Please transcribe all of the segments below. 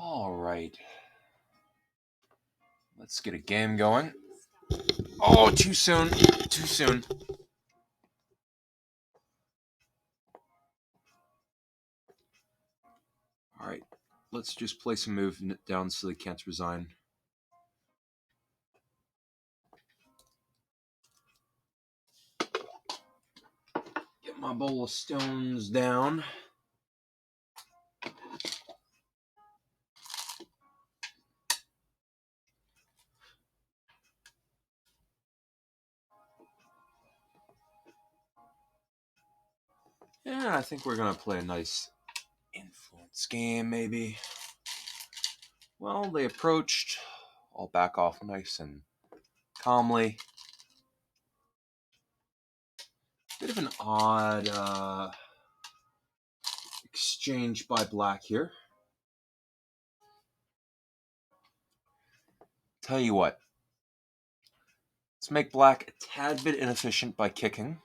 All right. Let's get a game going. Oh, too soon. Too soon. All right. Let's just play some move down so they can't resign. Get my bowl of stones down. Yeah, I think we're going to play a nice influence game, maybe. Well, they approached. I'll back off nice and calmly. Bit of an odd exchange by black here. Tell you what. Let's make black a tad bit inefficient by kicking.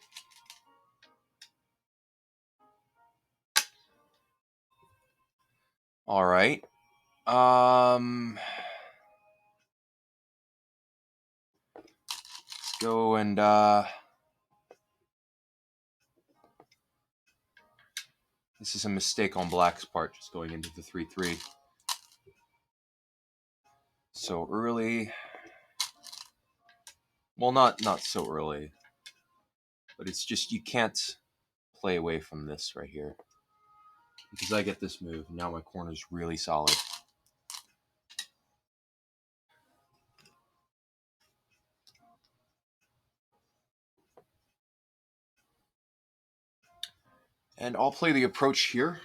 All right. Let's go and this is a mistake on black's part, just going into the 3-3. So early. Well, not so early. But it's just you can't play away from this right here. Because I get this move, now my corner's really solid. And I'll play the approach here.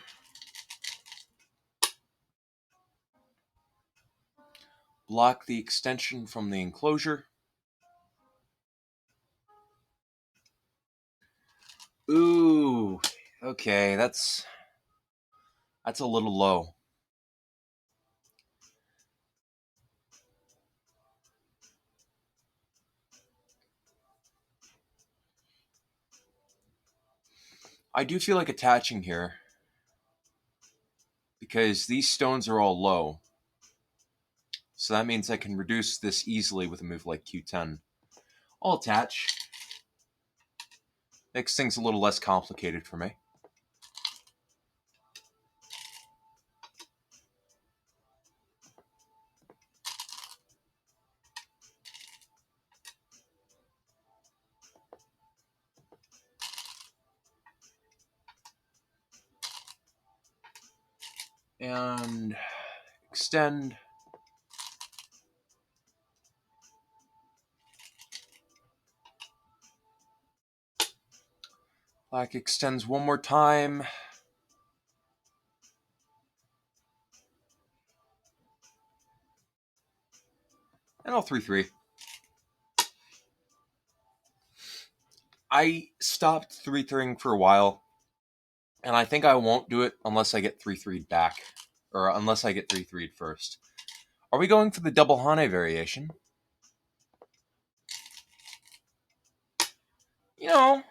Block the extension from the enclosure. Ooh, okay, that's a little low. I do feel like attaching here because these stones are all low. So that means I can reduce this easily with a move like Q10. I'll attach. Makes things a little less complicated for me. And extend. Black extends one more time. And I'll 3-3. I stopped 3-3ing for a while. And I think I won't do it unless I get 3-3'd back. Or unless I get 3-3'd first. Are we going for the double Hane variation? You know,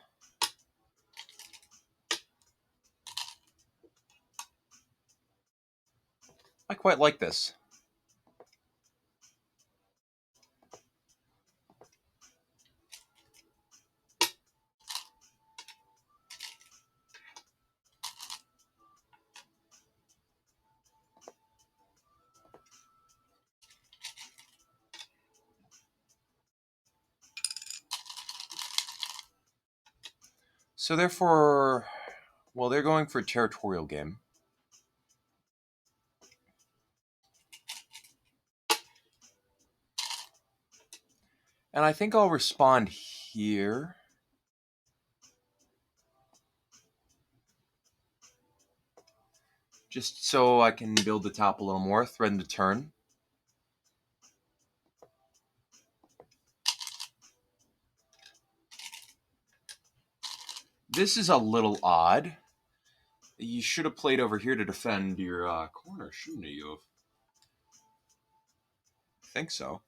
I quite like this. So therefore, well, they're going for a territorial game. And I think I'll respond here. Just so I can build the top a little more, threaten to turn. This is a little odd. You should have played over here to defend your corner, shouldn't you? I think so.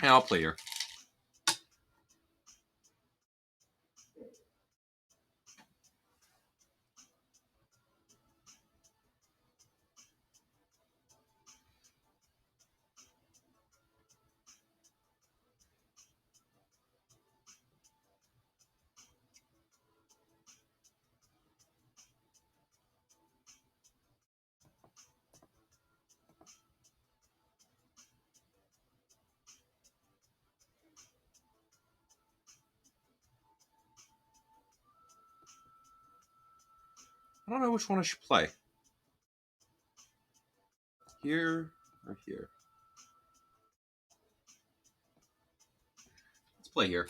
Yeah, I'll play here. I don't know which one I should play. Here or here? Let's play here.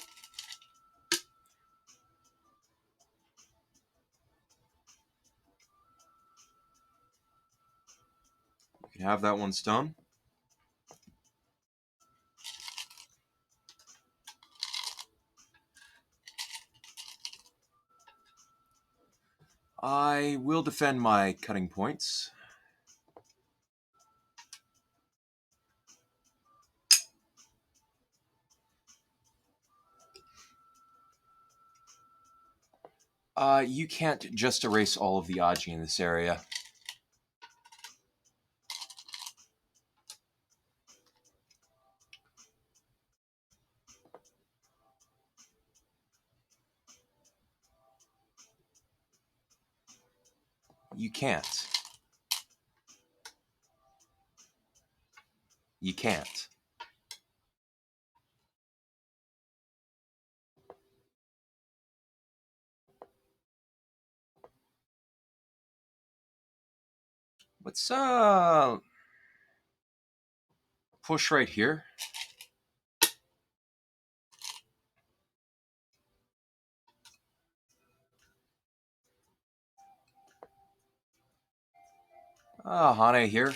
You can have that one stone. I will defend my cutting points. You can't just erase all of the Aji in this area. You can't. You can't. Let's push right here. Hane here.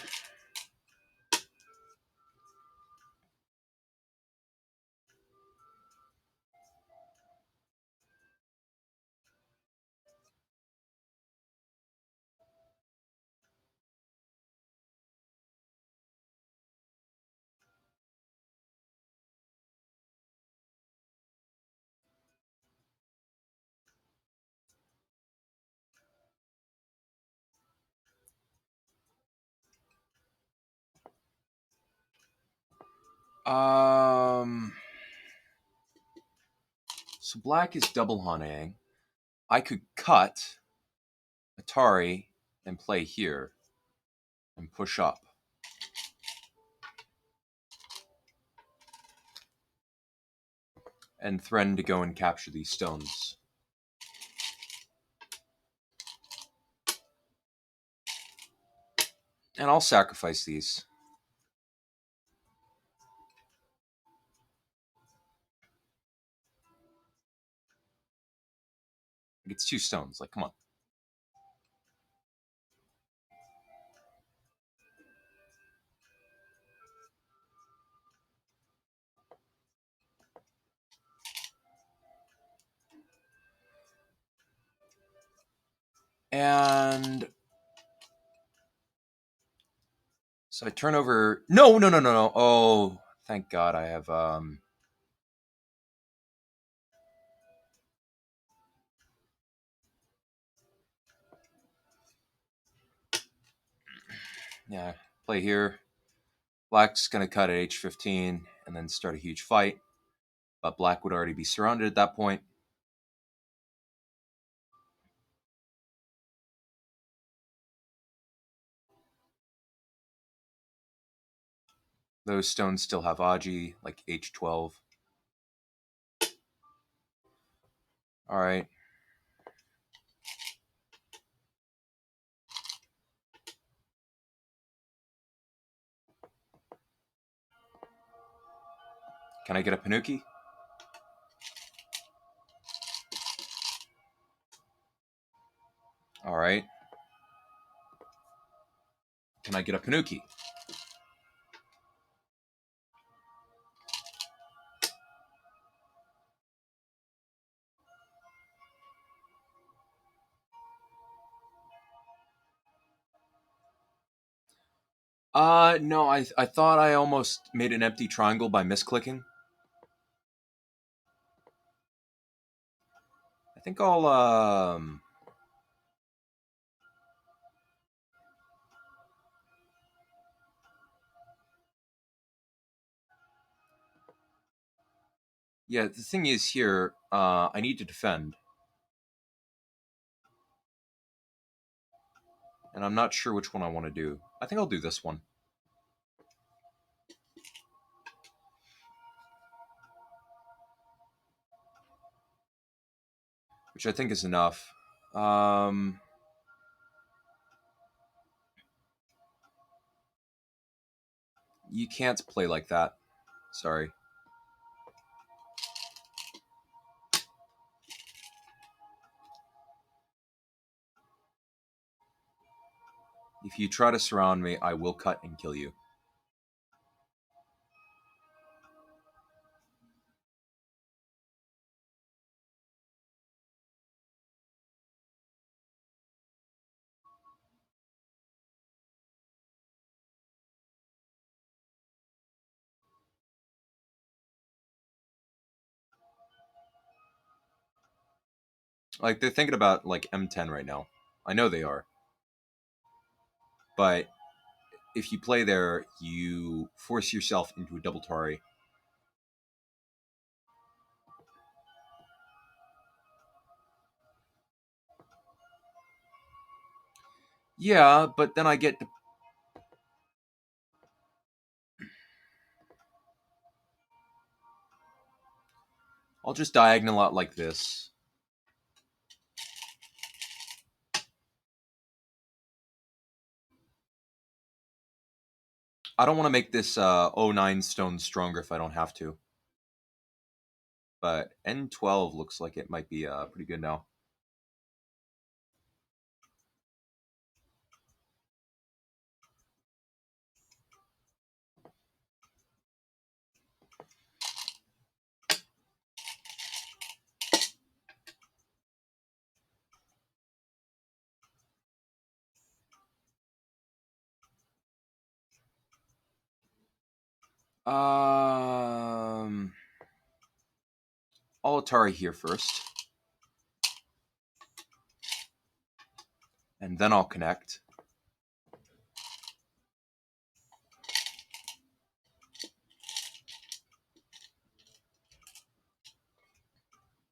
So black is double Haneing. I could cut Atari and play here and push up. And threaten to go and capture these stones. And I'll sacrifice these. It's 2 stones. Like, come on. And so I turn over. No. Oh, thank God I have. Yeah, play here. Black's going to cut at h15 and then start a huge fight. But black would already be surrounded at that point. Those stones still have Aji, like h12. All right. Can I get a Panuki? All right. Can I get a Panuki? No, I thought I almost made an empty triangle by misclicking. think I'll yeah, the thing is here, I need to defend. And I'm not sure which one I want to do. I think I'll do this one. Which I think is enough. You can't play like that. Sorry. If you try to surround me, I will cut and kill you. Like, they're thinking about, like, M10 right now. I know they are. But if you play there, you force yourself into a double Tari. Yeah, but then I get to... I'll just diagonal out like this. I don't want to make this 09 stone stronger if I don't have to. But N12 looks like it might be pretty good now. I'll Atari here first. And then I'll connect.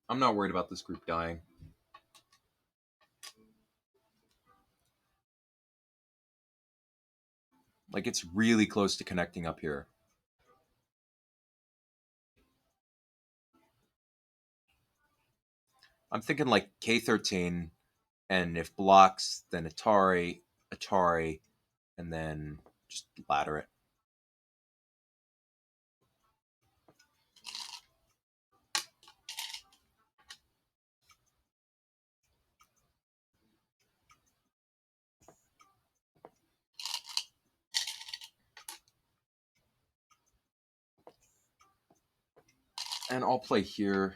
I'm not worried about this group dying. Like, it's really close to connecting up here. I'm thinking like K13, and if blocks, then Atari, Atari, and then just ladder it. And I'll play here.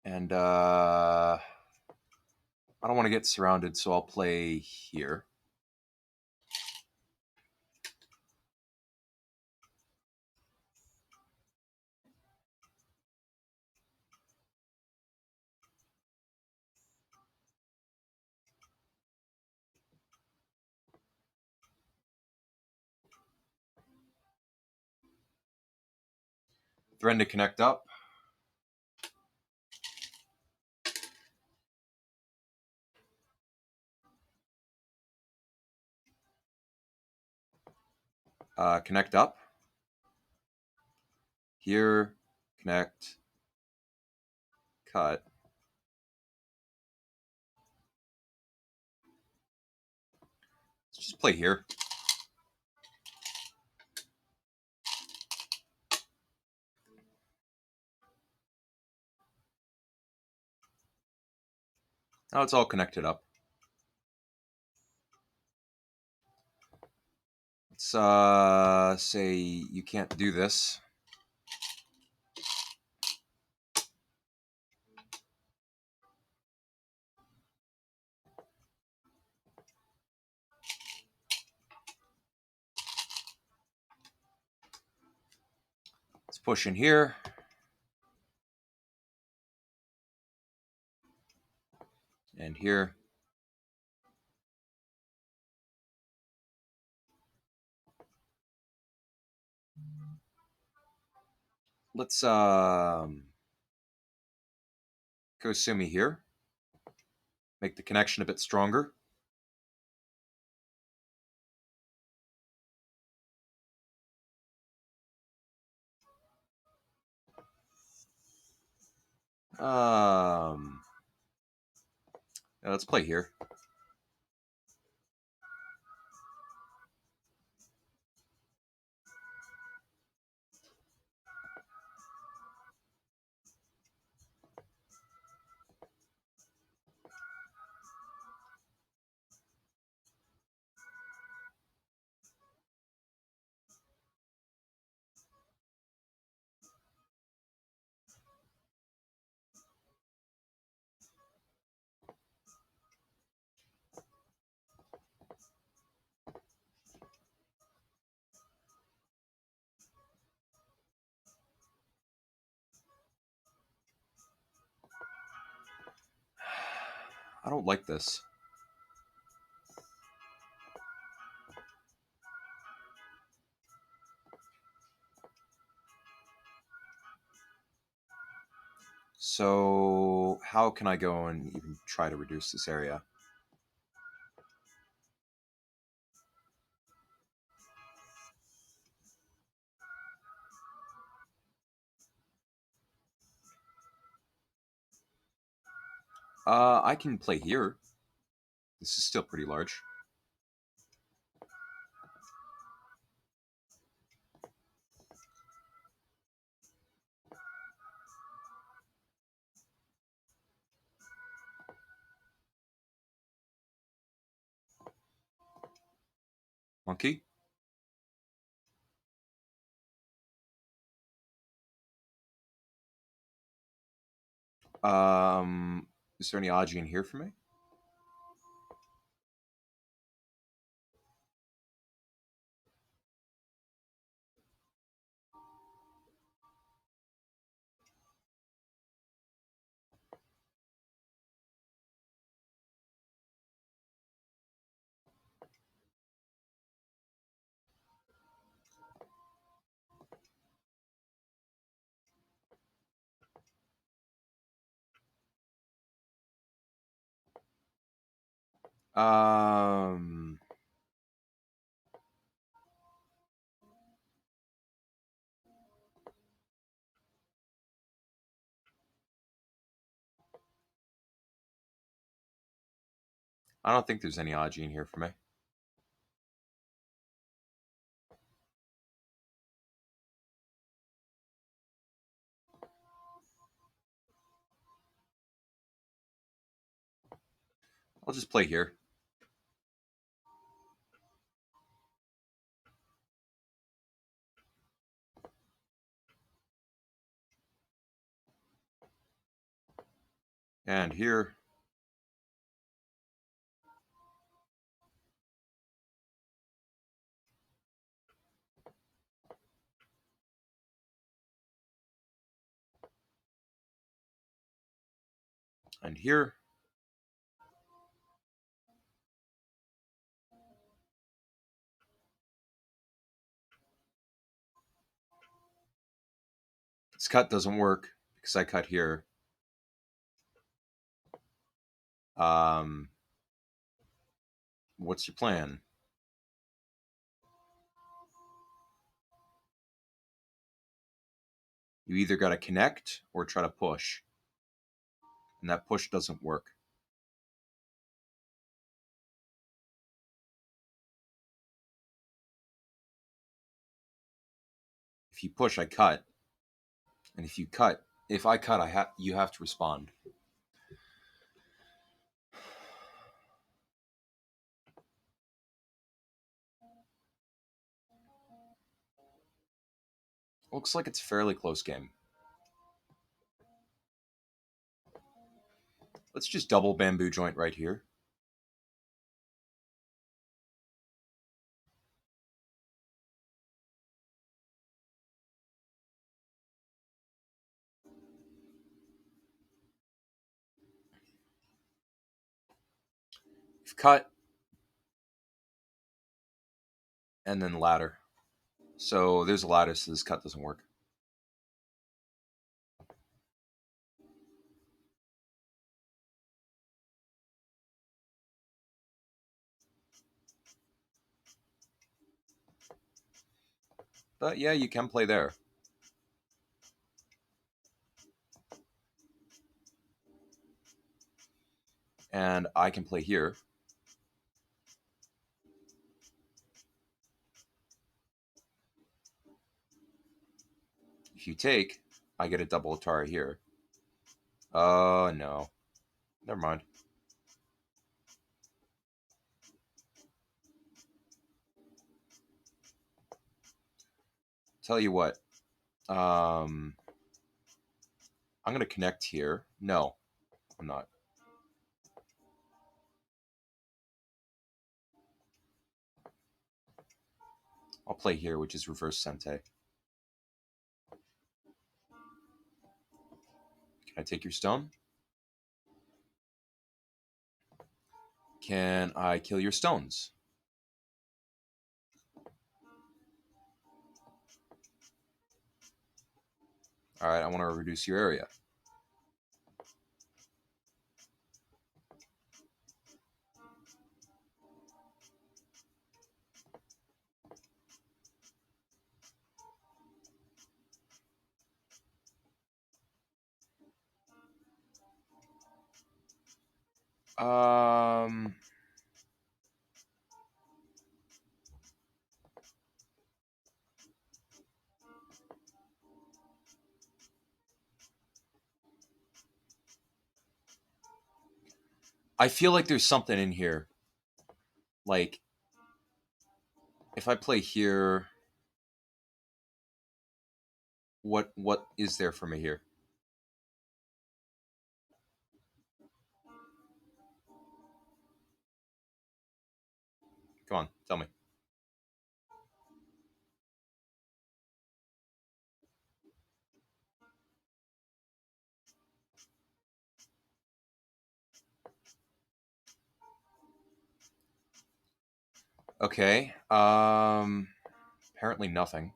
And I don't want to get surrounded, so I'll play here. Threaten to connect up. Connect up. Here, connect, cut. Let's just play here. Now it's all connected up. Let's say you can't do this. Let's push in here. And here. Let's go Sumi here. Make the connection a bit stronger. Yeah, let's play here. I don't like this. So how can I go and even try to reduce this area? I can play here. This is still pretty large. Monkey. Is there any Aji in here for me? Um, I don't think there's any Aji in here for me. I'll just play here. And here. And here. This cut doesn't work because I cut here. Um, what's your plan? You either got to connect or try to push. And that push doesn't work. If you push, I cut. And if you cut, if I cut, you have to respond. Looks like it's a fairly close game. Let's just double bamboo joint right here. cut, and then ladder. So there's a ladder, so this cut doesn't work. But yeah, you can play there. And I can play here. If you take, I get a double Atari here. Oh, no. Never mind. Tell you what. I'm going to connect here. No, I'm not. I'll play here, which is reverse Sente. Can I take your stone? Can I kill your stones? Alright, I want to reduce your area. I feel like there's something in here. Like, if I play here, what is there for me here? Come on, tell me. Okay. Apparently nothing.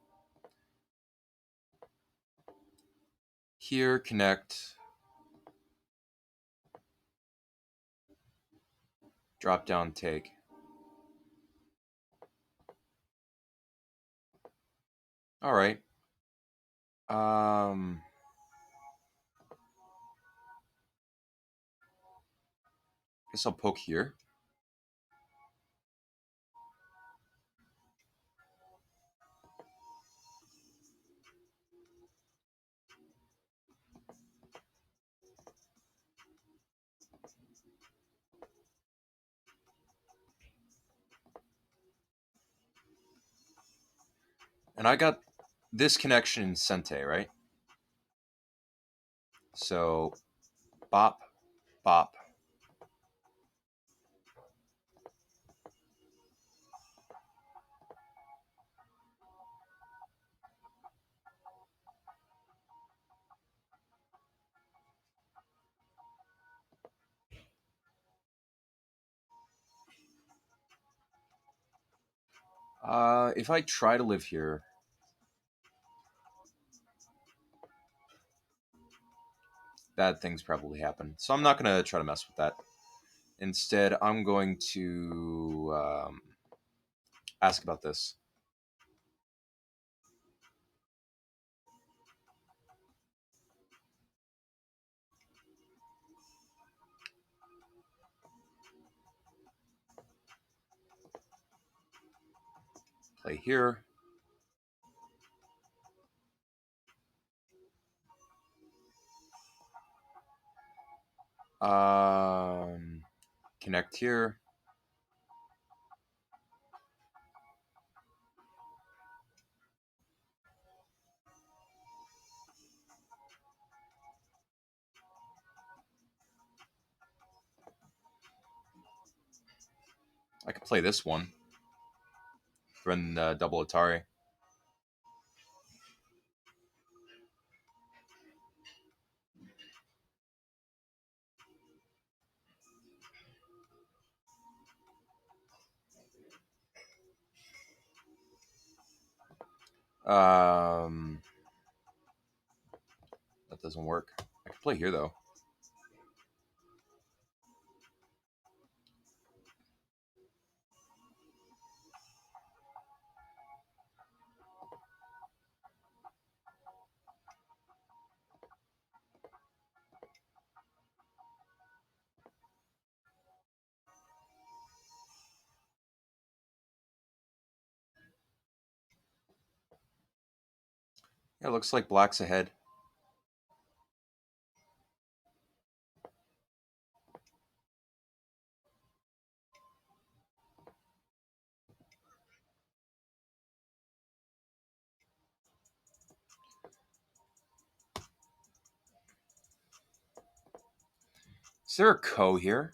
Here, connect. Drop down, take. All right. Guess I'll poke here. And I got this connection in Sente, right? So, bop, bop. If I try to live here, bad things probably happen. So I'm not going to try to mess with that. Instead, I'm going to ask about this. Play here. Connect here. I could play this one. Run double Atari. That doesn't work. I can play here though. Yeah, it looks like black's ahead. Is there a ko here?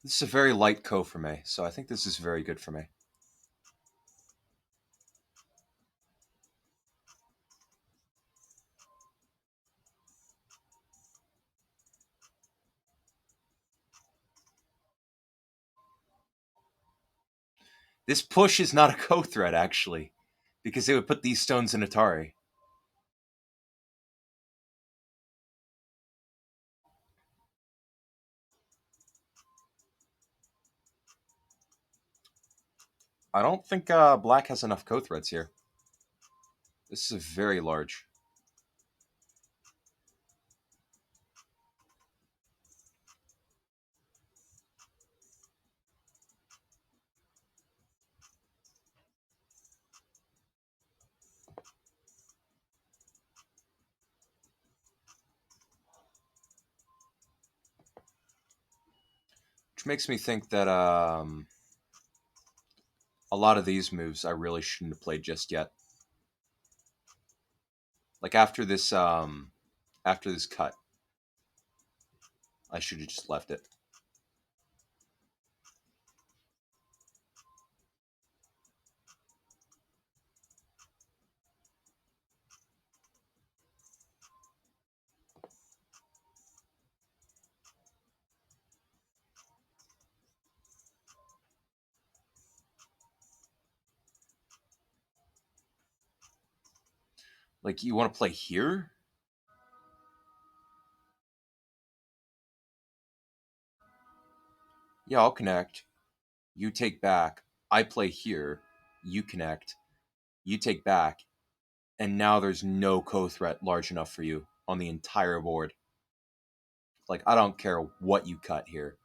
This is a very light ko for me, so I think this is very good for me. This push is not a ko threat, actually, because they would put these stones in Atari. I don't think black has enough ko threats here. This is very large. Which makes me think that a lot of these moves I really shouldn't have played just yet. Like after this cut, I should have just left it. Like, you want to play here? Yeah, I'll connect. You take back. I play here. You connect. You take back. And now there's no ko threat large enough for you on the entire board. Like, I don't care what you cut here.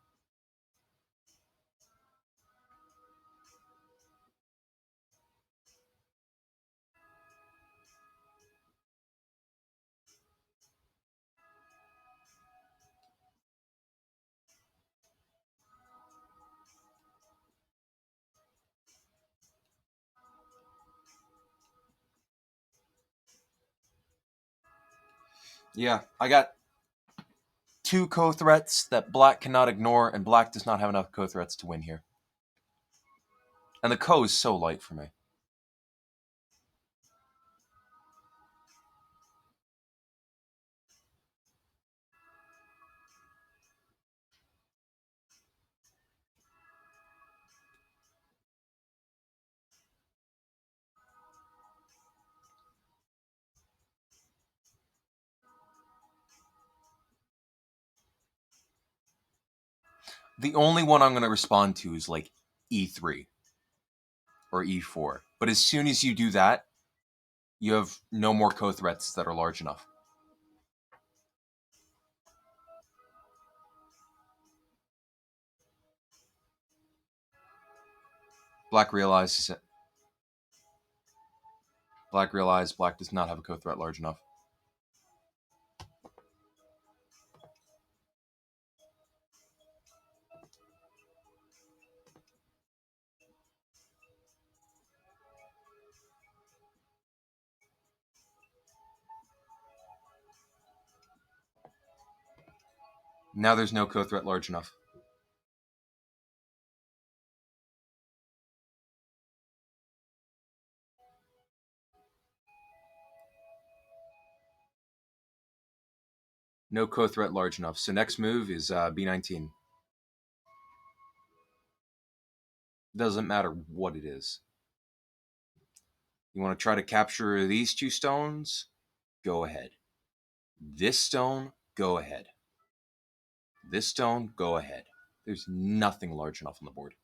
Yeah, I got two ko threats that black cannot ignore, and black does not have enough ko threats to win here. And the ko is so light for me. The only one I'm going to respond to is like E3 or E4. But as soon as you do that, you have no more ko threats that are large enough. Black realizes it. Black realized black does not have a co-threat large enough. Now there's no co-threat large enough. No co-threat large enough. So next move is B19. Doesn't matter what it is. You want to try to capture these two stones? Go ahead. This stone? Go ahead. This stone? Go ahead. There's nothing large enough on the board.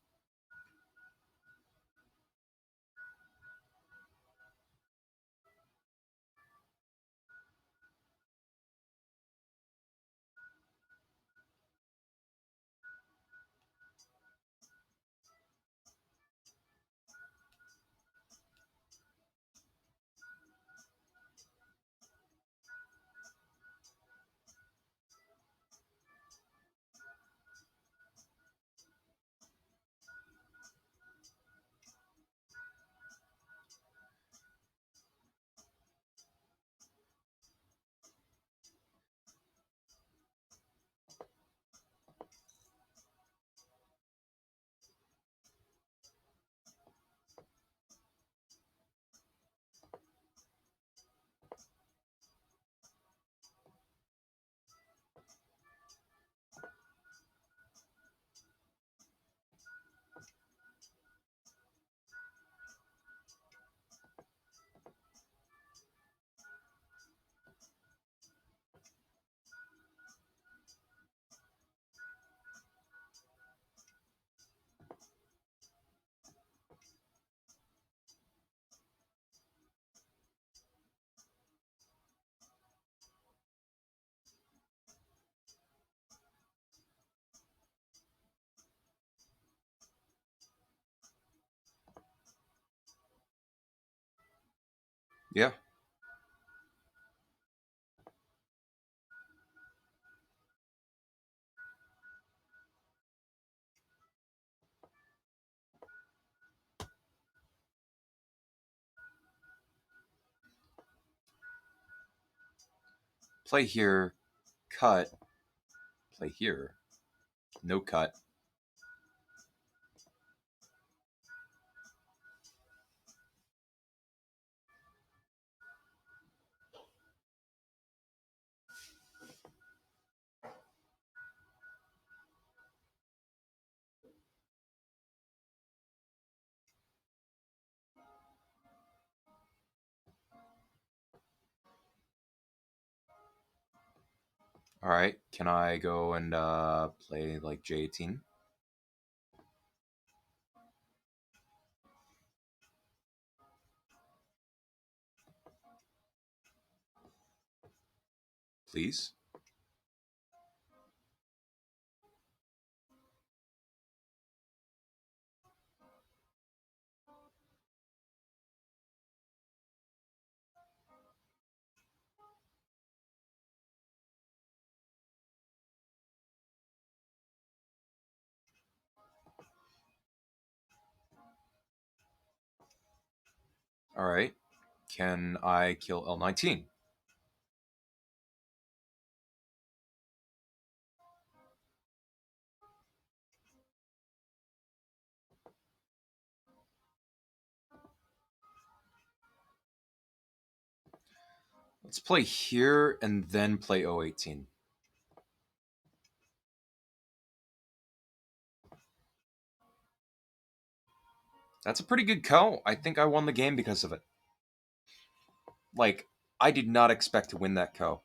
Yeah. Play here. Cut. Play here. No cut. All right. Can I go and play like J18? Please? All right. Can I kill L19? Let's play here and then play O18. That's a pretty good ko. I think I won the game because of it. Like, I did not expect to win that ko.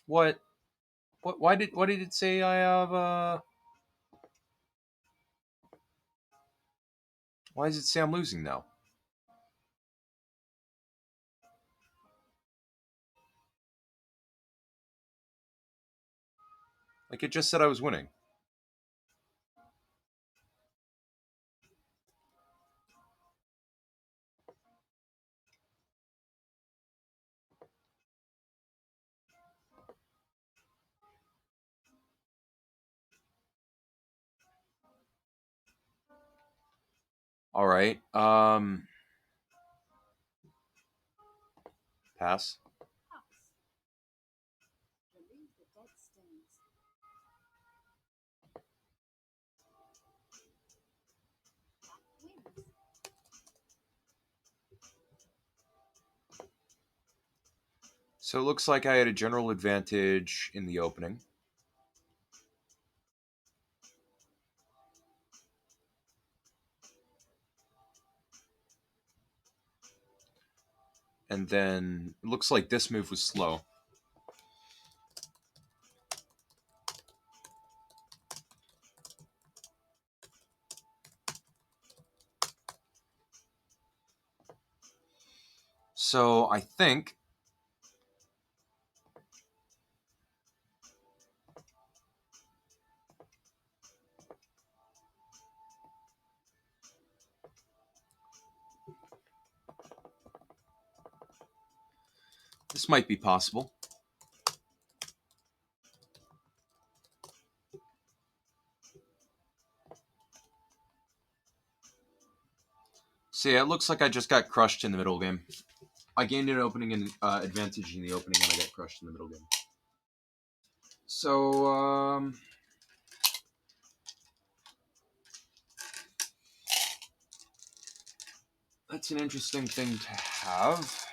What? Why did it say I have why does it say I'm losing now? Like it just said I was winning. All right. Pass. So it looks like I had a general advantage in the opening. And then it looks like this move was slow. So I think this might be possible. So yeah, it looks like I just got crushed in the middle game. I gained an opening and advantage in the opening, and I got crushed in the middle game. So that's an interesting thing to have.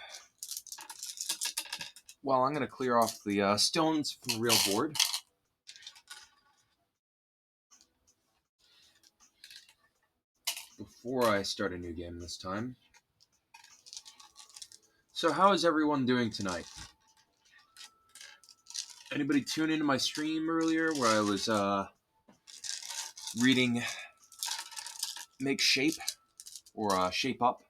Well, I'm going to clear off the stones from the real board. Before I start a new game this time. So how is everyone doing tonight? Anybody tune into my stream earlier where I was reading Make Shape or Shape Up?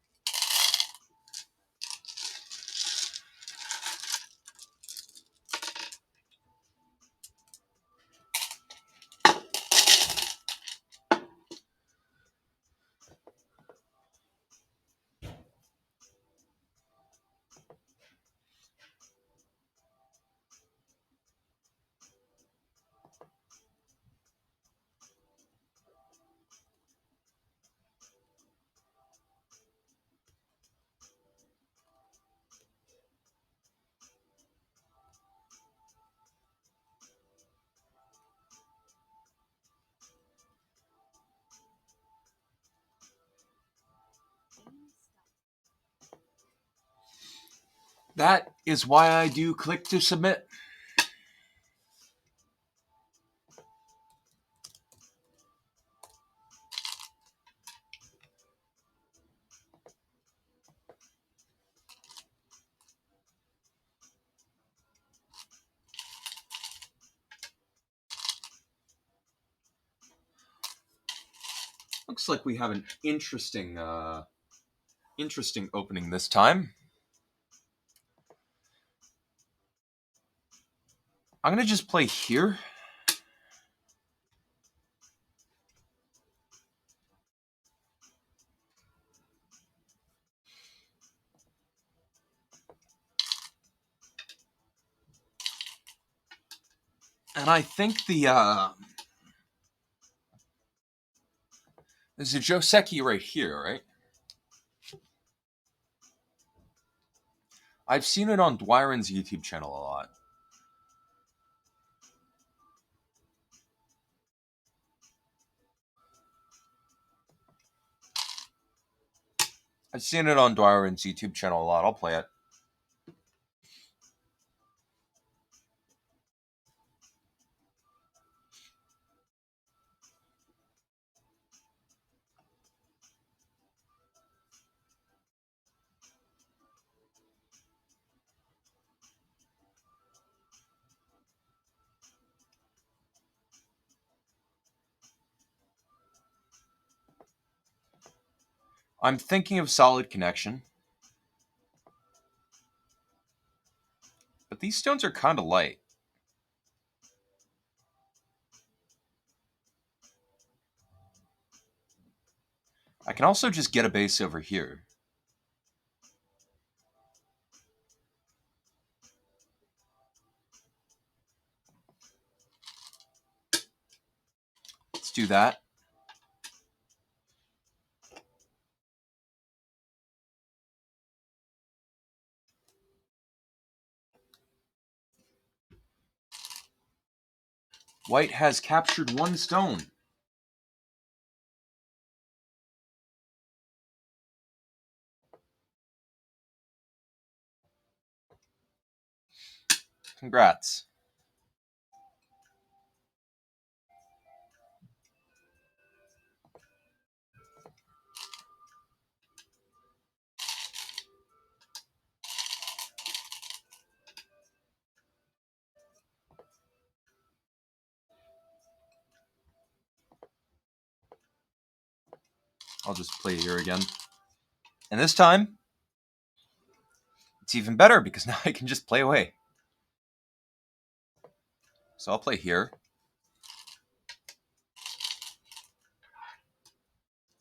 That is why I do click to submit. Looks like we have an interesting opening this time. I'm going to just play here. And I think there's a Joseki right here, right? I've seen it on Dwyron's YouTube channel a lot. I've seen it on Dwyron's YouTube channel a lot. I'll play it. I'm thinking of solid connection. But these stones are kind of light. I can also just get a base over here. Let's do that. White has captured 1 stone. Congrats. I'll just play here again. And this time, it's even better because now I can just play away. So I'll play here.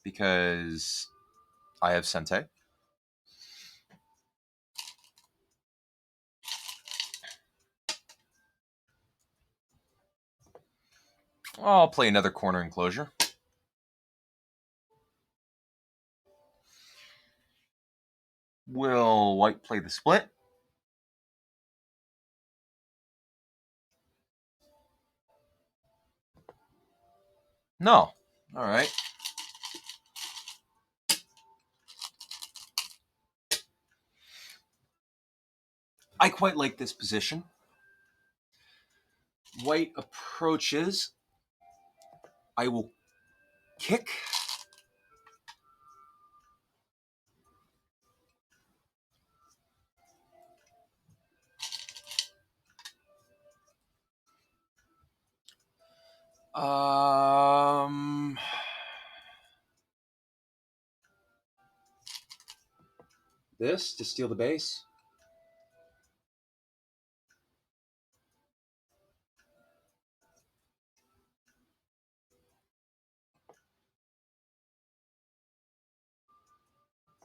Because I have Sente. I'll play another corner enclosure. Will White play the split? No. All right. I quite like this position. White approaches. I will kick. This to steal the base.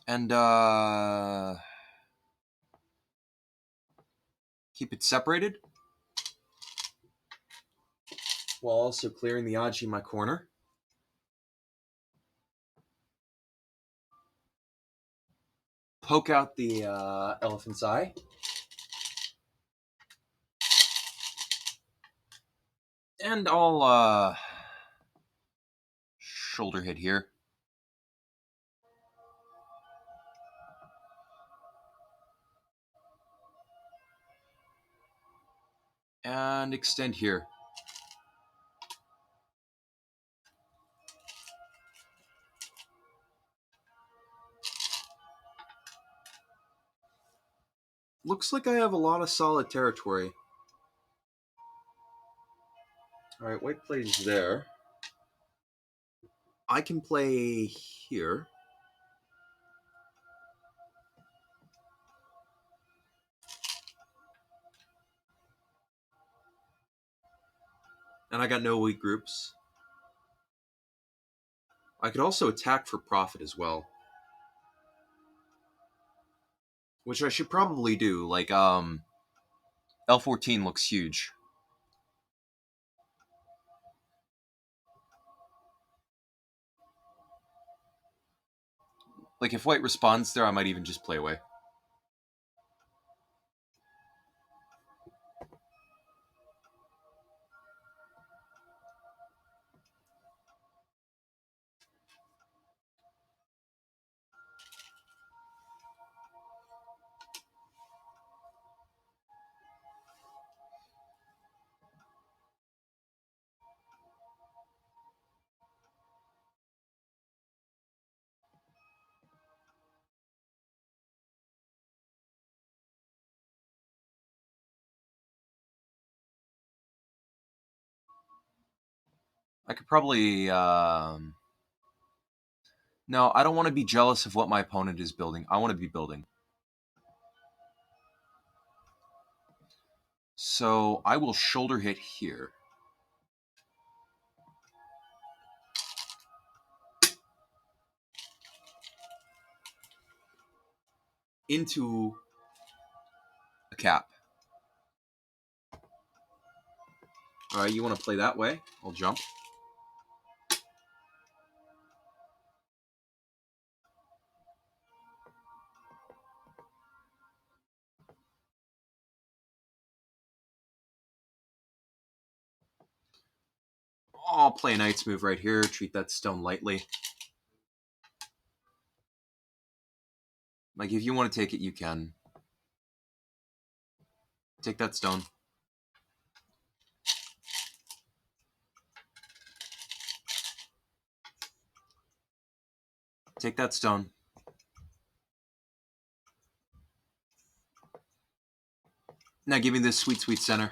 And keep it separated while also clearing the Aji in my corner. Poke out the elephant's eye. And I'll shoulder hit here. And extend here. Looks like I have a lot of solid territory. Alright, White plays there. I can play here. And I got no weak groups. I could also attack for profit as well. Which I should probably do. Like, L14 looks huge. Like, if White responds there, I might even just play away. I could probably, No, I don't want to be jealous of what my opponent is building. I want to be building. So I will shoulder hit here. into a cap. All right, you want to play that way? I'll jump. I'll play a knight's move right here. Treat that stone lightly. Like, if you want to take it, you can. Take that stone. Take that stone. Now give me this sweet, sweet center.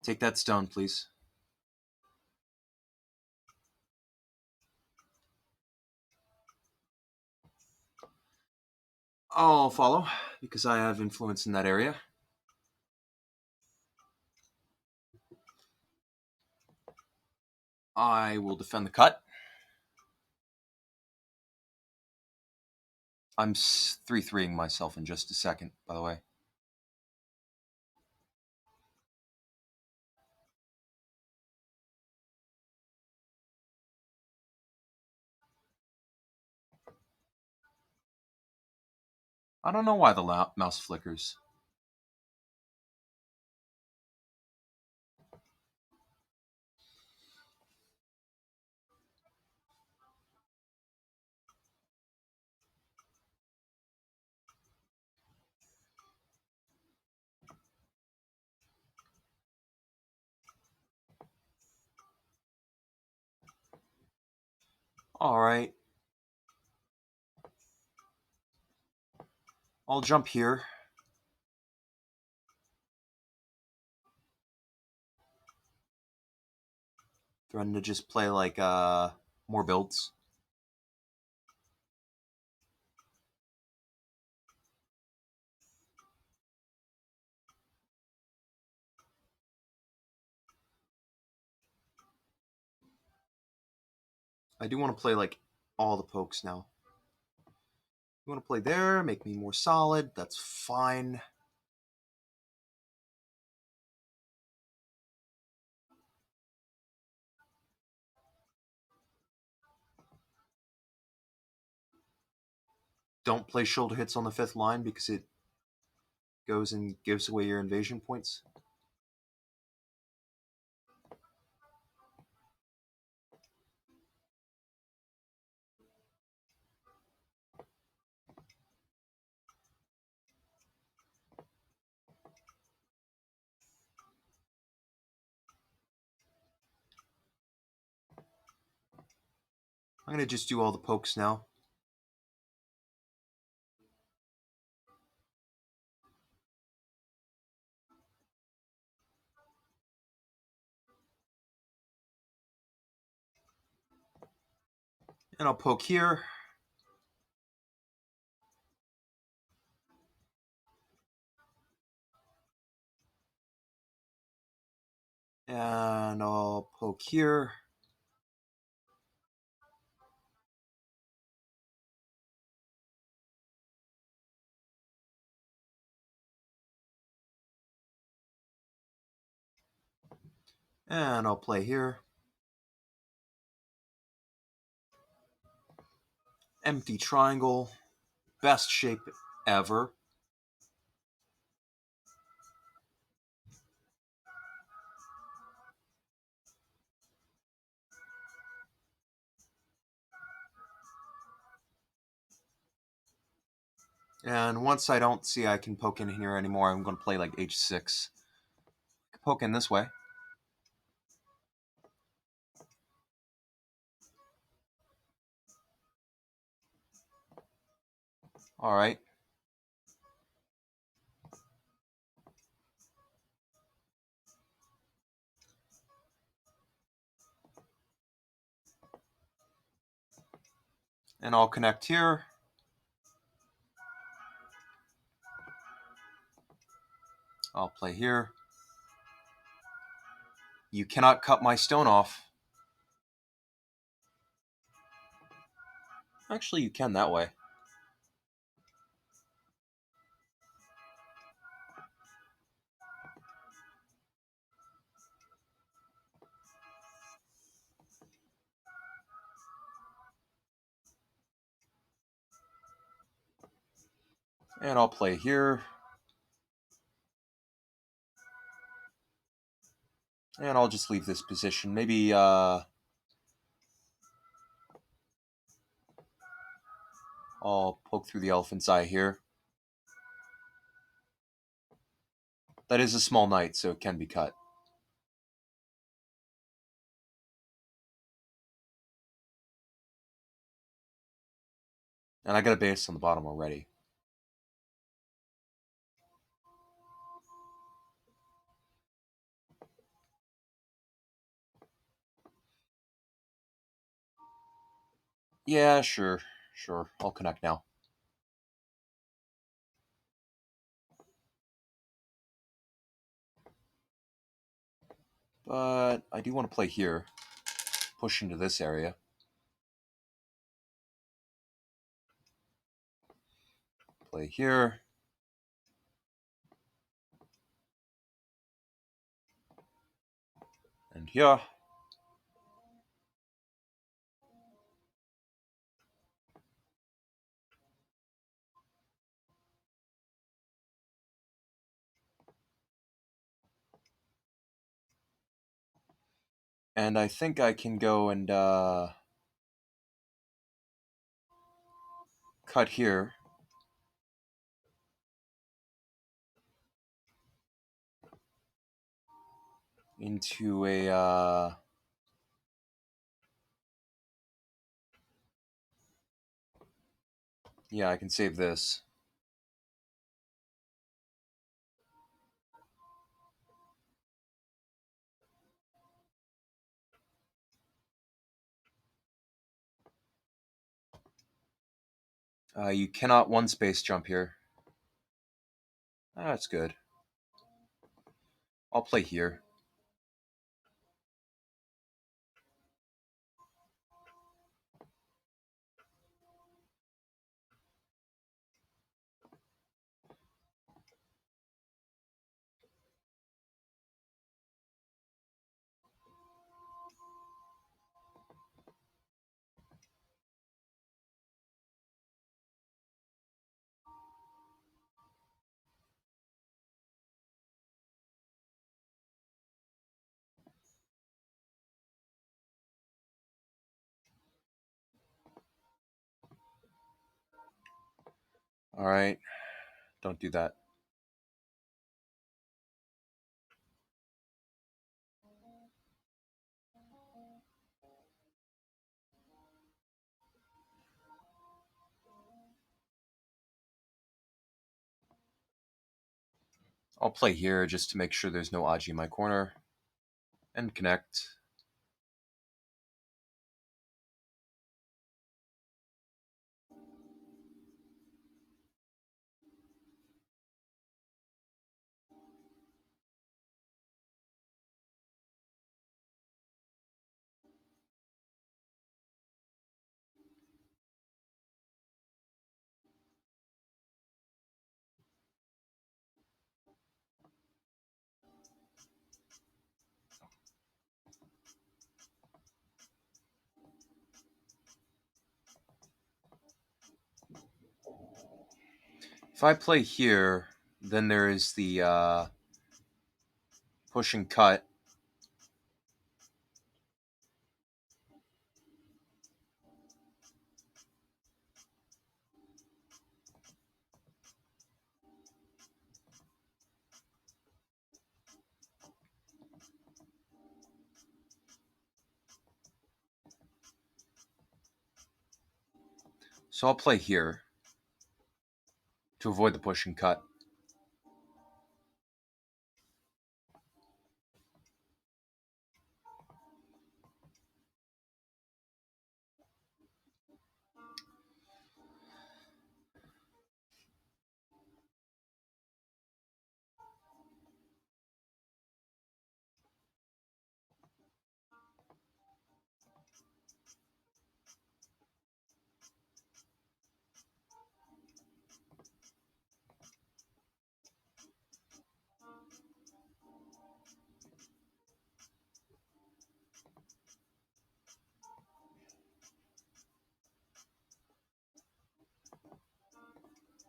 Take that stone, please. I'll follow, because I have influence in that area. I will defend the cut. I'm 3-3ing myself in just a second, by the way. I don't know why the mouse flickers. Alright. I'll jump here. Threatening to just play like more builds. I do want to play like all the pokes now. You want to play there, make me more solid, that's fine. Don't play shoulder hits on the 5th line because it goes and gives away your invasion points. I'm going to just do all the pokes now. And I'll poke here. And I'll poke here. And I'll play here. Empty triangle. Best shape ever. And once I don't see I can poke in here anymore, I'm going to play like h6. Poke in this way. Alright. And I'll connect here. I'll play here. You cannot cut my stone off. Actually, you can that way. And I'll play here. And I'll just leave this position. Maybe, I'll poke through the elephant's eye here. That is a small knight, so it can be cut. And I got a base on the bottom already. Yeah, sure. Sure. I'll connect now. But I do want to play here. Push into this area. Play here. And here. And I think I can go and cut here. Into a yeah, I can save this. You cannot one space jump here. That's good. I'll play here. Alright. Don't do that. I'll play here just to make sure there's no Aji in my corner. And connect. If I play here, then there is the push and cut. So I'll play here to avoid the push and cut.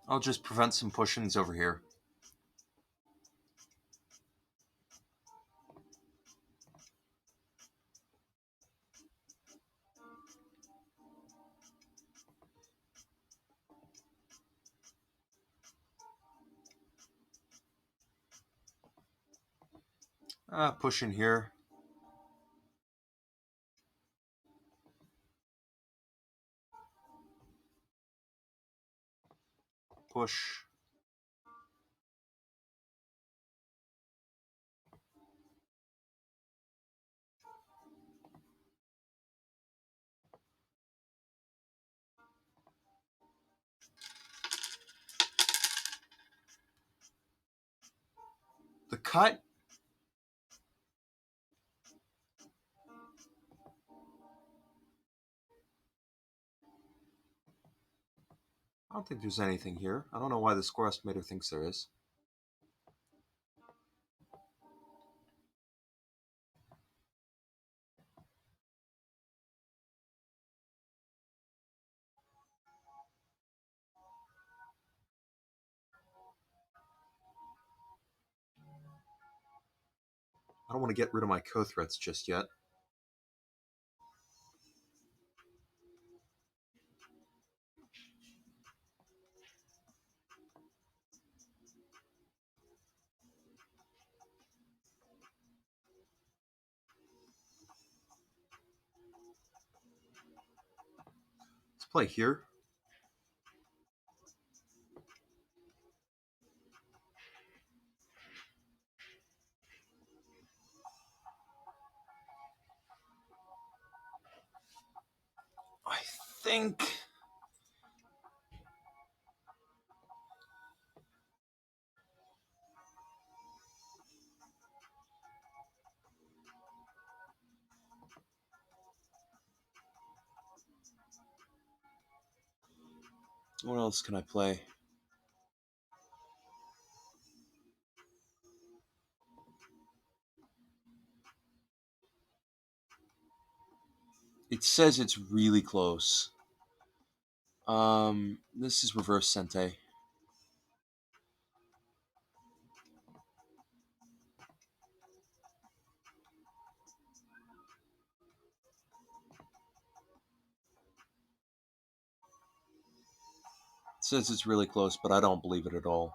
I'll just prevent some pushings over here. Push in here. Push. The cut. I don't think there's anything here. I don't know why the score estimator thinks there is. I don't want to get rid of my co-threats just yet. Let's play here. I think... What else can I play? It says it's really close. This is reverse Sente. It says it's really close, but I don't believe it at all.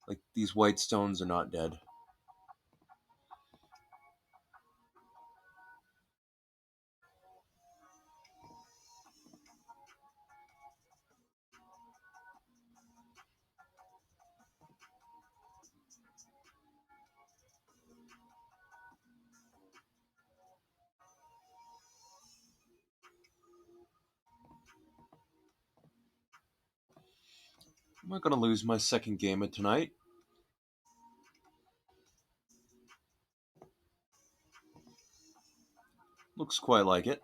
Like, these white stones are not dead. I'm not going to lose my second game of tonight. Looks quite like it.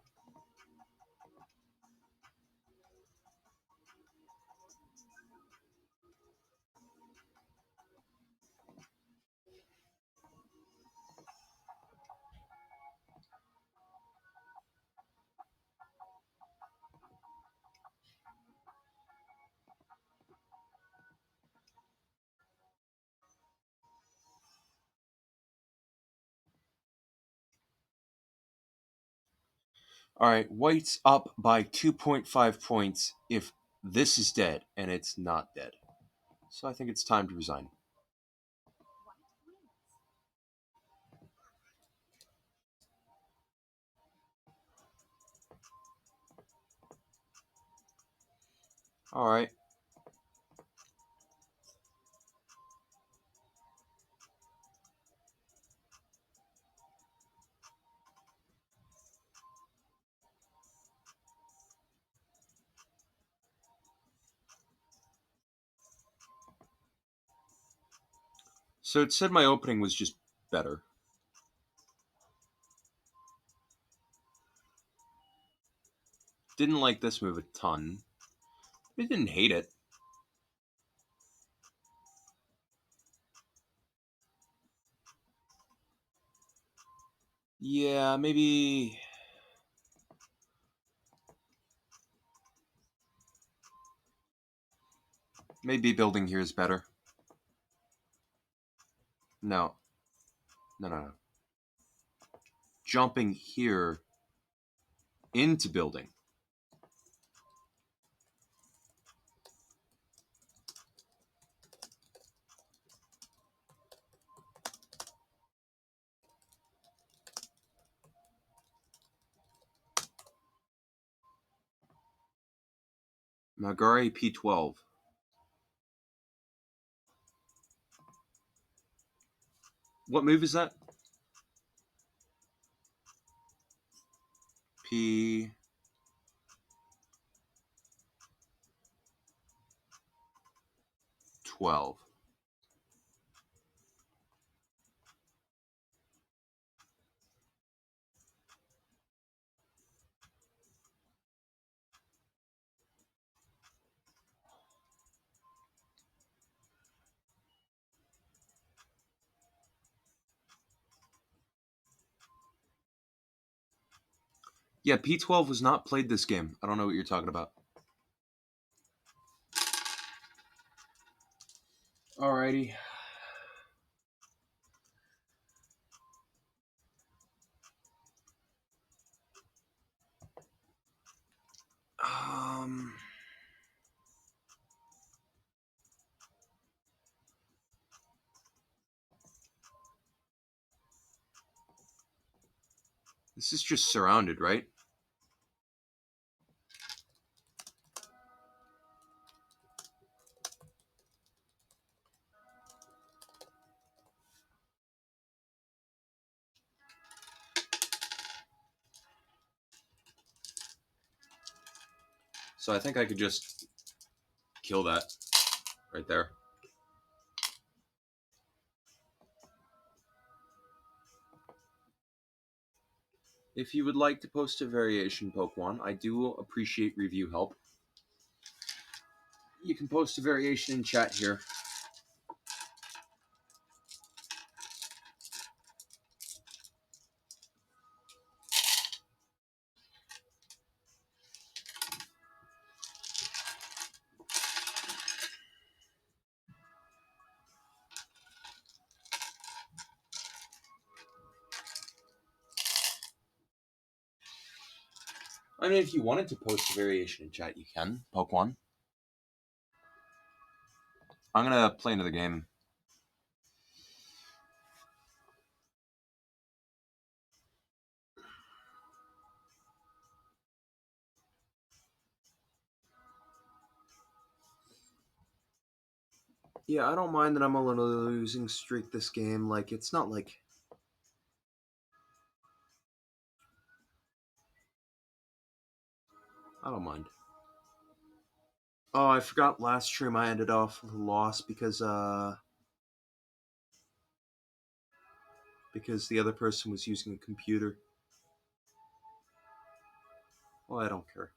Alright, white's up by 2.5 points if this is dead, and it's not dead. So I think it's time to resign. Alright. So it said my opening was just better. Didn't like this move a ton. I didn't hate it. Yeah, maybe... Maybe building here is better. No. No. Jumping here into building. Magari P12. What move is that? P12. Yeah, P12 was not played this game. I don't know what you're talking about. Alrighty. This is just surrounded, right? So I think I could just kill that right there. If you would like to post a variation, Pokemon, I do appreciate review help. You can post a variation in chat here. I mean, if you wanted to post a variation in chat, you can, Pokemon. I'm gonna play another game. Yeah, I don't mind that I'm on a losing streak this game. Like, it's not like... I don't mind. Oh, I forgot last stream I ended off with a loss because the other person was using a computer. Well, I don't care.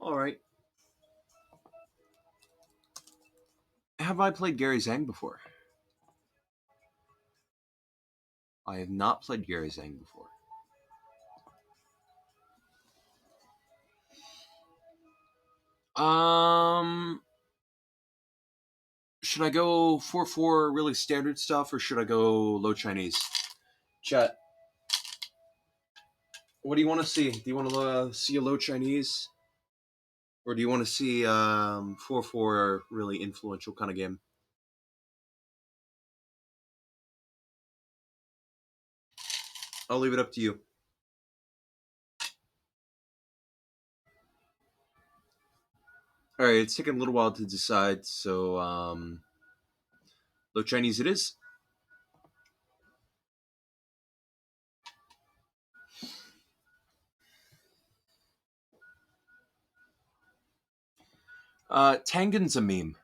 Alright. Have I played Gary Zhang before? I have not played Gary Zhang before. Should I go 4-4 really standard stuff, or should I go low Chinese? Chat. What do you want to see? Do you want to see a low Chinese? Or do you want to see 4-4 really influential kind of game? I'll leave it up to you. Alright, it's taking a little while to decide, so low Chinese it is. Tangen's a meme.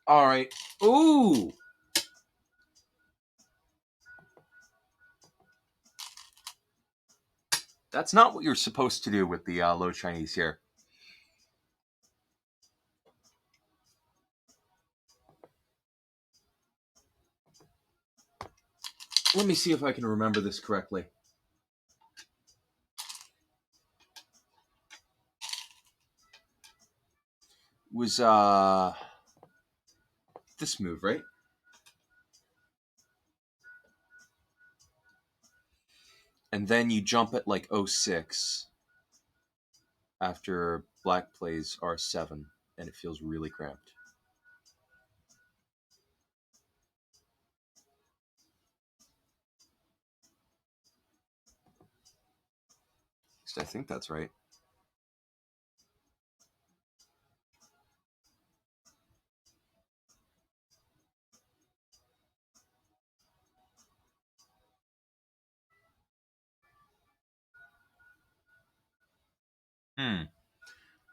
Alright. Ooh! That's not what you're supposed to do with the low Chinese here. Let me see if I can remember this correctly. It was this move, right? And then you jump at like 06 after black plays R7, and it feels really cramped. I think that's right.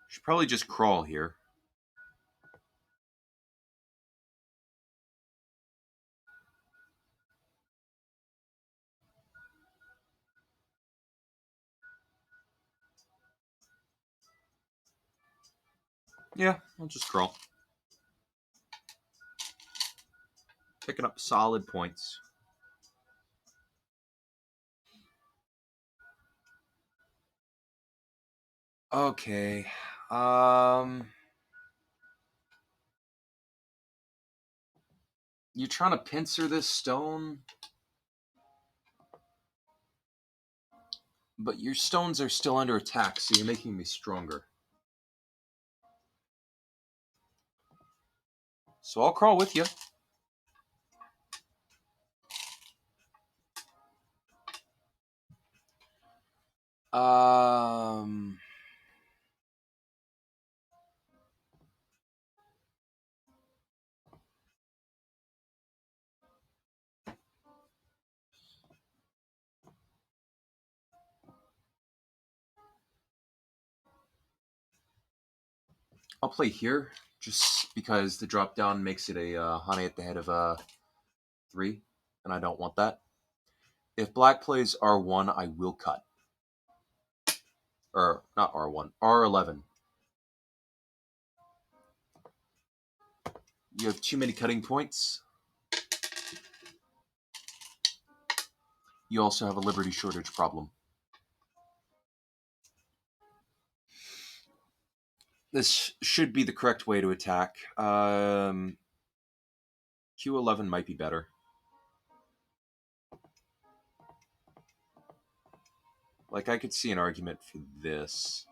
Should probably just crawl here. Yeah, I'll just crawl. Picking up solid points. Okay. You're trying to pincer this stone, but your stones are still under attack, so you're making me stronger. So I'll crawl with you. Um, I'll play here, just because the drop down makes it a honey at the head of a 3, and I don't want that. If black plays R1, I will cut. Or, not R1, R11. You have too many cutting points. You also have a liberty shortage problem. This should be the correct way to attack. Q11 might be better. Like, I could see an argument for this.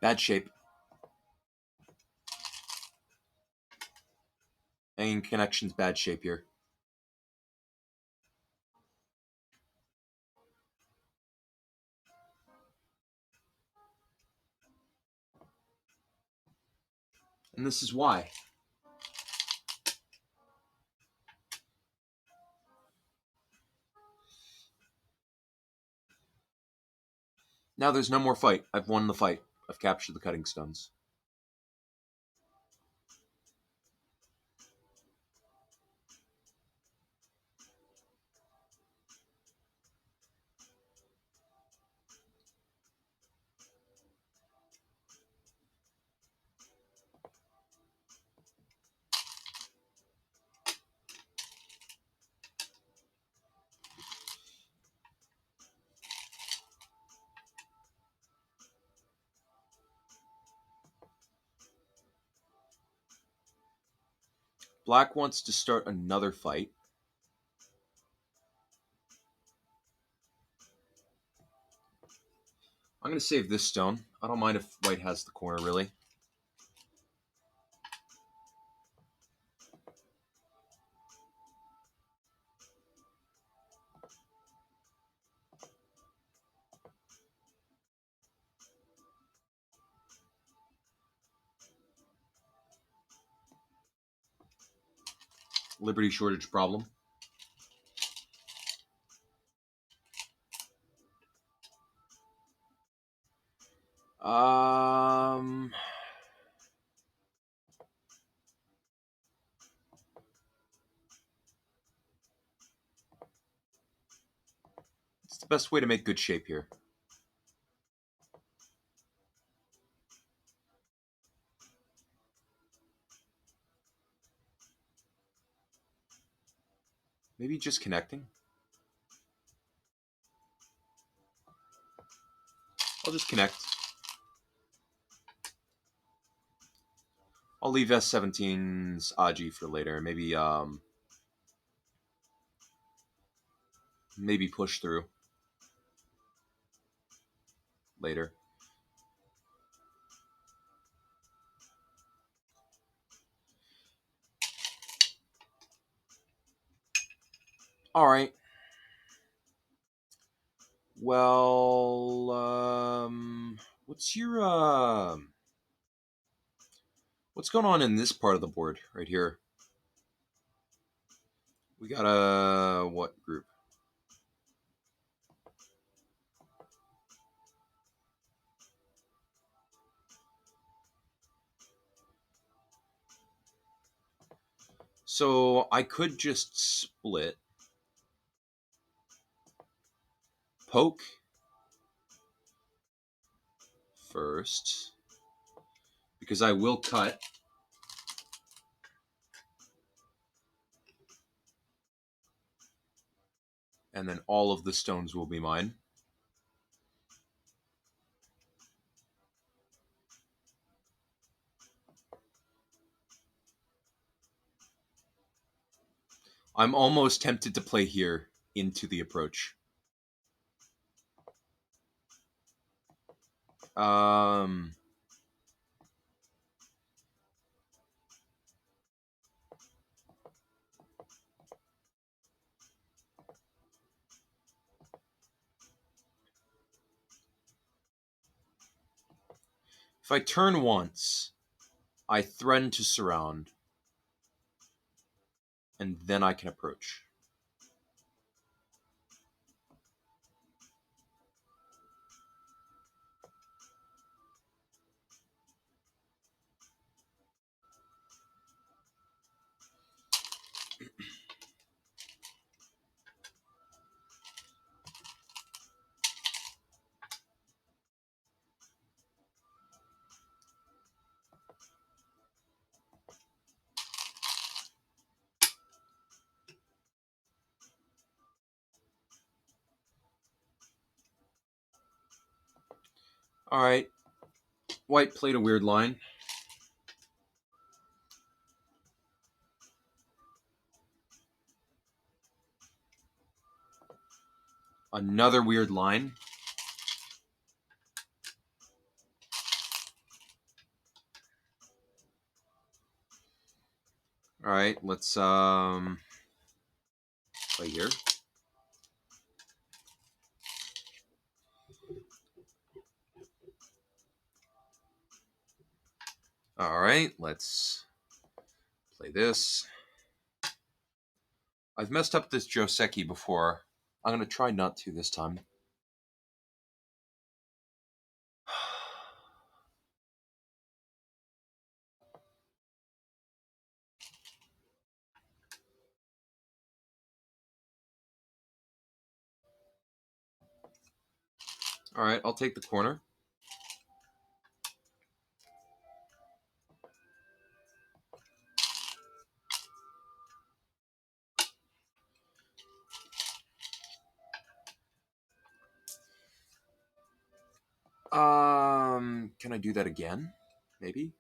Bad shape. Hanging connection's bad shape here. And this is why. Now there's no more fight. I've won the fight. I've captured the cutting stones. Black wants to start another fight. I'm going to save this stone. I don't mind if white has the corner, really. Liberty shortage problem. Um, it's the best way to make good shape here. Maybe just connecting. I'll just connect. I'll leave S17's Aji for later. Maybe push through later. All right. Well, what's your what's going on in this part of the board right here? We got a what group? So I could just split, poke first, because I will cut. And then all of the stones will be mine. I'm almost tempted to play here into the approach. Um, if I turn once, I threaten to surround, and then I can approach. All right. White played a weird line. Another weird line. All right, let's play here. All right, let's play this. I've messed up this Joseki before. I'm going to try not to this time. All right, I'll take the corner. Can I do that again? Maybe?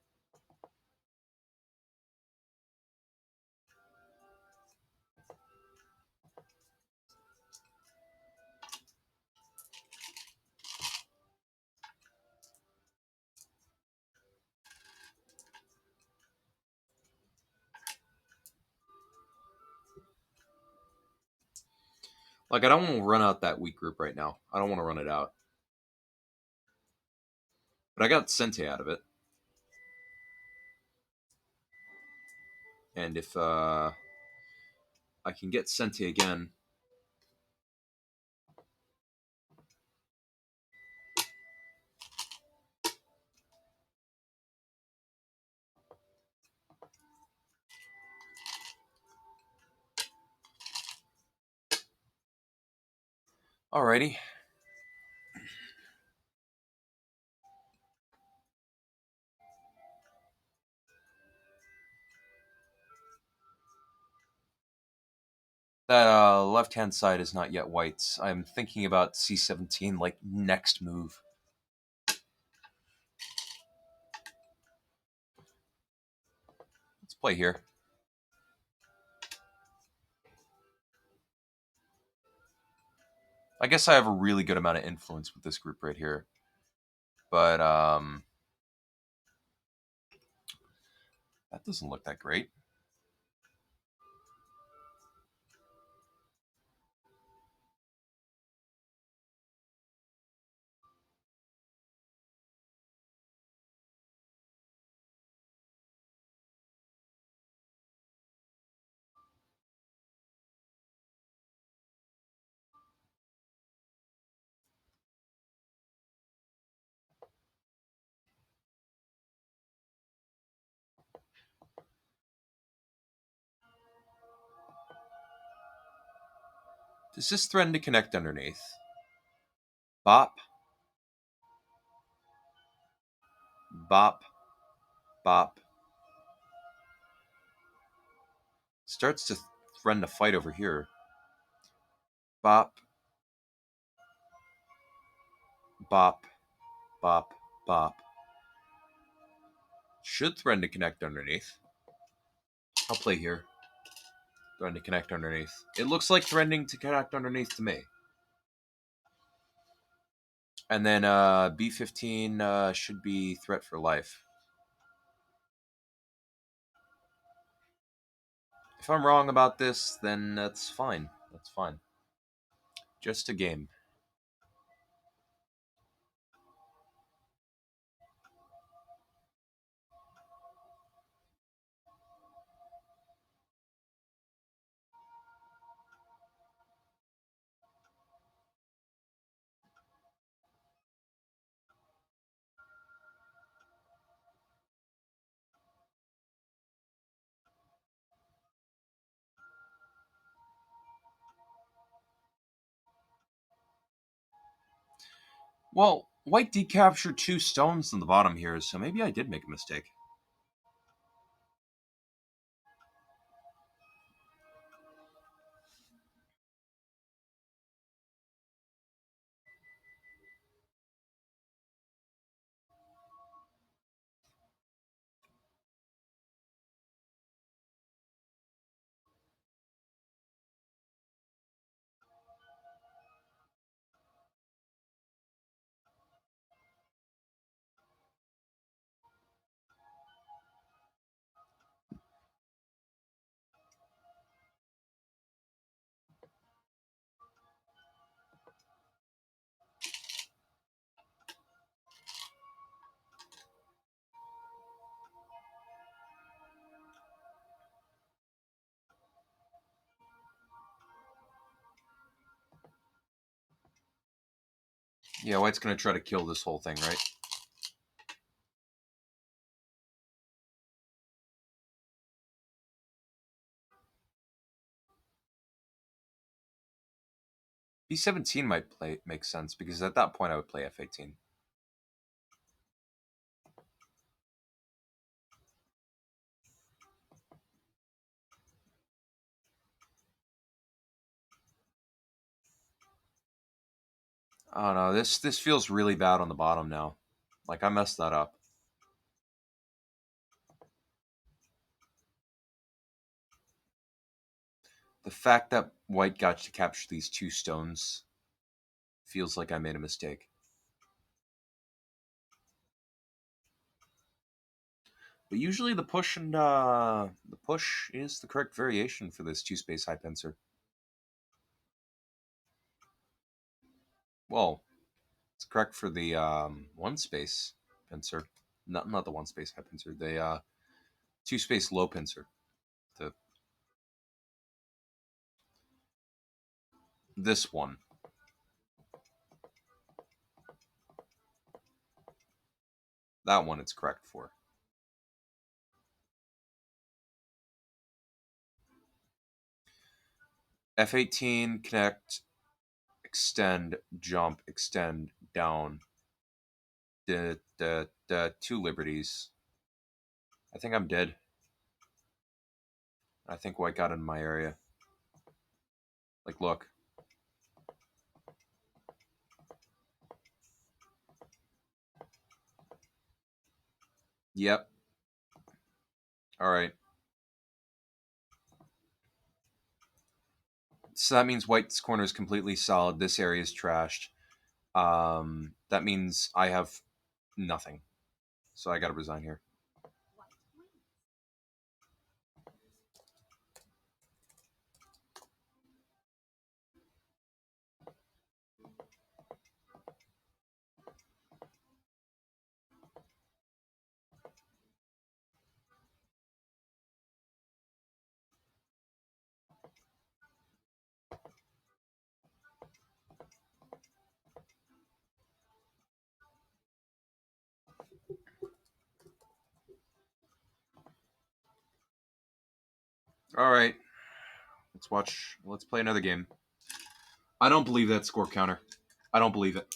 Like, I don't want to run out that weak group right now. I don't want to run it out. But I got Sente out of it. And if I can get Sente again, Alrighty. That left-hand side is not yet white's. I'm thinking about c17, like, next move. Let's play here. I guess I have a really good amount of influence with this group right here. But, that doesn't look that great. Does this threaten to connect underneath? Bop. Bop. Bop. Starts to threaten to fight over here. Bop. Bop. Bop. Bop. Should threaten to connect underneath. I'll play here. Threaten to connect underneath. It looks like threatening to connect underneath to me. And then B15 should be threat for life. If I'm wrong about this, then that's fine. That's fine. Just a game. Well, white decaptured 2 stones on the bottom here, so maybe I did make a mistake. Yeah, white's going to try to kill this whole thing, right? B17 might make sense, because at that point I would play F18. Oh no, this feels really bad on the bottom now. Like, I messed that up. The fact that white got to capture these 2 stones feels like I made a mistake. But usually the push is the correct variation for this 2-space high pincer. Well, it's correct for the 1-space pincer. Not the 1-space high pincer. The 2-space low pincer. The This one. That one it's correct for. F18 connect extend, jump, extend, down. Two liberties. I think I'm dead. I think white got in my area. Like, look. Yep. All right. So that means white's corner is completely solid. This area is trashed. That means I have nothing. So I gotta resign here. All right. Let's play another game. I don't believe that score counter. I don't believe it.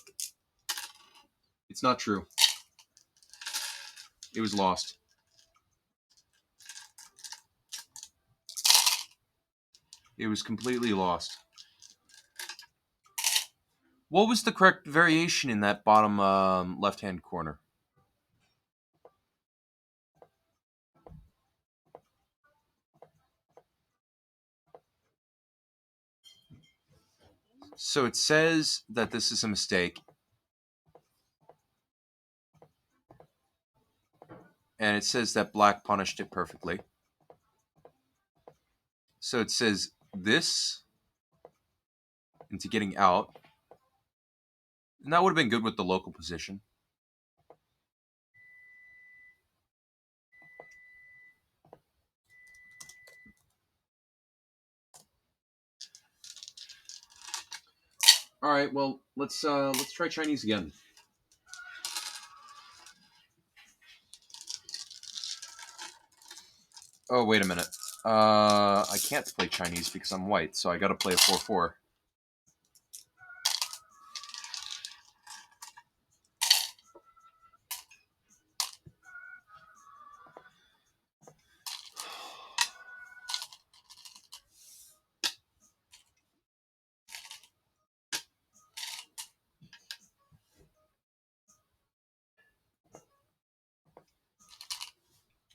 It's not true. It was lost. It was completely lost. What was the correct variation in that bottom left-hand corner? So it says that this is a mistake. And it says that black punished it perfectly. So it says this into getting out. And that would have been good with the local position. All right, well, let's try Chinese again. Oh, wait a minute. I can't play Chinese because I'm white, so I got to play a 4-4.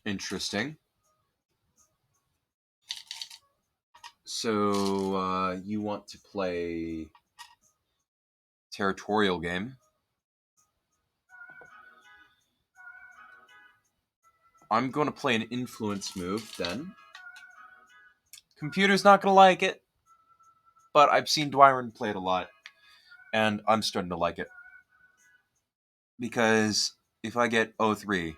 Interesting. So you want to play territorial game? I'm going to play an influence move then. Computer's not going to like it, but I've seen Dwyron play it a lot, and I'm starting to like it. Because if I get 0-3,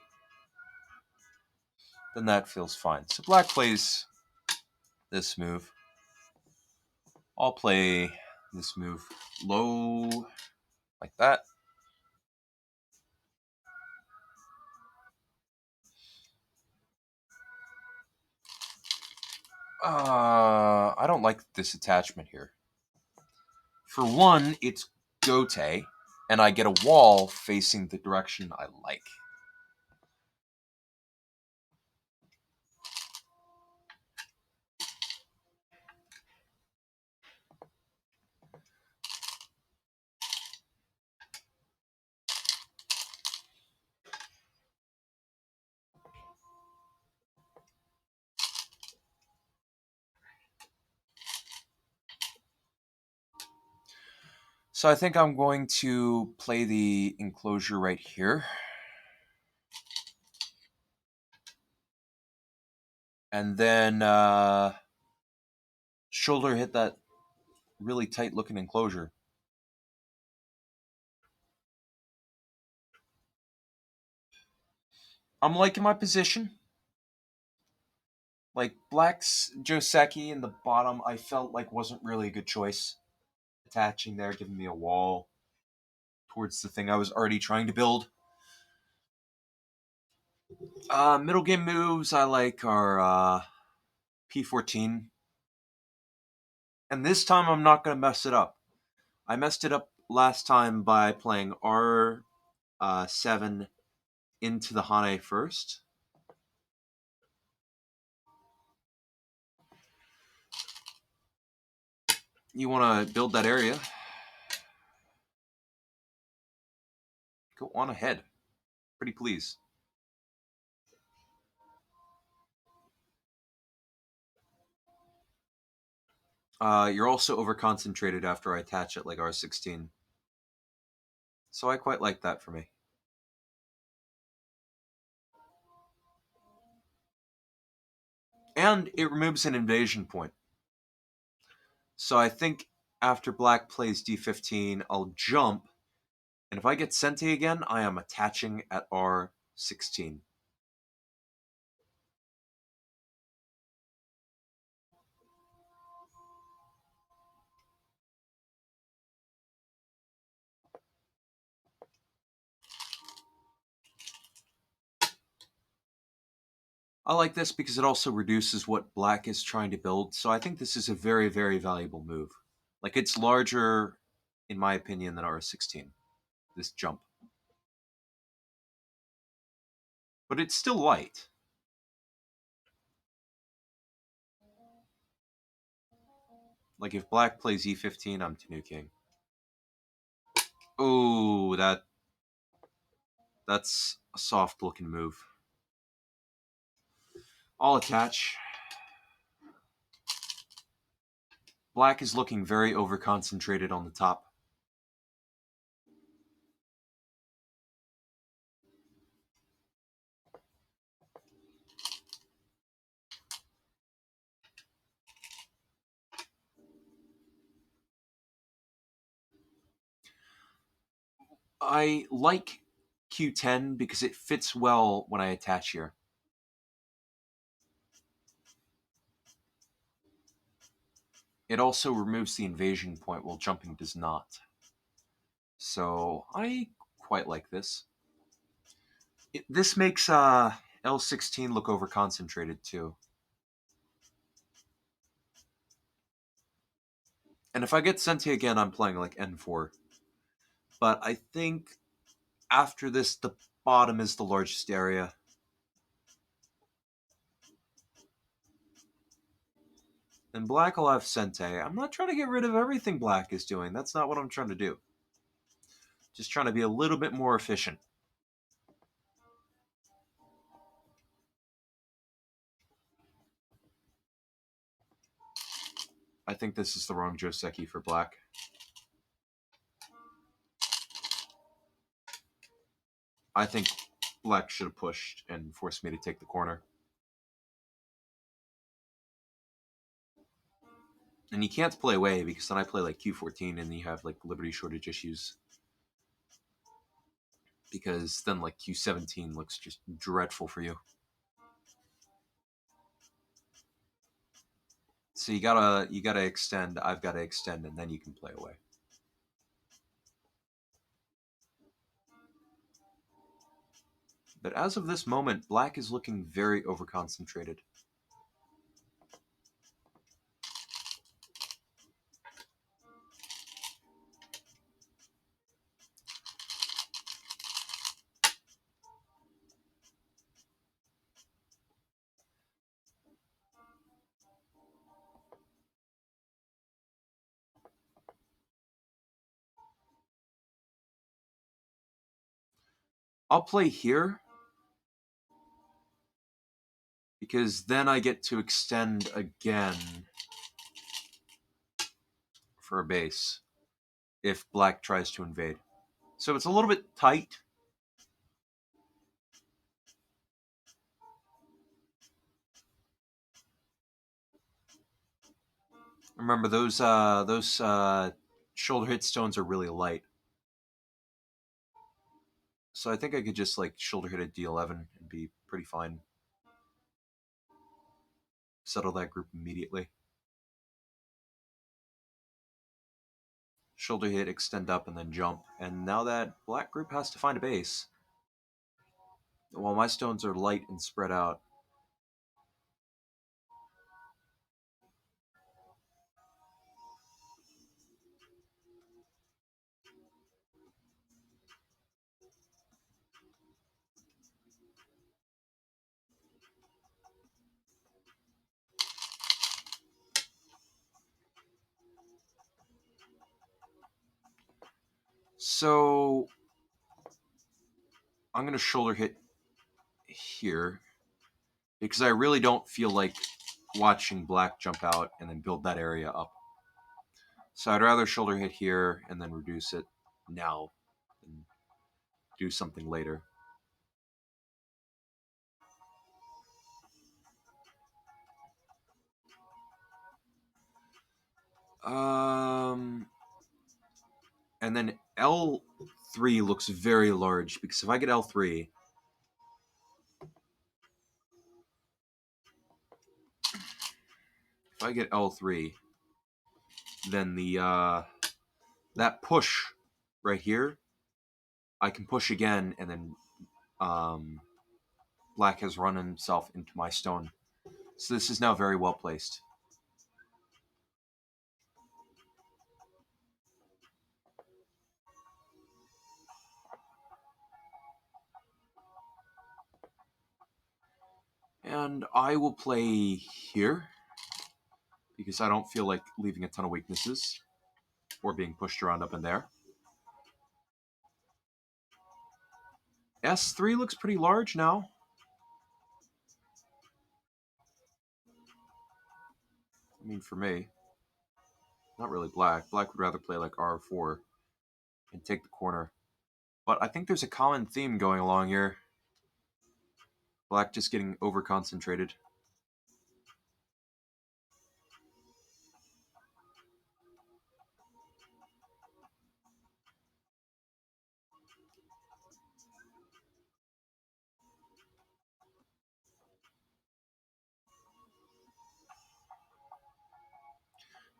then that feels fine. So black plays this move. I'll play this move low, like that. I don't like this attachment here. For one, it's gote, and I get a wall facing the direction I like. So I think I'm going to play the enclosure right here. And then shoulder hit that really tight looking enclosure. I'm liking my position. Like black's Joseki in the bottom, I felt like wasn't really a good choice. Attaching there, giving me a wall towards the thing I was already trying to build. Middle game moves I like are P14. And this time I'm not going to mess it up. I messed it up last time by playing R7 into the Hane first. You want to build that area. Go on ahead. Pretty please. You're also over-concentrated after I attach it like R16. So I quite like that for me. And it removes an invasion point. So I think after black plays d15, I'll jump. And if I get Sente again, I am attaching at R16. I like this because it also reduces what black is trying to build, so I think this is a very, very valuable move. Like, it's larger, in my opinion, than R16, this jump. But it's still light. Like, if black plays E15, I'm Tanuking. Oh, that's a soft-looking move. I'll attach. Black is looking very over-concentrated on the top. I like Q10 because it fits well when I attach here. It also removes the invasion point while jumping does not. So I quite like this. This makes L16 look over-concentrated too. And if I get Sente again, I'm playing like N4. But I think after this, the bottom is the largest area. And black will have Sente. I'm not trying to get rid of everything black is doing. That's not what I'm trying to do. Just trying to be a little bit more efficient. I think this is the wrong Joseki for black. I think black should have pushed and forced me to take the corner. And you can't play away because then I play like Q14 and you have like liberty shortage issues. Because then like Q17 looks just dreadful for you. So you gotta extend, I've gotta extend, and then you can play away. But as of this moment, black is looking very over-concentrated. I'll play here because then I get to extend again for a base if black tries to invade. So it's a little bit tight. Remember, those shoulder hit stones are really light. So I think I could just like shoulder hit a D11 and be pretty fine. Settle that group immediately. Shoulder hit, extend up, and then jump. And now that black group has to find a base. While my stones are light and spread out. So I'm going to shoulder hit here because I really don't feel like watching black jump out and then build that area up. So I'd rather shoulder hit here and then reduce it now and do something later. And then L3 looks very large because if I get L3, then that push right here, I can push again, and then black has run himself into my stone. So this is now very well placed. And I will play here because I don't feel like leaving a ton of weaknesses or being pushed around up in there. S3 looks pretty large now. I mean, for me, not really black. Black would rather play like R4 and take the corner. But I think there's a common theme going along here. Black just getting over-concentrated.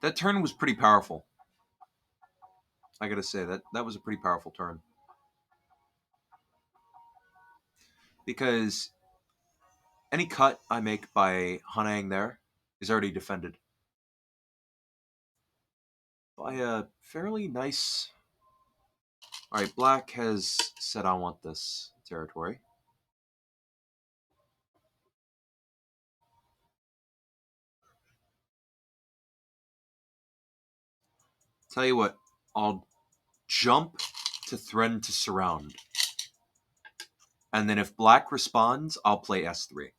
That turn was pretty powerful. I gotta say, that was a pretty powerful turn. Because any cut I make by Hanaying there is already defended by a fairly nice... Alright, black has said I want this territory. Tell you what, I'll jump to threaten to surround. And then if black responds, I'll play S3.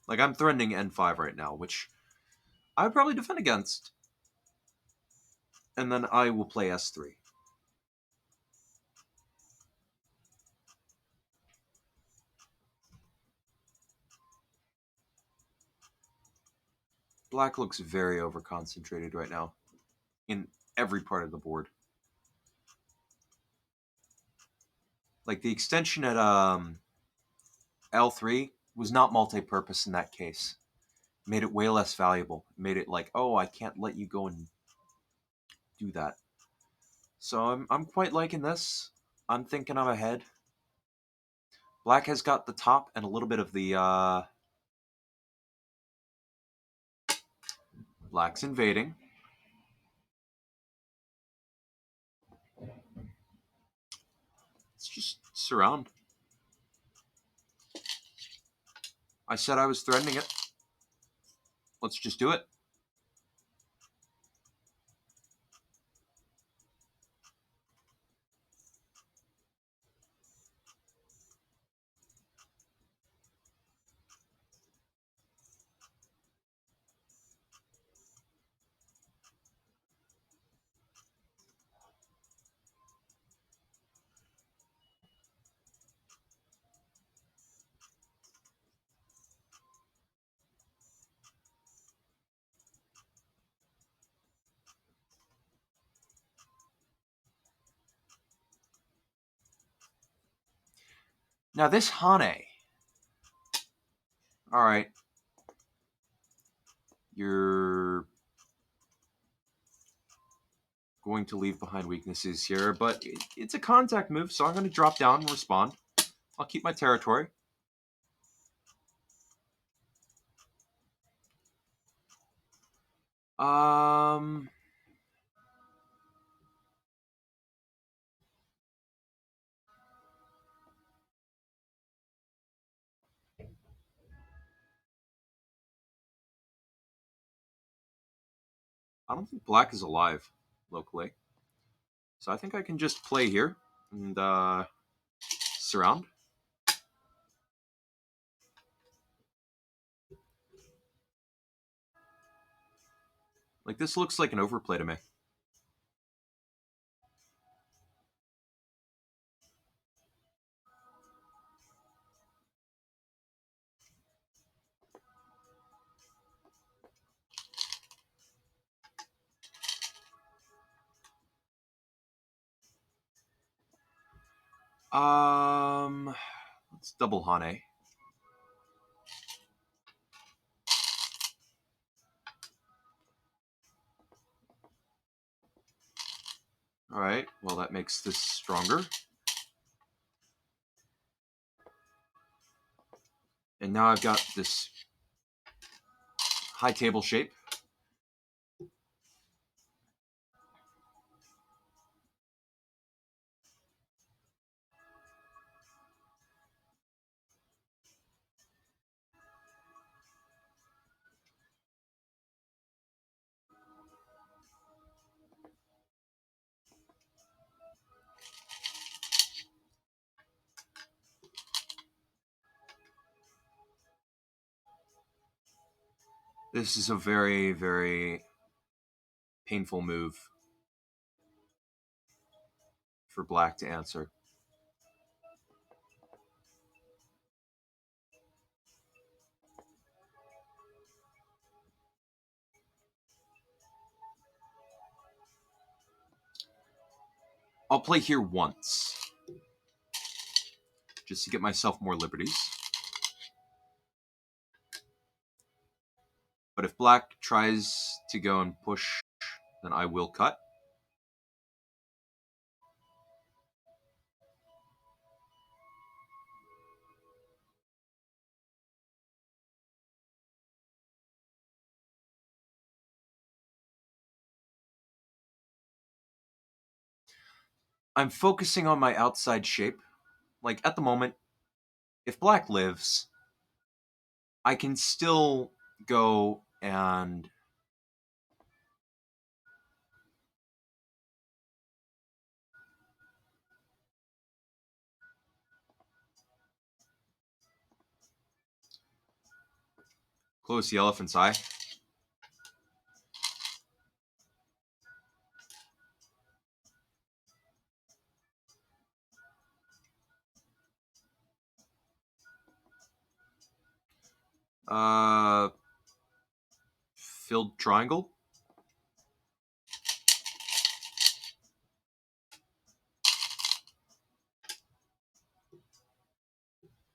Like, I'm threatening N5 right now, which I would probably defend against. And then I will play S3. Black looks very over-concentrated right now in every part of the board. Like, the extension at L3 was not multi-purpose in that case. Made it way less valuable. Made it like, oh, I can't let you go and do that. So I'm quite liking this. I'm thinking I'm ahead. Black has got the top and a little bit of the black's invading. Let's just surround. I said I was threatening it. Let's just do it. Now this Hane. Alright. You're going to leave behind weaknesses here, but it's a contact move, so I'm going to drop down and respond. I'll keep my territory. I don't think black is alive locally. So I think I can just play here and surround. Like, this looks like an overplay to me. Let's double Hane. All right, well, that makes this stronger. And now I've got this high table shape. This is a very, very painful move for black to answer. I'll play here once, just to get myself more liberties. But if black tries to go and push, then I will cut. I'm focusing on my outside shape. Like, at the moment, if black lives, I can still go and close the elephant's eye. Uh, Filled triangle.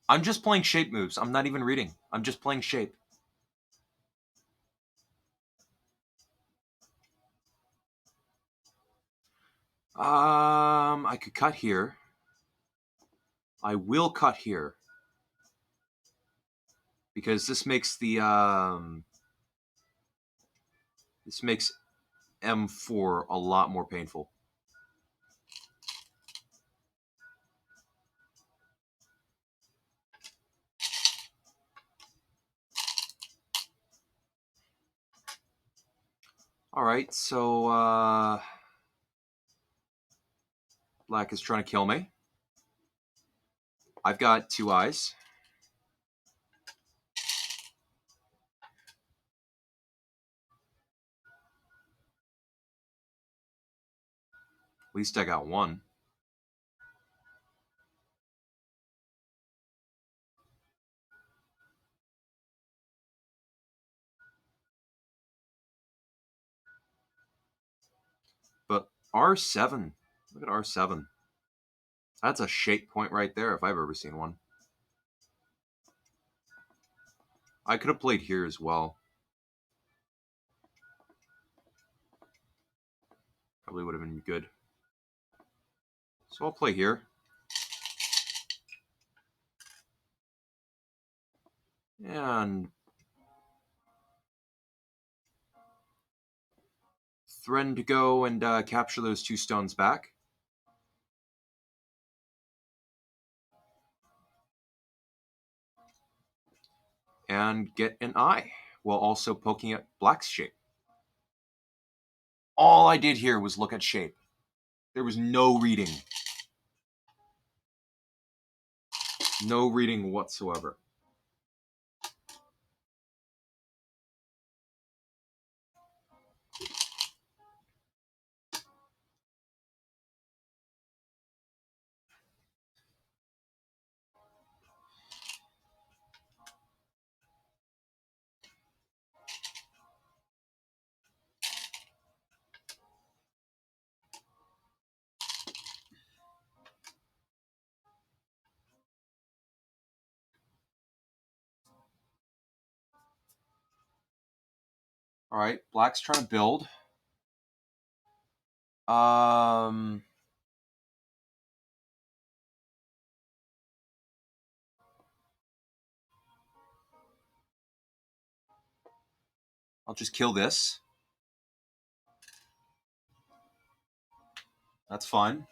I'm just playing shape moves. I'm not even reading. I'm just playing shape. I could cut here. I will cut here. Because this makes the, this makes M4 a lot more painful. Alright, so, black is trying to kill me. I've got 2 eyes. At least I got 1. But R7, look at R7. That's a shape point right there if I've ever seen one. I could have played here as well. Probably would have been good. So I'll play here. And threaten to go and capture those 2 stones back. And get an eye, while also poking at black's shape. All I did here was look at shape. There was no reading. No reading whatsoever. All right, black's trying to build. I'll just kill this. That's fine.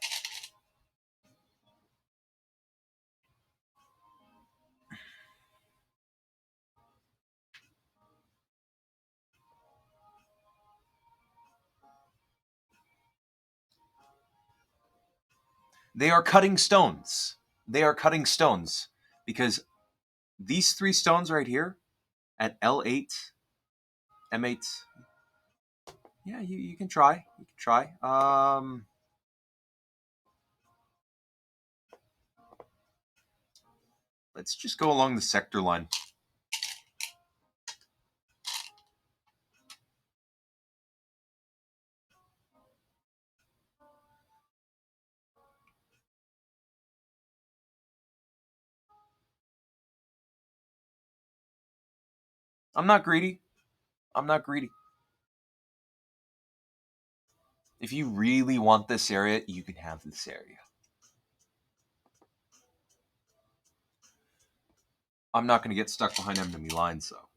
They are cutting stones. They are cutting stones because these 3 stones right here at L8, M8. Yeah, you can try. You can try. Let's just go along the sector line. I'm not greedy. I'm not greedy. If you really want this area, you can have this area. I'm not going to get stuck behind enemy lines, though.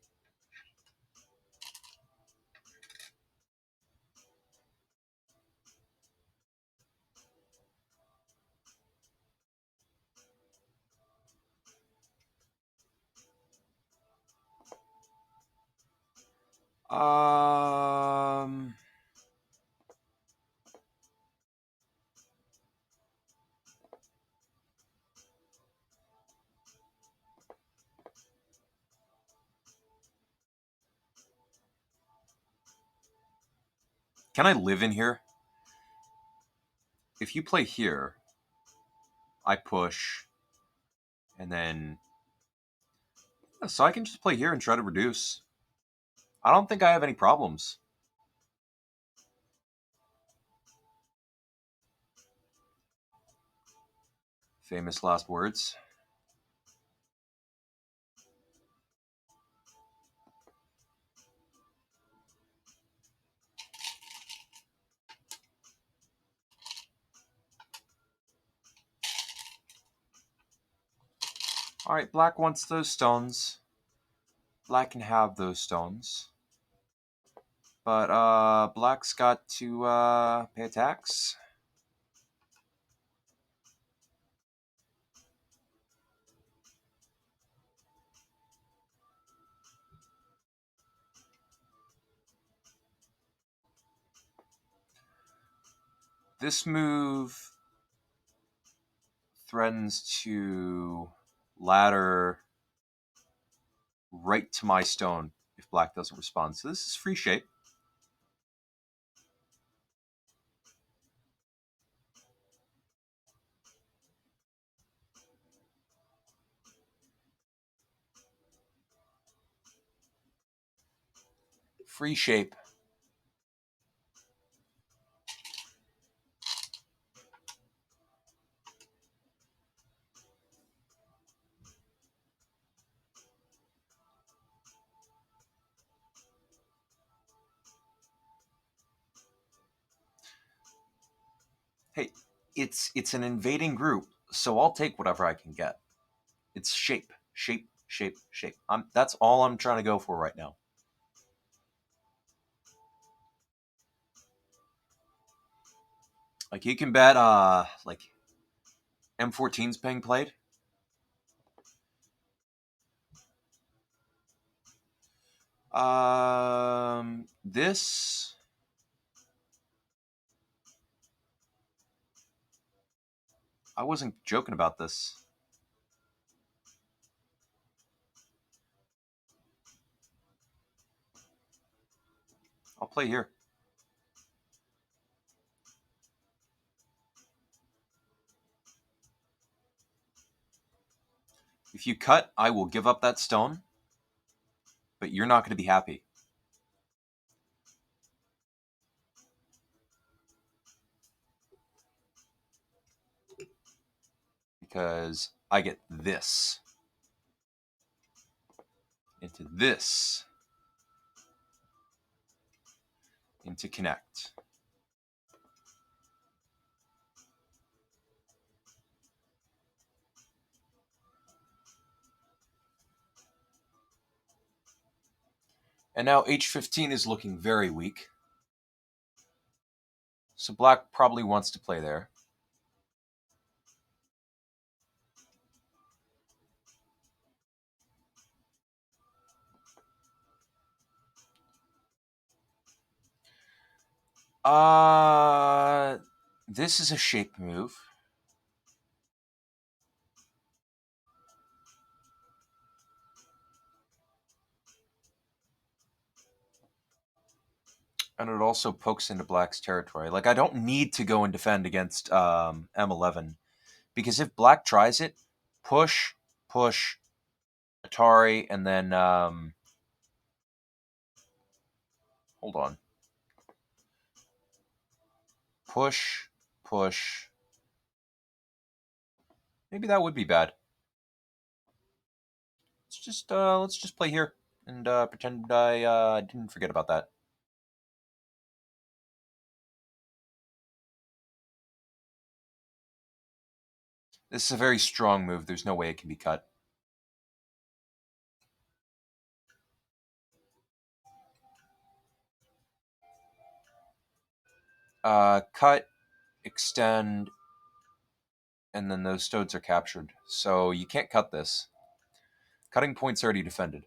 Um, can I live in here? If you play here, I push, and then so I can just play here and try to reduce. I don't think I have any problems. Famous last words. All right, black wants those stones. Black can have those stones. But black's got to pay a tax. This move threatens to ladder right to my stone if black doesn't respond. So this is free shape. Free shape. Hey, it's an invading group, so I'll take whatever I can get. It's shape, shape, shape, shape. That's all I'm trying to go for right now. Like you can bet like M14's being played. This I wasn't joking about this. I'll play here. If you cut, I will give up that stone, but you're not going to be happy. Because I get this into this into connect. And now H15 is looking very weak. So black probably wants to play there. This is a shape move. And it also pokes into black's territory. Like, I don't need to go and defend against M11. Because if black tries it, push, push, Atari, and then... hold on. Push, push. Maybe that would be bad. Let's just play here and pretend I didn't forget about that. This is a very strong move. There's no way it can be cut. Cut, extend, and then those stones are captured. So you can't cut this. Cutting point's already defended.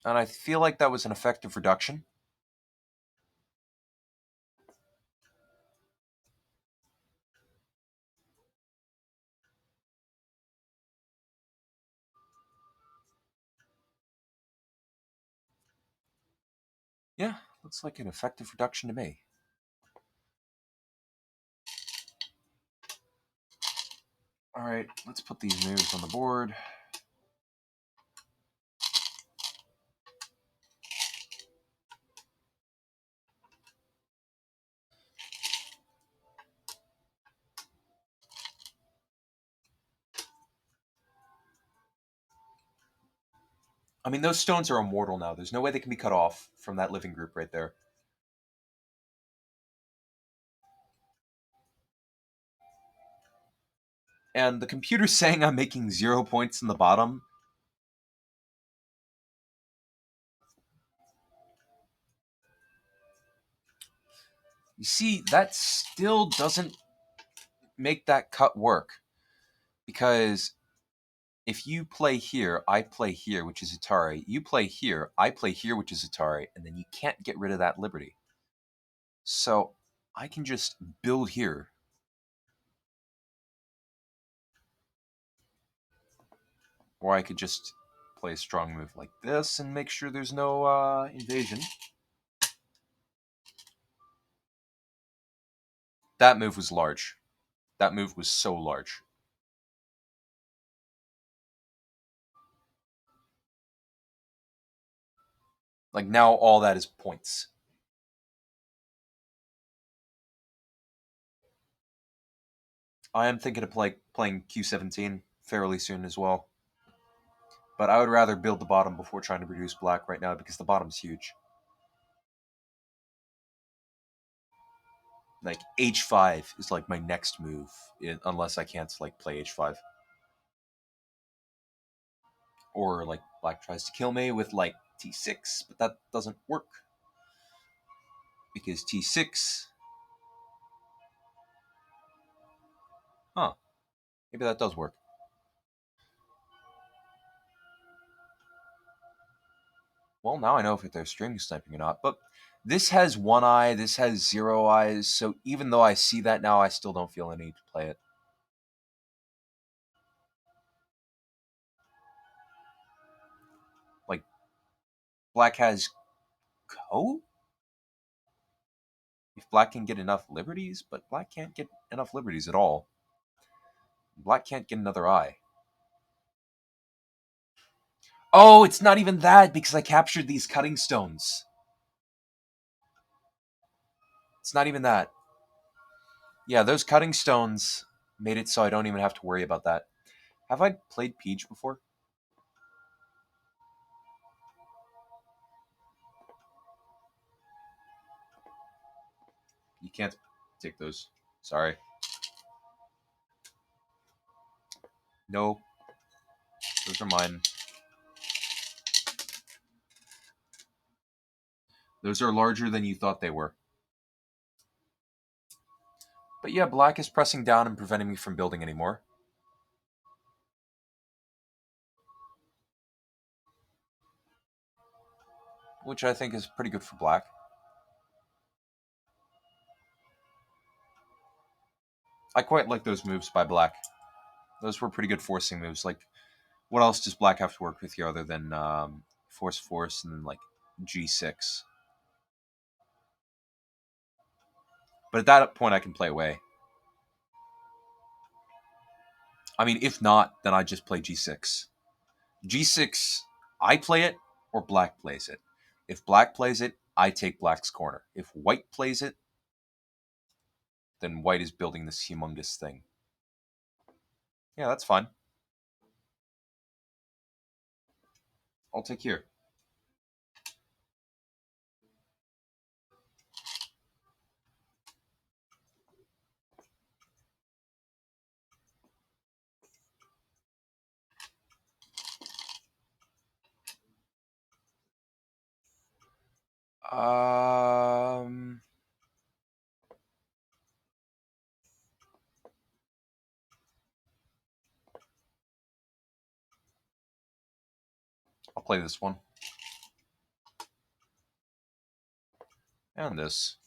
And I feel like that was an effective reduction. Yeah, looks like an effective reduction to me. Alright, let's put these moves on the board. I mean, those stones are immortal now. There's no way they can be cut off from that living group right there. And the computer's saying I'm making 0 points in the bottom. You see, that still doesn't make that cut work. Because if you play here, I play here, which is Atari. You play here, I play here, which is Atari. And then you can't get rid of that liberty. So I can just build here. Or I could just play a strong move like this and make sure there's no invasion. That move was large. That move was so large. Like, now all that is points. I am thinking of playing Q17 fairly soon as well. But I would rather build the bottom before trying to reduce black right now because the bottom's huge. Like, H5 is like my next move, unless I can't like play H5. Or like black tries to kill me with like T6, but that doesn't work. Because T6... Huh. Maybe that does work. Well, now I know if they're string sniping or not. But this has one eye, this has 0 eyes, so even though I see that now, I still don't feel any need to play it. Like, black has coat? If black can get enough liberties, but black can't get enough liberties at all. Black can't get another eye. Oh, it's not even that because I captured these cutting stones. It's not even that. Yeah, those cutting stones made it so I don't even have to worry about that. Have I played Peach before? You can't take those. Sorry. No, those are mine. Those are larger than you thought they were. But yeah, black is pressing down and preventing me from building anymore. Which I think is pretty good for black. I quite like those moves by black. Those were pretty good forcing moves. Like, what else does black have to work with here other than force, and then like G6? But at that point, I can play away. I mean, if not, then I just play G6. G6, I play it or black plays it. If black plays it, I take black's corner. If white plays it, then white is building this humongous thing. Yeah, that's fine. I'll take here. Um, I'll play this one. And this.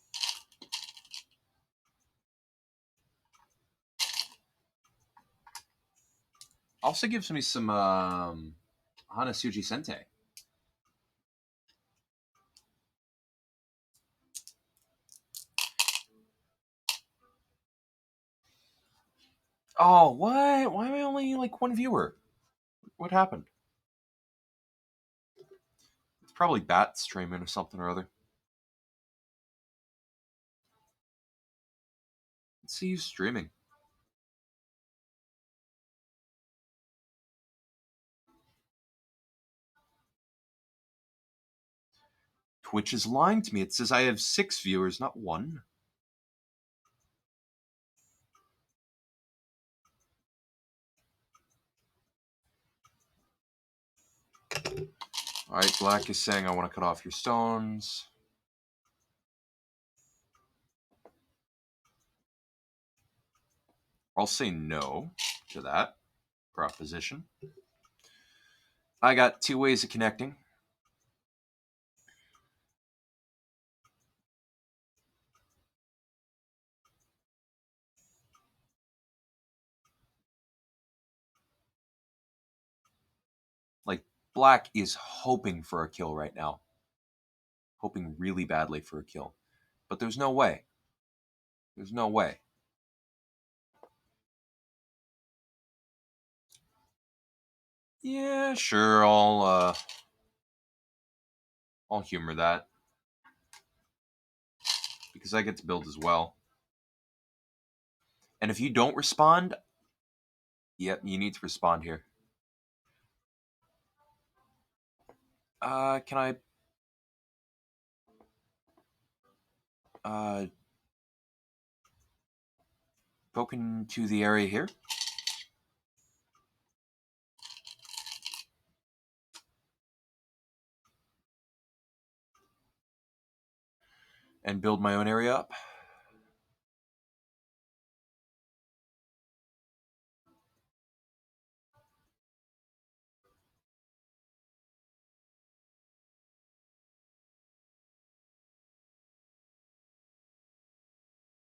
Also gives me some Hanasuji Sente. Oh, what? Why am I only like one viewer? What happened? It's probably Bat streaming or something or other. Let's see who's streaming. Twitch is lying to me. It says I have 6 viewers, not 1. Alright, black is saying I want to cut off your stones. I'll say no to that proposition. I got 2 ways of connecting. Like, black is hoping for a kill right now. Hoping really badly for a kill. But there's no way. There's no way. Yeah, sure, I'll humor that. Because I get to build as well. And if you don't respond, yep, you need to respond here. Can I poke into the area here? And build my own area up?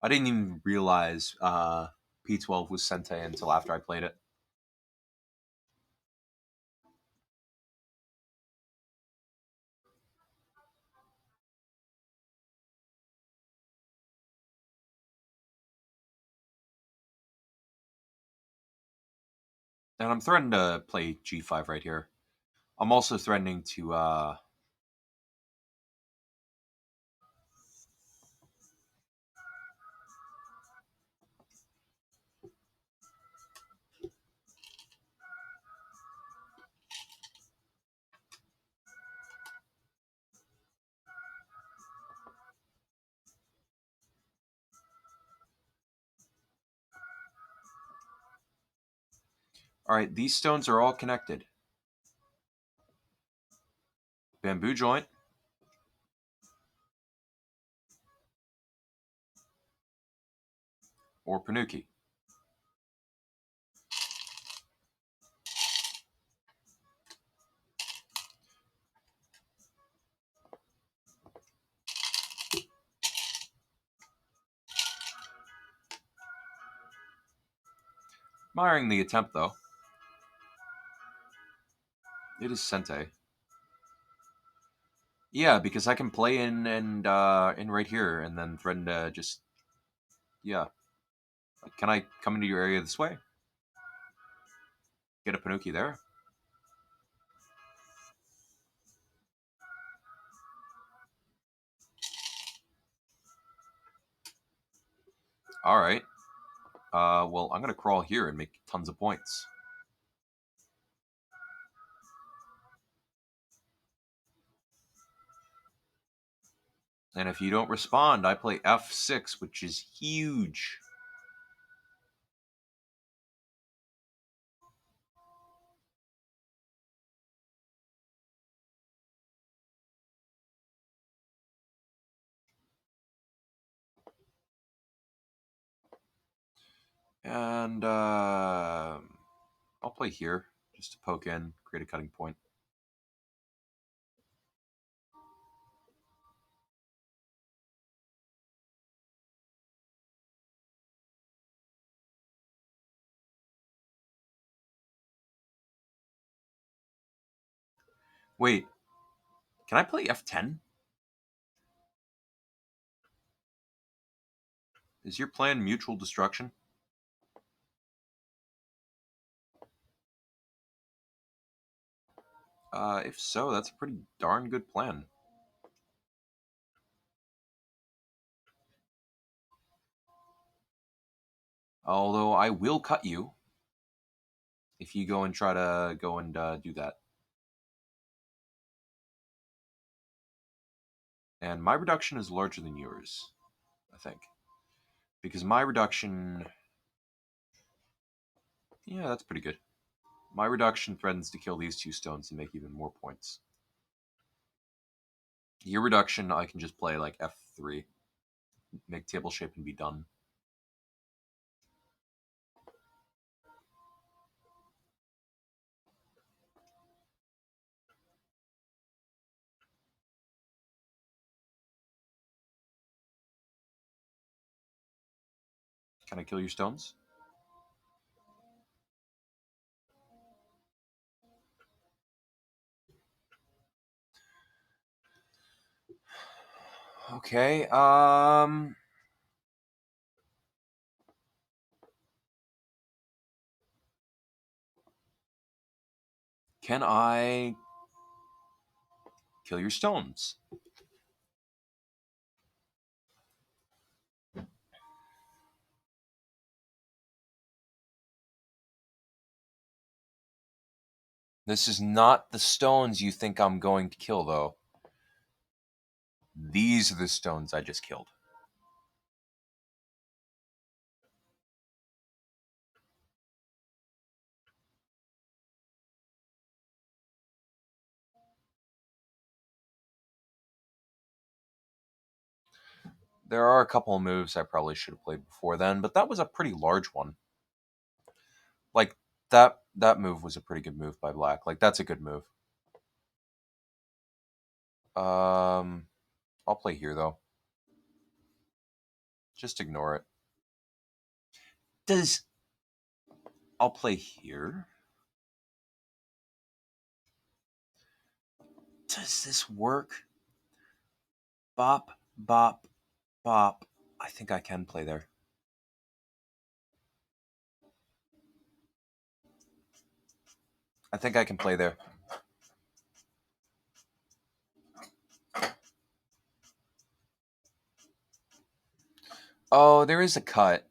I didn't even realize P12 was Sente until after I played it. And I'm threatening to play G5 right here. I'm also threatening to all right, these stones are all connected. Bamboo joint, or Panuki. Admiring the attempt, though. It is Sente. Yeah, because I can play in right here and then threaten to just yeah. Can I come into your area this way? Get a Panuki there. All right. Well, I'm gonna crawl here and make tons of points. And if you don't respond, I play F6, which is huge. And I'll play here just to poke in, create a cutting point. Wait, can I play F10? Is your plan mutual destruction? If so, that's a pretty darn good plan. Although I will cut you if you go and try to go and do that. And my reduction is larger than yours, I think. Because my reduction. Yeah, that's pretty good. My reduction threatens to kill these two stones and make even more points. Your reduction, I can just play like F3, make table shape, and be done. Can I kill your stones? Okay, can I kill your stones? This is not the stones you think I'm going to kill, though. These are the stones I just killed. There are a couple of moves I probably should have played before then, but that was a pretty large one. Like that move was a pretty good move by Black. Like that's a good move. Um, I'll play here though. Just ignore it. Does... I'll play here. Does this work? Bop, bop, bop. I think I can play there. I think I can play there. Oh, there is a cut.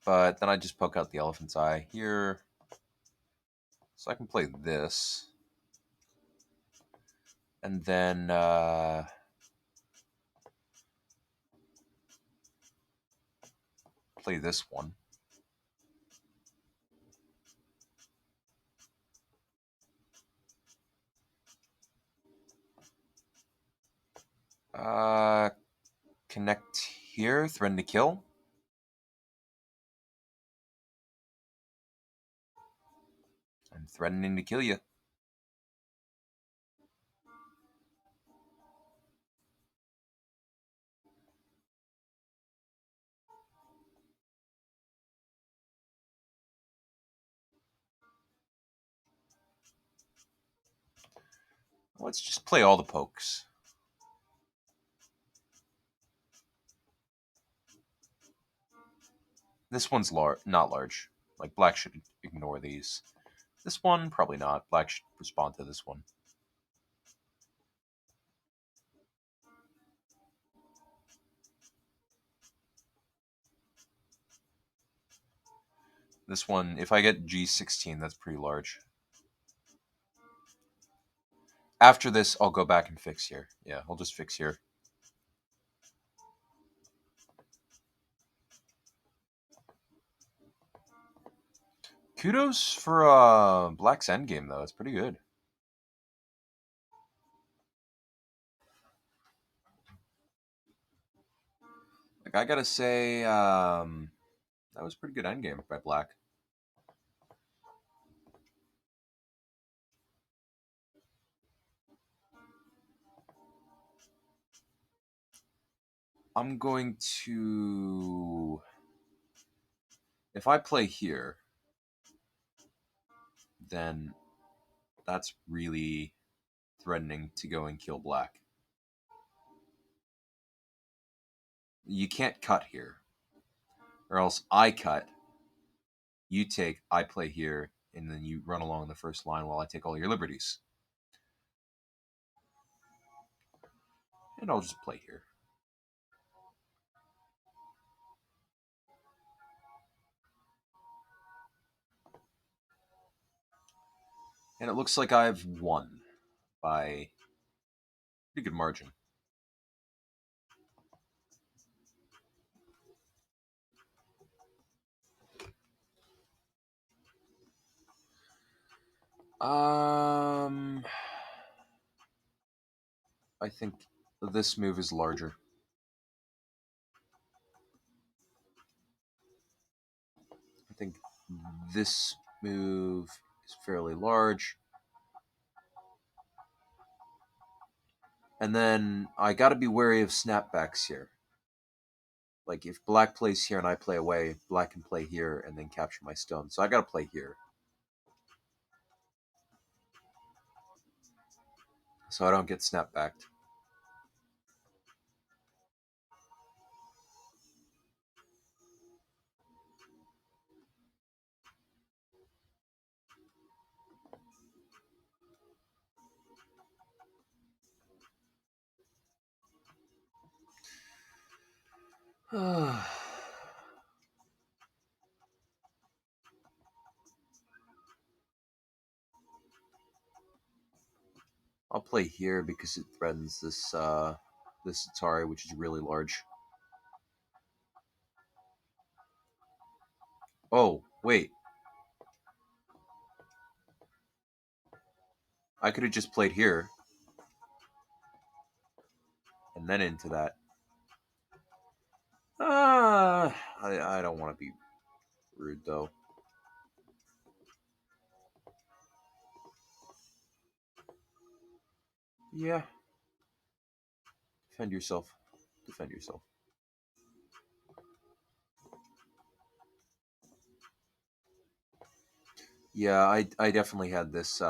But then I just poke out the elephant's eye here. So I can play this. And then play this one. Connect here, threaten to kill. I'm threatening to kill you. Let's just play all the pokes. This one's not large. Like, black should ignore these. This one, probably not. Black should respond to this one. This one, if I get G16, that's pretty large. After this, I'll go back and fix here. Yeah, I'll just fix here. Kudos for Black's endgame, though. It's pretty good. Like, I gotta say, that was pretty good endgame by Black. I'm going to... If I play here, then that's really threatening to go and kill Black. You can't cut here. Or else I cut, you take, I play here, and then you run along the first line while I take all your liberties. And I'll just play here. And it looks like I've won by pretty good margin. I think this move is larger. I think this move is fairly large. And then I gotta be wary of snapbacks here. Like, if Black plays here and I play away, Black can play here and then capture my stone. So I gotta play here. So I don't get snapbacked. I'll play here because it threatens this this Atari, which is really large. Oh, wait. I could have just played here. And then into that. I don't want to be rude, though. Yeah. Defend yourself. Defend yourself. Yeah, I definitely had this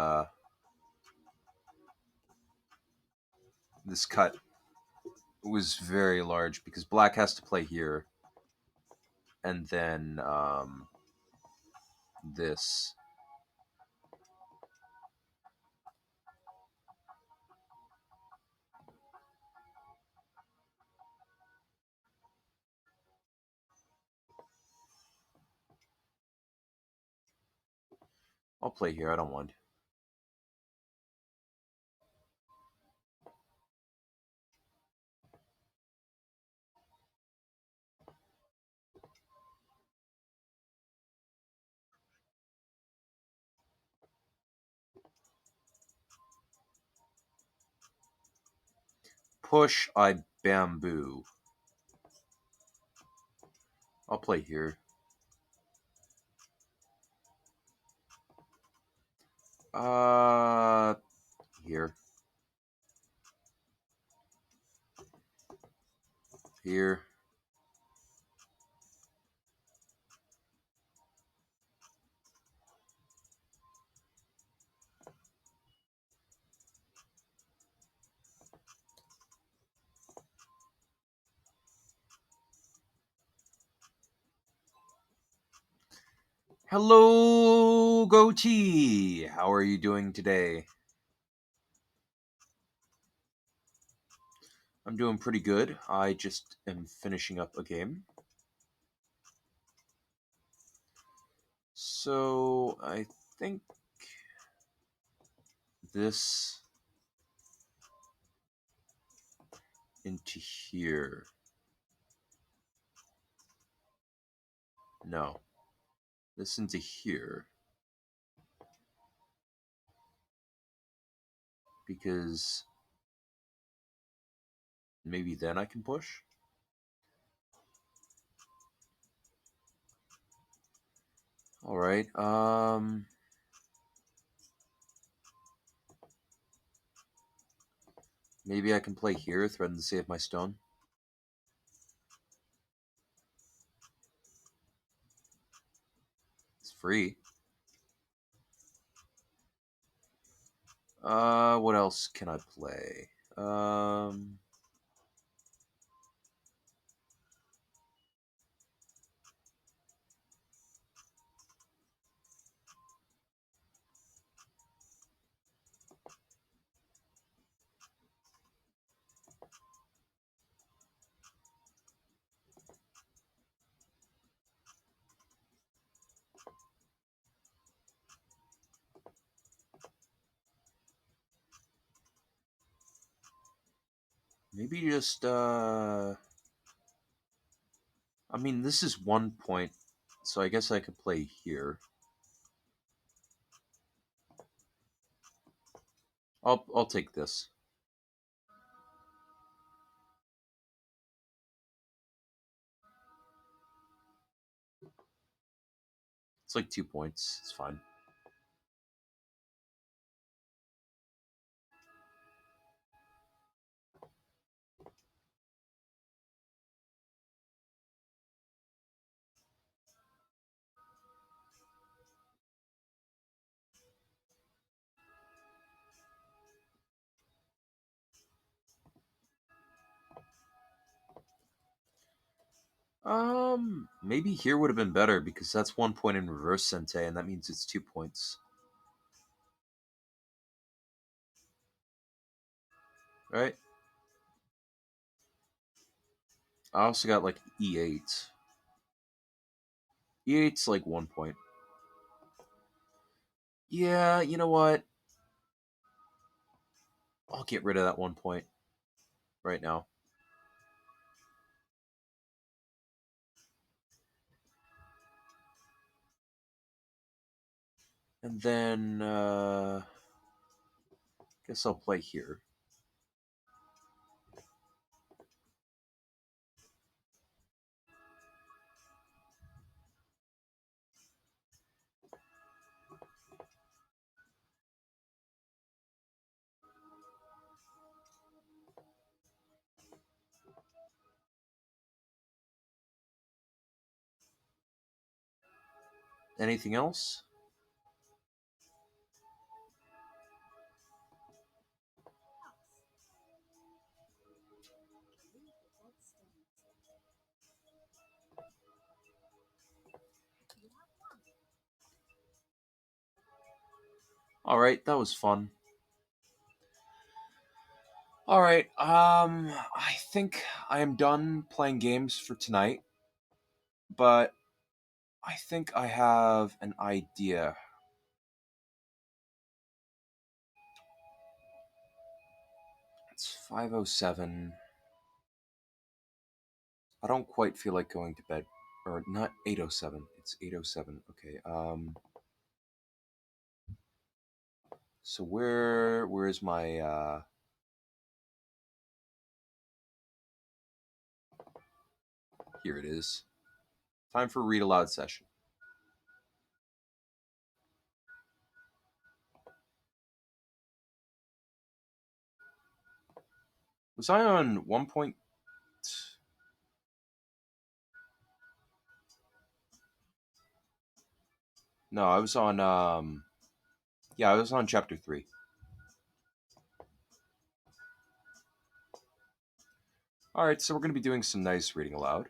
cut was very large because black has to play here, and then this. I'll play here. I don't mind. Push, I bamboo. I'll play here. Uh, here. Here. Hello, Goatee. How are you doing today? I'm doing pretty good. I just am finishing up a game. So, I think this into here. No. This into here. Because maybe then I can push? Alright, maybe I can play here, threaten to save my stone. It's free. What else can I play? Maybe just, I mean, this is 1 point, so I guess I could play here. I'll take this. It's like 2 points. It's fine. Maybe here would have been better because that's 1 point in reverse Sente, and that means it's 2 points. Right? I also got like E8. E8's like 1 point. Yeah, you know what? I'll get rid of that 1 point right now. And then, guess I'll play here. Anything else? All right, that was fun. All right, I think I am done playing games for tonight, but I think I have an idea. It's 5:07. I don't quite feel like going to bed. Or not 8:07. It's 8:07. Okay. So where's my here it is. Time for read aloud session. Was I on 1 point? No, I was on yeah, I was on chapter 3. All right, so we're going to be doing some nice reading aloud.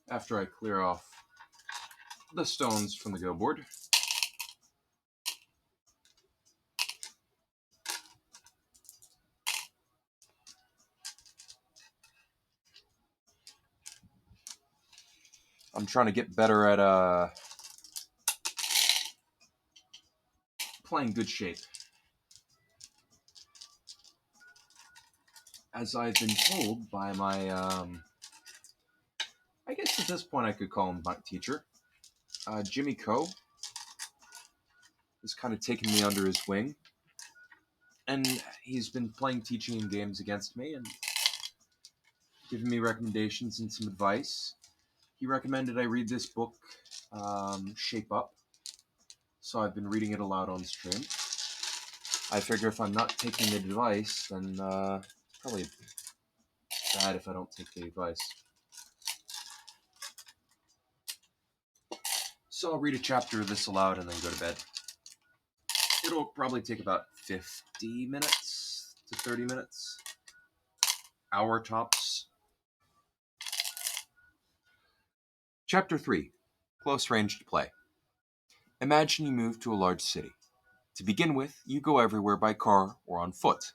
After I clear off the stones from the go board. I'm trying to get better at playing good shape. As I've been told by my I guess at this point I could call him my teacher, Jimmy Ko, has kind of taken me under his wing, and he's been playing teaching games against me and giving me recommendations and some advice. He recommended I read this book, Shape Up, so I've been reading it aloud on stream. I figure if I'm not taking the advice, then probably bad if I don't take the advice. So I'll read a chapter of this aloud and then go to bed. It'll probably take about 50 minutes to 30 minutes. Hour tops. Chapter 3. Close range play. Imagine you move to a large city. To begin with, you go everywhere by car or on foot.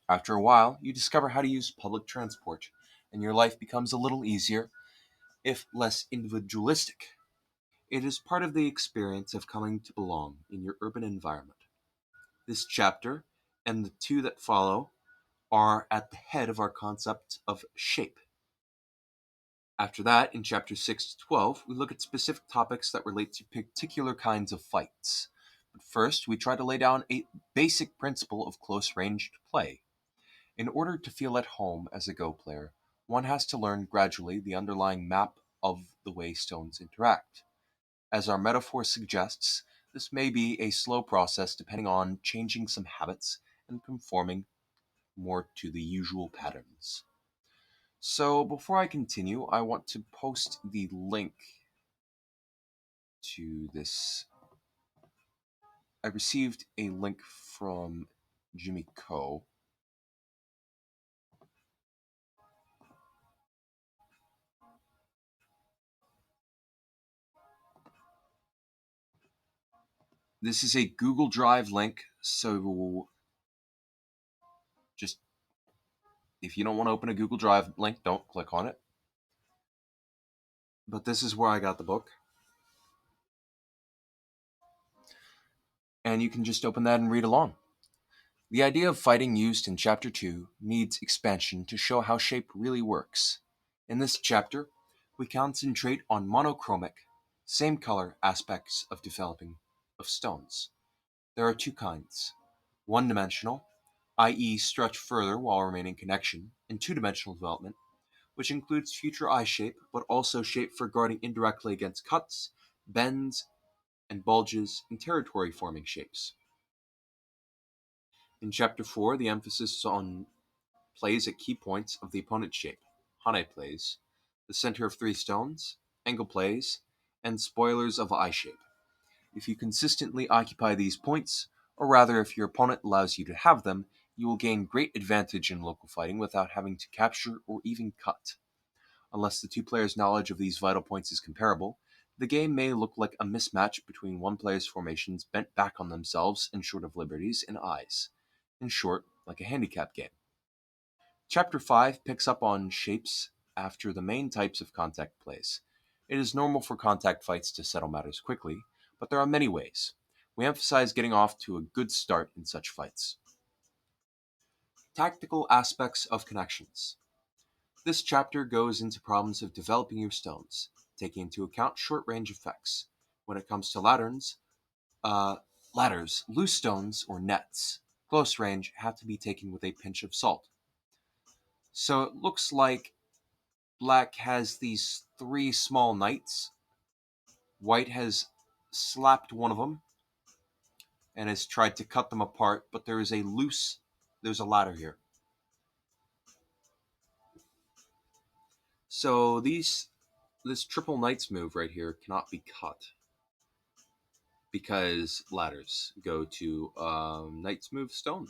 After a while, you discover how to use public transport, and your life becomes a little easier, if less individualistic. It is part of the experience of coming to belong in your urban environment. This chapter, and the two that follow, are at the head of our concept of shape. After that, in chapter 6 to 12, we look at specific topics that relate to particular kinds of fights. But first, we try to lay down a basic principle of close ranged play. In order to feel at home as a Go player, one has to learn gradually the underlying map of the way stones interact. As our metaphor suggests, this may be a slow process depending on changing some habits and conforming more to the usual patterns. So before I continue, I want to post the link to this. I received a link from Jimmy Ko. This is a Google Drive link, so just if you don't want to open a Google Drive link, don't click on it. But this is where I got the book. And you can just open that and read along. The idea of fighting used in Chapter 2 needs expansion to show how shape really works. In this chapter, we concentrate on monochromic, same color aspects of developing of stones. There are two kinds: one-dimensional, i.e. stretch further while remaining connection, and two-dimensional development, which includes future eye shape, but also shape for guarding indirectly against cuts, bends, and bulges in territory-forming shapes. In Chapter 4, the emphasis is on plays at key points of the opponent's shape, Hane plays, the center of 3 stones, angle plays, and spoilers of eye shape. If you consistently occupy these points, or rather if your opponent allows you to have them, you will gain great advantage in local fighting without having to capture or even cut. Unless the two players' knowledge of these vital points is comparable, the game may look like a mismatch between one player's formations bent back on themselves and short of liberties and eyes. In short, like a handicap game. Chapter 5 picks up on shapes after the main types of contact plays. It is normal for contact fights to settle matters quickly, but there are many ways. We emphasize getting off to a good start in such fights. Tactical aspects of connections. This chapter goes into problems of developing your stones, taking into account short range effects. When it comes to uh, ladders, loose stones, or nets, close range have to be taken with a pinch of salt. So it looks like Black has these 3 small knights. White has slapped one of them and has tried to cut them apart, but there's a ladder here. So this triple knights move right here cannot be cut because ladders go to knights move stone.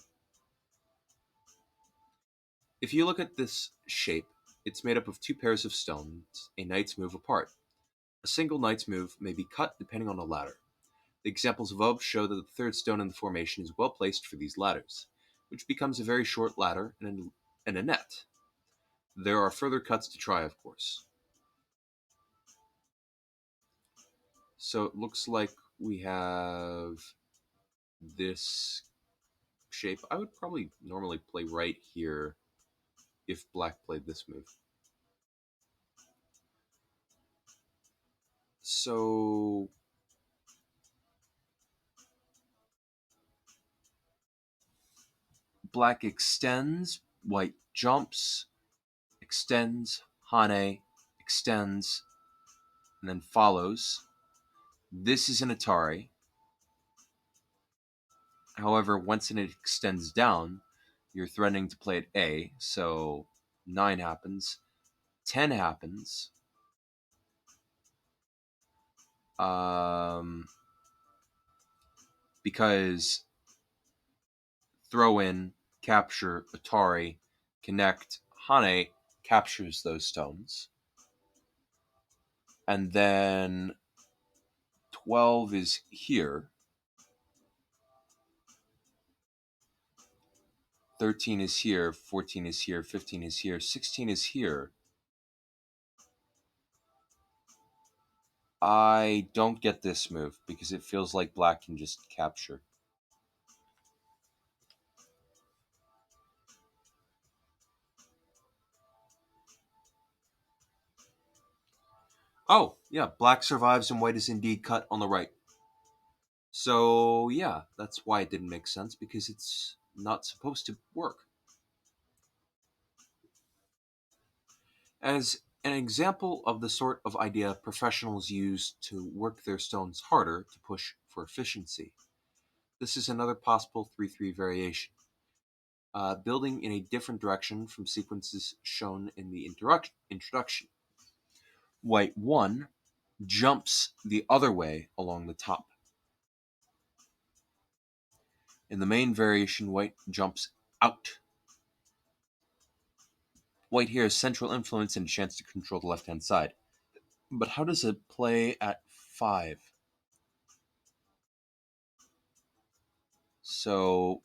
If you look at this shape, it's made up of 2 pairs of stones, a knight's move apart. A single knight's move may be cut depending on the ladder. The examples above show that the third stone in the formation is well placed for these ladders, which becomes a very short ladder and a net. There are further cuts to try, of course. So it looks like we have this shape. I would probably normally play right here if Black played this move. So Black extends, White jumps, extends, Hane extends, and then follows. This is an Atari. However, once it extends down, you're threatening to play at A, so 9 happens. 10 happens. Um, because throw in, capture, Atari, connect, Hane captures those stones. And then 12 is here. 13 is here. 14 is here. 15 is here. 16 is here. I don't get this move because it feels like Black can just capture. Oh, yeah, Black survives and White is indeed cut on the right. So, yeah, that's why it didn't make sense, because it's not supposed to work. As an example of the sort of idea professionals use to work their stones harder to push for efficiency, this is another possible 3-3 variation, building in a different direction from sequences shown in the introduction. White 1 jumps the other way along the top. In the main variation, White jumps out. White here has central influence and a chance to control the left-hand side. But how does it play at 5? So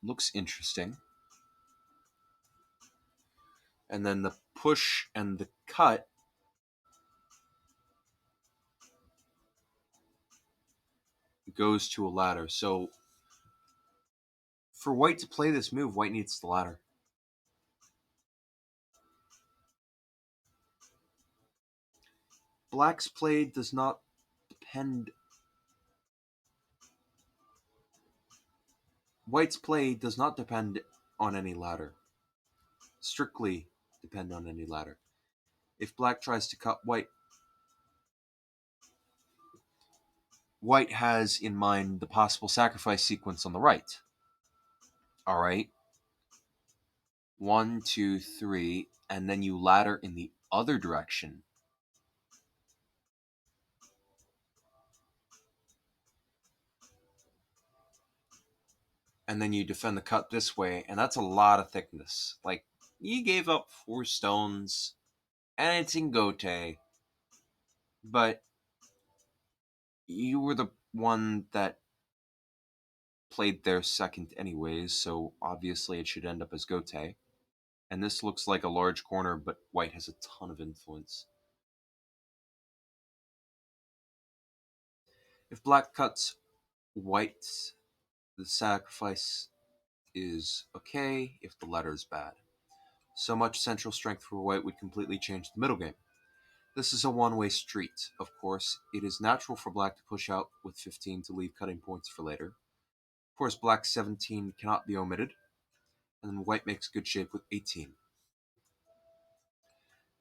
looks interesting. And then the push and the cut goes to a ladder. So for White to play this move, White needs the ladder. Black's play does not depend. White's play does not depend on any ladder. Strictly depend on any ladder. If Black tries to cut White, White has in mind the possible sacrifice sequence on the right. All right. One, two, three, and then you ladder in the other direction. And then you defend the cut this way, and that's a lot of thickness. Like, you gave up 4 stones, and it's in Gote, but you were the one that played there second anyways, so obviously it should end up as Gote. And this looks like a large corner, but white has a ton of influence. If black cuts white, the sacrifice is okay if the letter is bad. So much central strength for white would completely change the middle game. This is a one-way street, of course. It is natural for black to push out with 15 to leave cutting points for later. Of course, black's 17 cannot be omitted, and then white makes good shape with 18.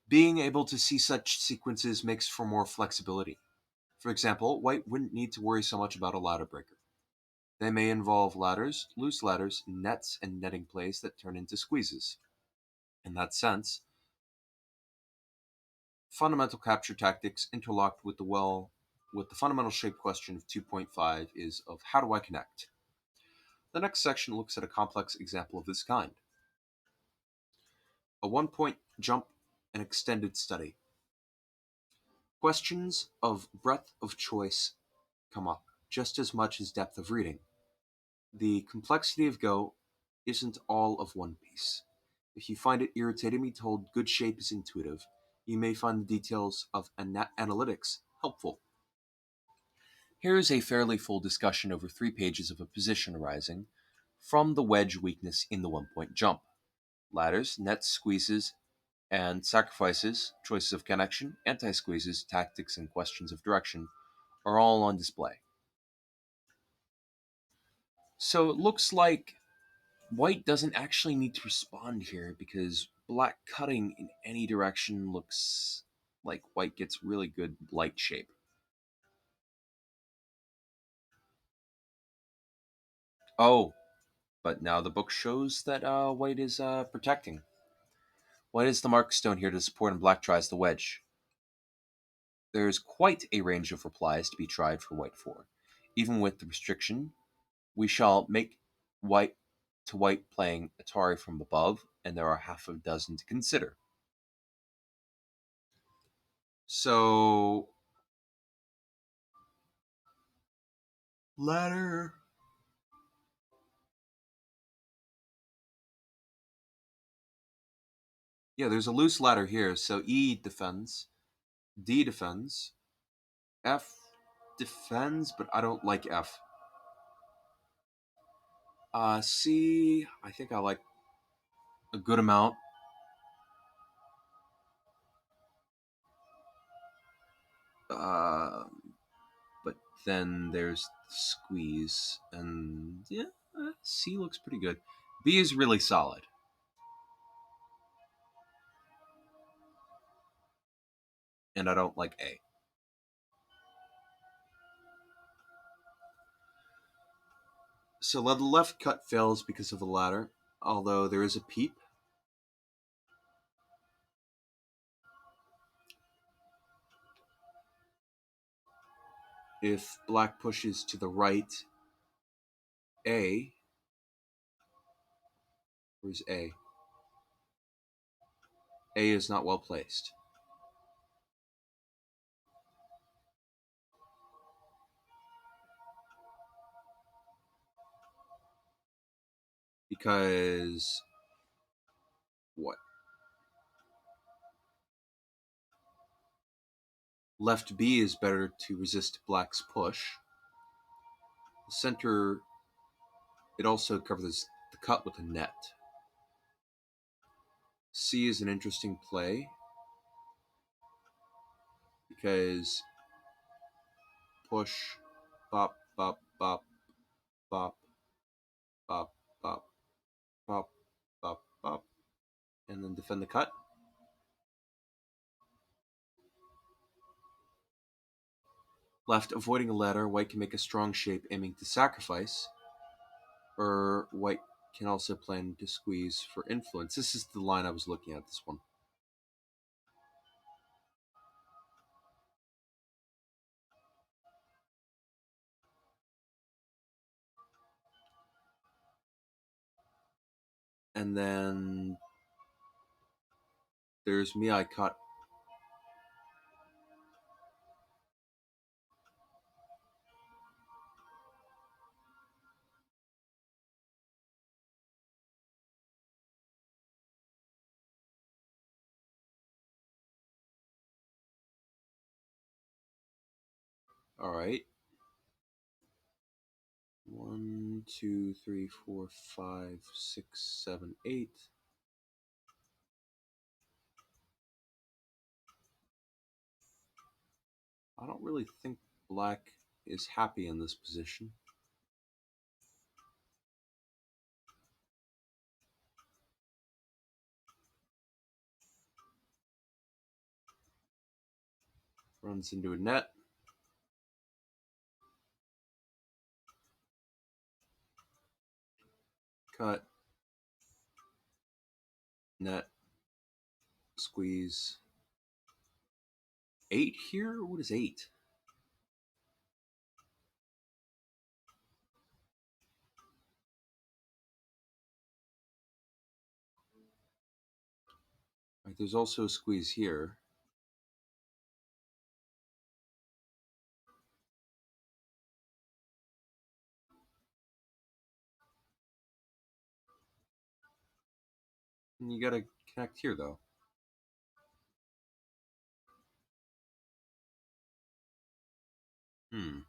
Being able to see such sequences makes for more flexibility. For example, white wouldn't need to worry so much about a ladder breaker. They may involve ladders, loose ladders, nets, and netting plays that turn into squeezes. In that sense, fundamental capture tactics interlocked with the fundamental shape question of 2.5 is of how do I connect? The next section looks at a complex example of this kind. A one-point jump and extended study. Questions of breadth of choice come up just as much as depth of reading. The complexity of Go isn't all of one piece. If you find it irritating me told good shape is intuitive, you may find the details of analytics helpful. Here is a fairly full discussion over 3 pages of a position arising from the wedge weakness in the one-point jump. Ladders, nets, squeezes, and sacrifices, choices of connection, anti-squeezes, tactics, and questions of direction are all on display. So it looks like white doesn't actually need to respond here because black cutting in any direction looks like white gets really good light shape. Oh, but now the book shows that white is protecting. White is the mark stone here to support and black tries the wedge. There is quite a range of replies to be tried for white 4. Even with the restriction, we shall make white to white playing Atari from above, and there are half a dozen to consider. So, ladder. Yeah, there's a loose ladder here. So E defends, D defends, F defends, but I don't like F. C, I think I like a good amount. Uh, but then there's squeeze, and yeah, C looks pretty good. B is really solid, and I don't like A. So the left cut fails because of the ladder, although there is a peep. If black pushes to the right, A, where's A? A is not well placed. Because what? Left B is better to resist black's push. The center, it also covers the cut with a net. C is an interesting play because push, bop, bop, bop, bop, bop, bop, bop, bop, bop, and then defend the cut. Left, avoiding a ladder, white can make a strong shape aiming to sacrifice, or white can also plan to squeeze for influence. This is the line I was looking at, this one. And then there's me, I cut. All right. 1, 2, 3, 4, 5, 6, 7, 8. I don't really think black is happy in this position. Runs into a net. Cut. Net. Squeeze. 8 here? What is 8? Right, there's also a squeeze here. And you gotta connect here, though. Hmm.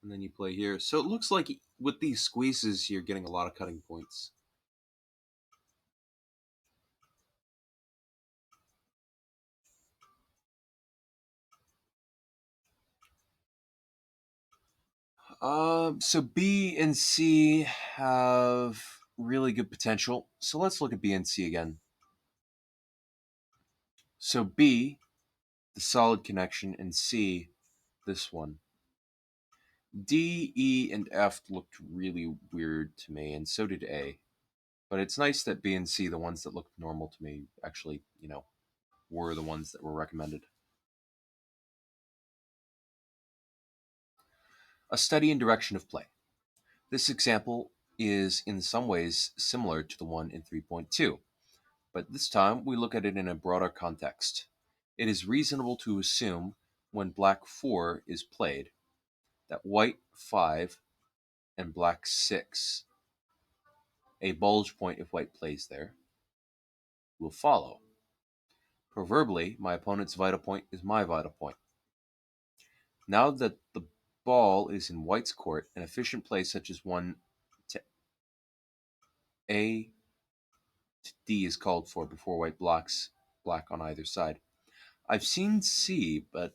And then you play here. So it looks like with these squeezes, you're getting a lot of cutting points. So B and C have really good potential. So let's look at B and C again. So B, the solid connection, and C, this one. D, E, and F looked really weird to me, and so did A. But it's nice that B and C, the ones that looked normal to me, actually, were the ones that were recommended. A study in direction of play. This example is in some ways similar to the one in 3.2, but this time we look at it in a broader context. It is reasonable to assume when black 4 is played that white 5 and black 6, a bulge point if white plays there, will follow. Proverbially, my opponent's vital point is my vital point. Now that the ball is in white's court, an efficient play such as one to A to D is called for before white blocks black on either side. I've seen C, but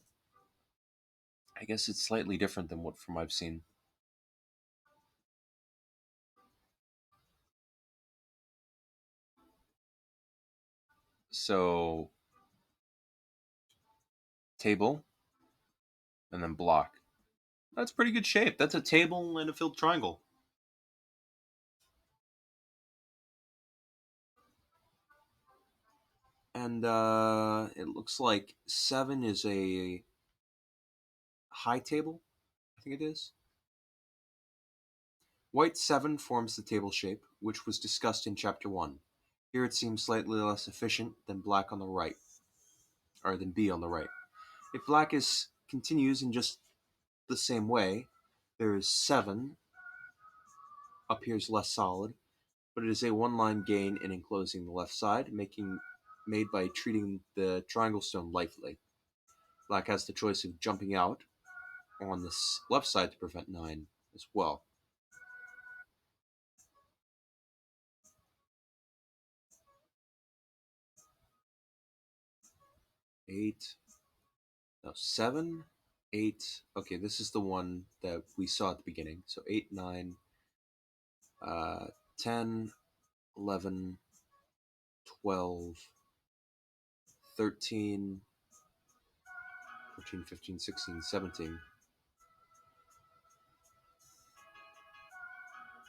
I guess it's slightly different than what from I've seen. So table and then block. That's pretty good shape. That's a table and a filled triangle. And it looks like 7 is a high table. I think it is. White 7 forms the table shape, which was discussed in Chapter 1. Here it seems slightly less efficient than black on the right, or than B on the right. If black is continues in just the same way, there is 7 appears less solid, but it is a one-line gain in enclosing the left side, made by treating the triangle stone lightly. Black has the choice of jumping out on the left side to prevent 9 as well. Eight. No, 7, 8. Okay, this is the one that we saw at the beginning. So 8, 9, 10, 11, 12, 13, 14, 15, 16, 17.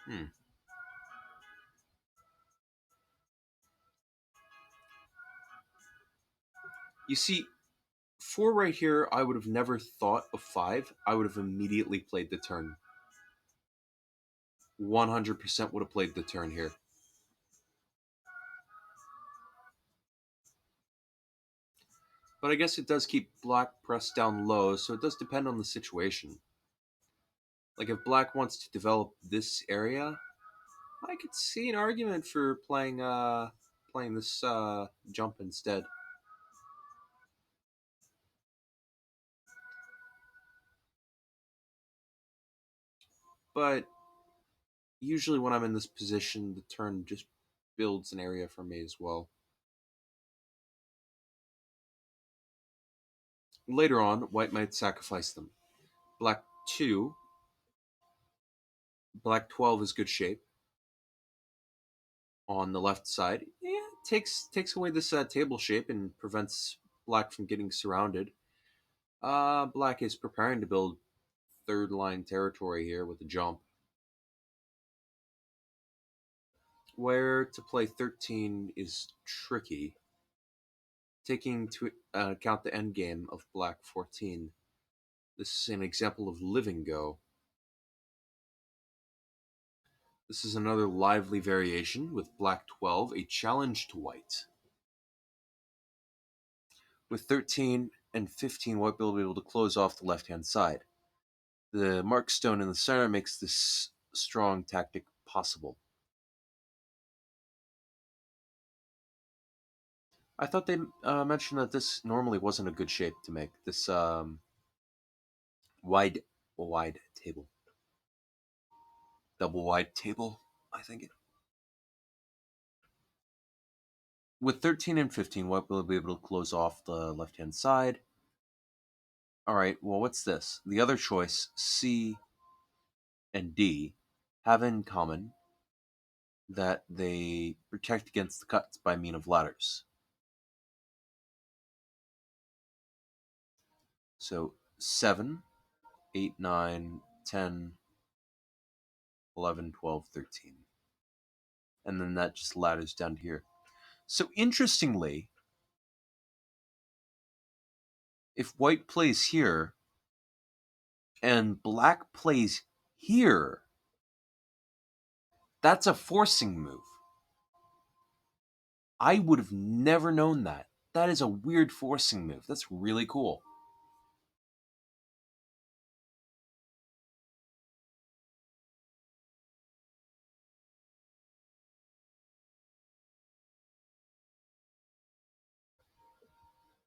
Hmm. You see, 4 right here, I would have never thought of 5. I would have immediately played the turn. 100% would have played the turn here. But I guess it does keep black pressed down low, so it does depend on the situation. Like if black wants to develop this area, I could see an argument for playing this jump instead. But usually when I'm in this position, the turn just builds an area for me as well. Later on, white might sacrifice them. Black 2, black 12 is good shape on the left side. Yeah, takes away this table shape and prevents black from getting surrounded. Black is preparing to build third line territory here with a jump. Where to play 13 is tricky, taking to account the endgame of black 14. This is an example of living go. This is another lively variation with black 12, a challenge to white. With 13 and 15, white will be able to close off the left-hand side. The mark stone in the center makes this strong tactic possible. I thought they mentioned that this normally wasn't a good shape to make. This wide, wide table. Double wide table, I think. With 13 and 15, white will be able to close off the left-hand side. Alright, well, what's this? The other choice, C and D, have in common that they protect against the cuts by mean of ladders. So 7, 8, 9, 10, 11, 12, 13. And then that just ladders down to here. So interestingly, if white plays here and black plays here, that's a forcing move. I would have never known that. That is a weird forcing move. That's really cool.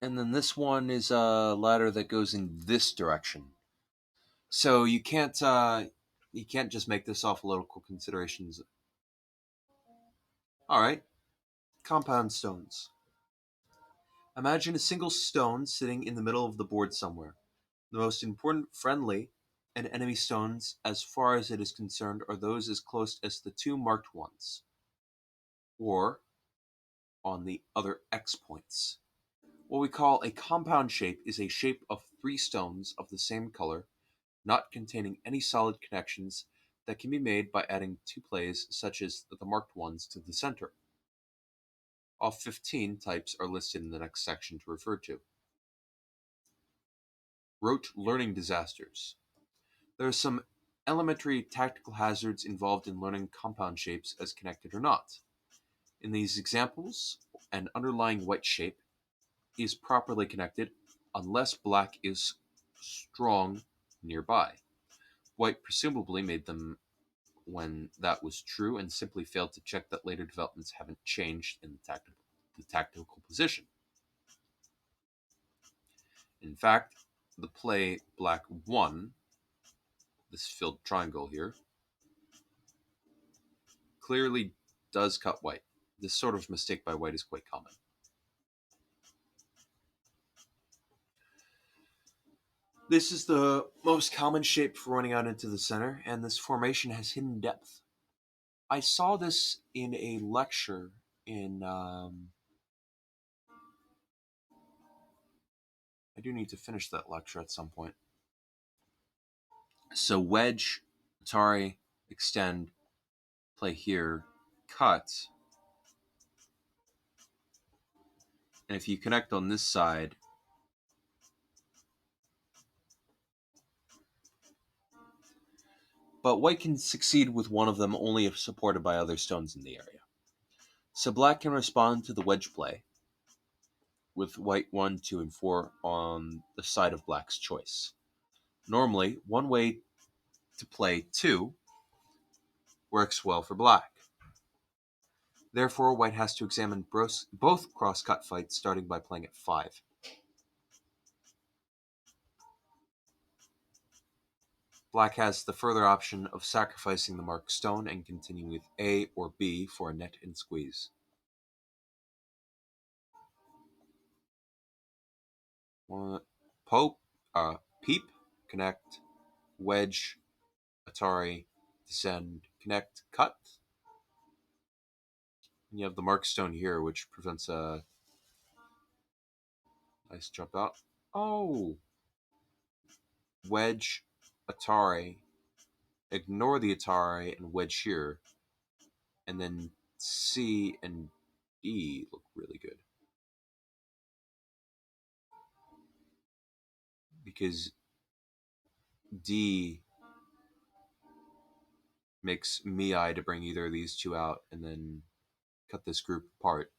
And then this one is a ladder that goes in this direction. So you can't just make this off local considerations. All right, compound stones. Imagine a single stone sitting in the middle of the board somewhere. The most important friendly and enemy stones, as far as it is concerned, are those as close as the two marked ones, or on the other X points. What we call a compound shape is a shape of 3 stones of the same color, not containing any solid connections, that can be made by adding 2 plays such as the marked ones to the center. All 15 types are listed in the next section to refer to. Rote learning disasters. There are some elementary tactical hazards involved in learning compound shapes as connected or not. In these examples, an underlying white shape is properly connected unless black is strong nearby. White presumably made them when that was true and simply failed to check that later developments haven't changed in the tactical position. In fact, the play black 1, this filled triangle here, clearly does cut white. This sort of mistake by white is quite common. This is the most common shape for running out into the center, and this formation has hidden depth. I saw this in a lecture in I do need to finish that lecture at some point. So wedge, Atari, extend, play here, cut. And if you connect on this side, but white can succeed with one of them only if supported by other stones in the area. So black can respond to the wedge play with white 1, 2, and 4 on the side of black's choice. Normally, one way to play 2 works well for black. Therefore, white has to examine both cross-cut fights starting by playing at 5. Black has the further option of sacrificing the marked stone and continuing with A or B for a net and squeeze. Pope, peep, connect, wedge, Atari, descend, connect, cut. And you have the mark stone here, which prevents a nice jump out. Oh! Wedge, Atari, ignore the Atari and wedge here. And then C and D look really good. Because D makes Mii to bring either of these two out and then cut this group apart.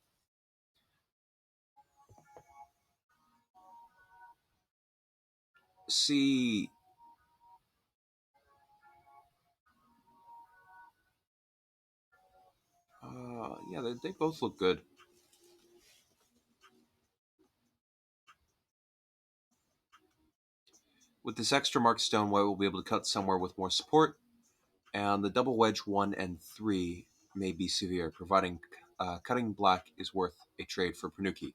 C. Yeah, they both look good. With this extra marked stone, white will be able to cut somewhere with more support, and the double wedge 1 and 3 may be severe, providing cutting black is worth a trade for Panuki.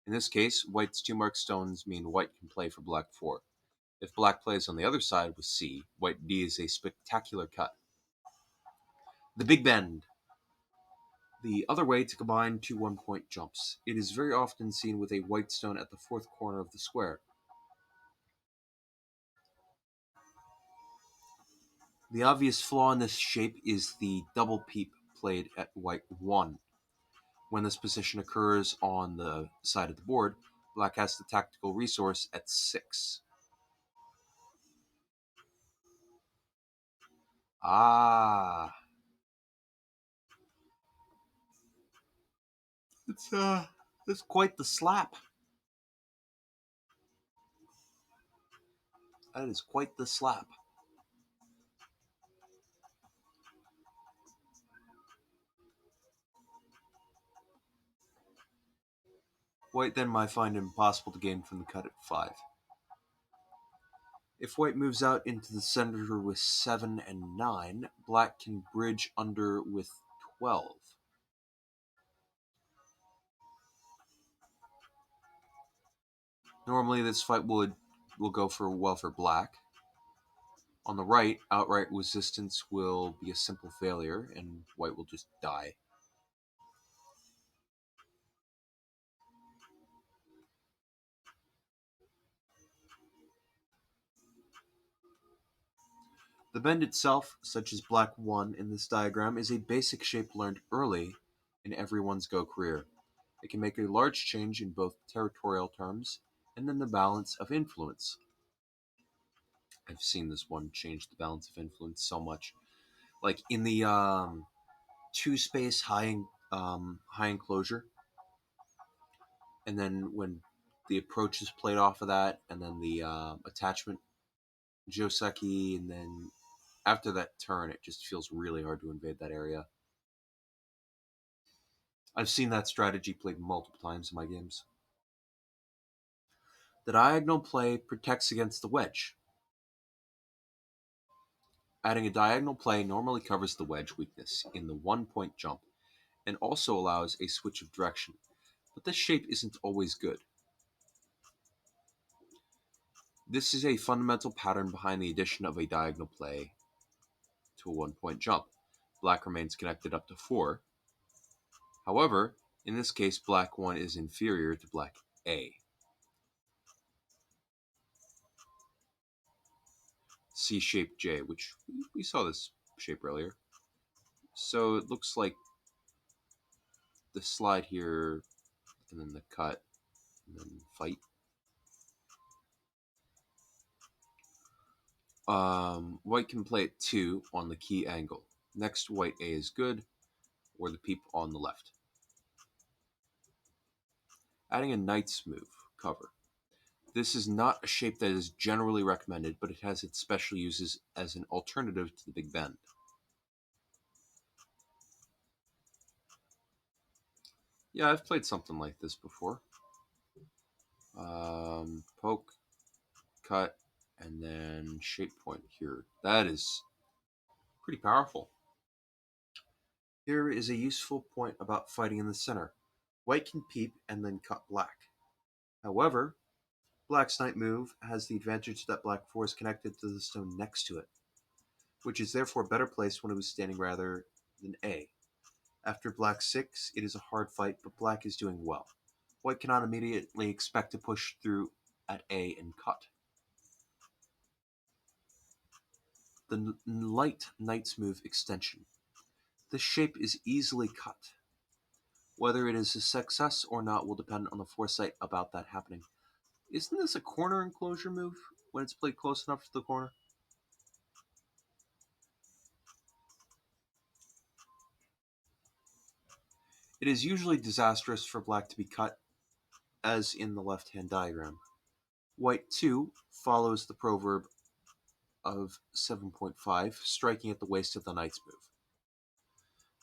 In this case, white's 2 marked stones mean white can play for black 4. If black plays on the other side with C, white D is a spectacular cut. The Big Bend. The other way to combine 2 1-point jumps. It is very often seen with a white stone at the 4th corner of the square. The obvious flaw in this shape is the double peep played at white 1. When this position occurs on the side of the board, black has the tactical resource at 6. Ah, it's quite the slap. That is quite the slap. White then might find it impossible to gain from the cut at 5. If white moves out into the center with 7 and 9, black can bridge under with 12. Normally this fight will go well for black. On the right, outright resistance will be a simple failure, and white will just die. The bend itself, such as black 1 in this diagram, is a basic shape learned early in everyone's Go career. It can make a large change in both territorial terms and in the balance of influence. I've seen this one change the balance of influence so much. Like in the 2-space high enclosure, and then when the approach is played off of that, and then the attachment Joseki, and then after that turn, it just feels really hard to invade that area. I've seen that strategy played multiple times in my games. The diagonal play protects against the wedge. Adding a diagonal play normally covers the wedge weakness in the 1-point jump and also allows a switch of direction, but this shape isn't always good. This is a fundamental pattern behind the addition of a diagonal play to a 1-point jump. Black remains connected up to 4. However, in this case, black 1 is inferior to black A. C-shaped J, which we saw this shape earlier. So it looks like the slide here, and then the cut, and then fight. White can play at 2 on the key angle. Next, white A is good, or the peep on the left. Adding a knight's move, cover. This is not a shape that is generally recommended, but it has its special uses as an alternative to the big bend. Yeah, I've played something like this before. Poke, cut, and then shape point here. That is pretty powerful. Here is a useful point about fighting in the center. White can peep and then cut black. However, black's knight move has the advantage that black 4 is connected to the stone next to it, which is therefore better placed when it was standing rather than A. After black 6, it is a hard fight, but black is doing well. White cannot immediately expect to push through at A and cut. The light knight's move extension. This shape is easily cut. Whether it is a success or not will depend on the foresight about that happening. Isn't this a corner enclosure move when it's played close enough to the corner? It is usually disastrous for black to be cut, as in the left-hand diagram. White 2 follows the proverb of 7.5, striking at the waist of the knight's move.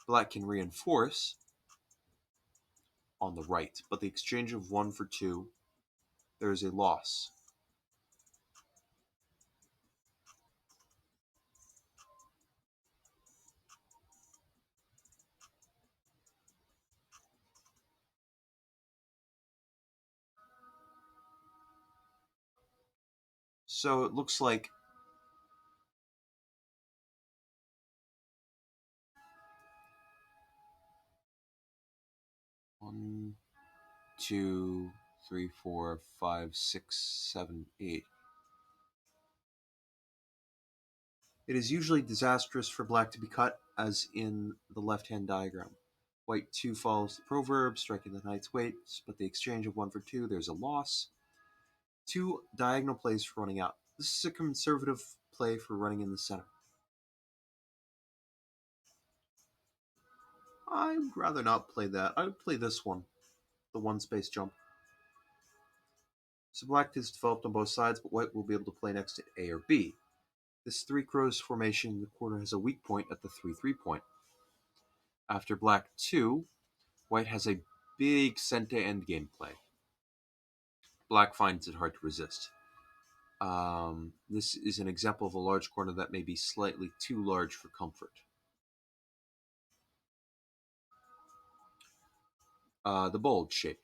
Black can reinforce on the right, but the exchange of 1 for 2, there is a loss. So it looks like one, two, three, four, five, six, 7, 8. It is usually disastrous for black to be cut, as in the left-hand diagram. White 2 follows the proverb, striking the knight's weight, but the exchange of 1 for 2, there's a loss. 2 diagonal plays for running out. This is a conservative play for running in the center. I would rather not play that. I would play this one, the one space jump. So black is developed on both sides, but white will be able to play next to A or B. This 3 crows formation in the corner has a weak point at the 3-3 point. After black 2, white has a big center endgame play. Black finds it hard to resist. This is an example of a large corner that may be slightly too large for comfort. The bulge shape.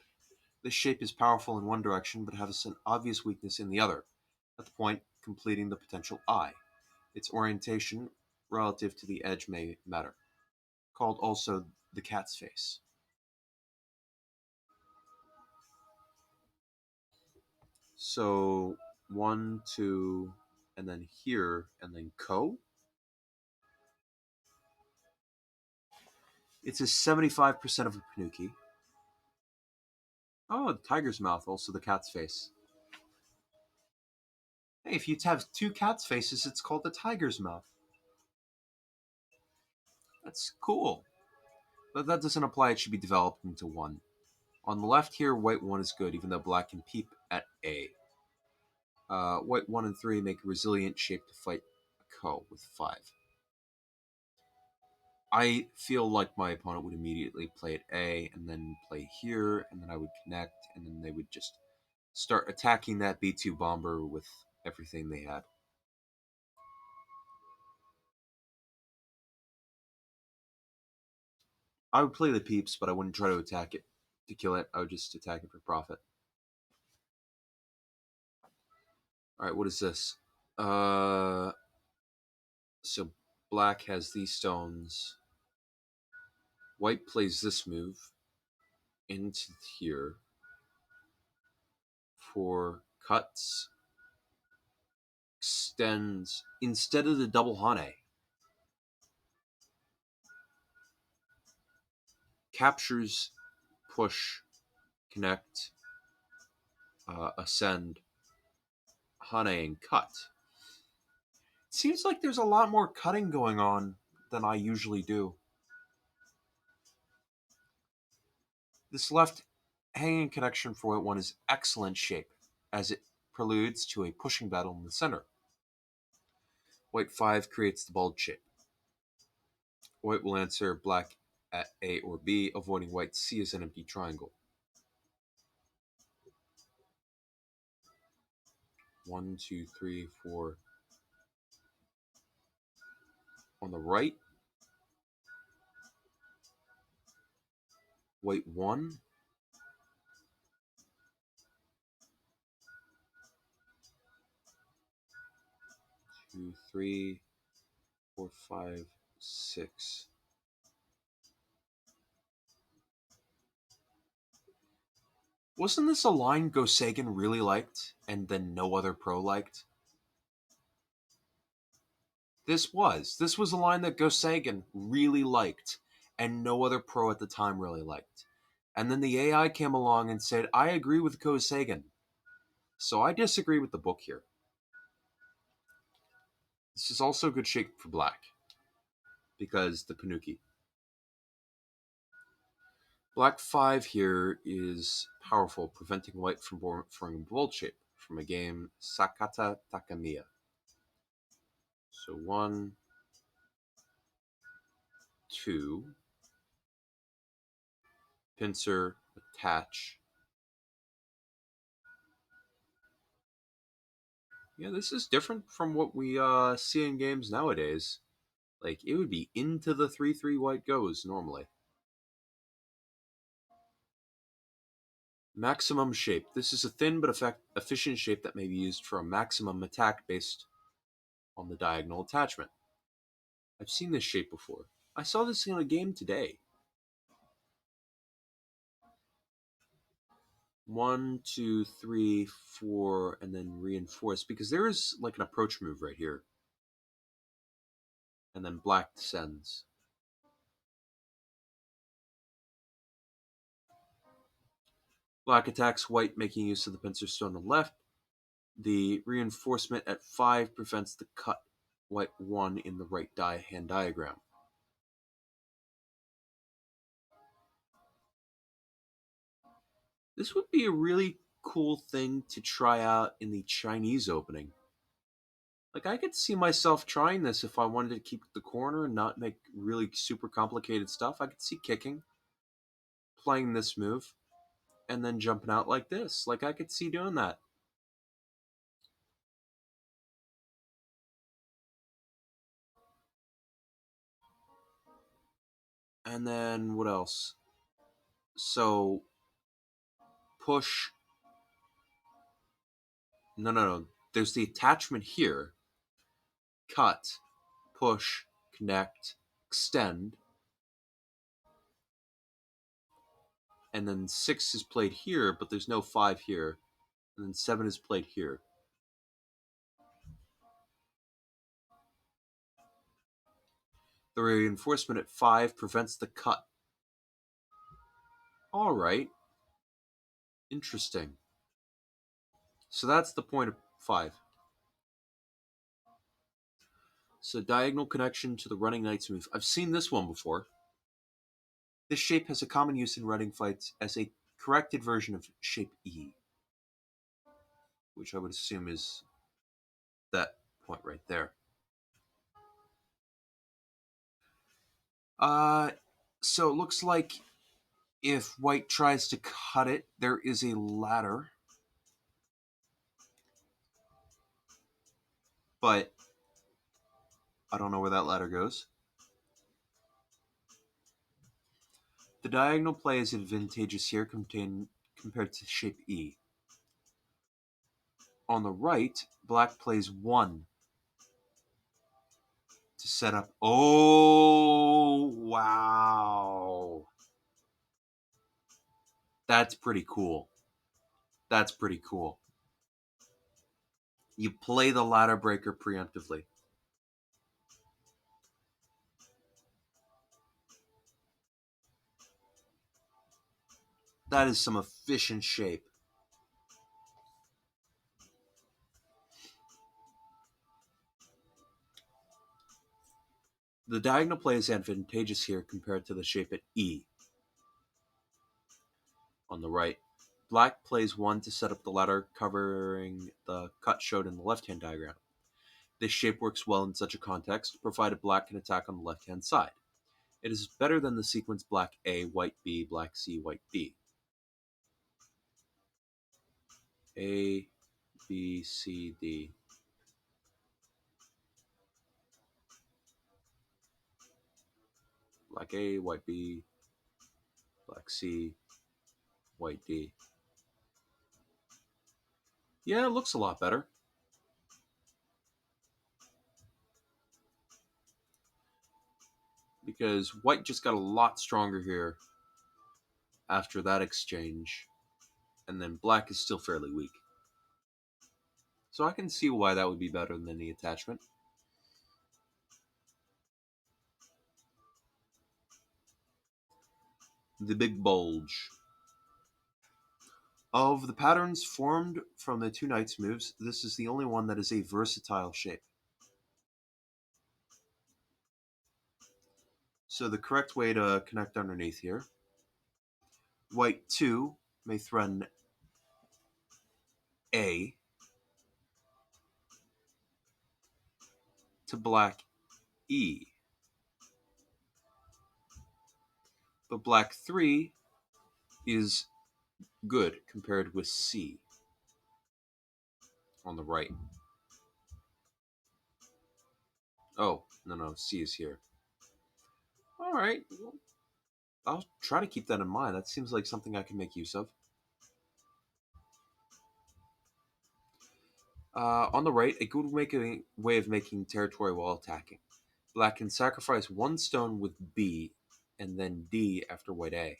This shape is powerful in one direction, but has an obvious weakness in the other, at the point completing the potential eye. Its orientation relative to the edge may matter, called also the cat's face. So 1, 2, and then here, and then ko. It's a 75% of a panuki. Oh, the tiger's mouth, also the cat's face. Hey, if you have 2 cat's faces, it's called the tiger's mouth. That's cool. But that doesn't apply, it should be developed into 1. On the left here, white 1 is good, even though black can peep at A. White 1 and 3 make a resilient shape to fight a ko with 5. I feel like my opponent would immediately play at A, and then play here, and then I would connect, and then they would just start attacking that B2 bomber with everything they had. I would play the peeps, but I wouldn't try to attack it to kill it. I would just attack it for profit. Alright, what is this? So black has these stones. White plays this move into here for cuts. extends instead of the double hane, captures, push, connect, ascend, hane, and cut. It seems like there's a lot more cutting going on than I usually do. This left hanging connection for white 1 is excellent shape, as it preludes to a pushing battle in the center. White 5 creates the bulge shape. White will answer black at A or B, avoiding white C as an empty triangle. 1, 2, 3, 4. On the right, white 1. 2, 3, 4, 5, 6. Wasn't this a line Gosagan really liked, and then no other pro liked? This was. This was a line that Gosagan really liked, and no other pro at the time really liked. And then the AI came along and said, I agree with Gosagan. So I disagree with the book here. This is also a good shape for black, because the Panuki. Black 5 here is powerful, preventing white from forming a bold shape from a game Sakata Takamiya. So 1, 2, pincer, attach. Yeah, this is different from what we see in games nowadays. Like, it would be into the 3-3 white goes normally. Maximum shape. This is a thin but efficient shape that may be used for a maximum attack based on the diagonal attachment. I've seen this shape before. I saw this in a game today. 1, 2, 3, 4, and then reinforce, because there is like an approach move right here. And then black descends. Black attacks white, making use of the pincer stone on the left. The reinforcement at 5 prevents the cut white 1 in the right hand diagram. This would be a really cool thing to try out in the Chinese opening. Like, I could see myself trying this if I wanted to keep the corner and not make really super complicated stuff. I could see kicking, playing this move, and then jumping out like this. Like, I could see doing that. And then what else? So, push. No. There's the attachment here. Cut, push, connect, extend. And then 6 is played here, but there's no 5 here. And then 7 is played here. The reinforcement at 5 prevents the cut. Alright. Interesting. So that's the point of 5. So diagonal connection to the running knight's move. I've seen this one before. This shape has a common use in running fights as a corrected version of shape E, which I would assume is that point right there. So it looks like if white tries to cut it, there is a ladder. But I don't know where that ladder goes. The diagonal play is advantageous here compared to shape E. On the right, black plays 1 to set up. Oh, wow. That's pretty cool. That's pretty cool. You play the ladder breaker preemptively. That is some efficient shape. The diagonal play is advantageous here compared to the shape at E on the right. Black plays 1 to set up the ladder covering the cut showed in the left-hand diagram. This shape works well in such a context, provided black can attack on the left-hand side. It is better than the sequence black A, white B, black C, white B. A, B, C, D. Black A, white B, black C, white D. Yeah, it looks a lot better. Because white just got a lot stronger here after that exchange, and then black is still fairly weak. So I can see why that would be better than the attachment. The big bulge. Of the patterns formed from the two knights moves, this is the only one that is a versatile shape. So the correct way to connect underneath here, white 2 may threaten A to black E. But black 3 is good compared with C on the right. Oh, no, C is here. All right, well, I'll try to keep that in mind. That seems like something I can make use of. On the right, a good way of making territory while attacking. Black can sacrifice 1 stone with B and then D after white A.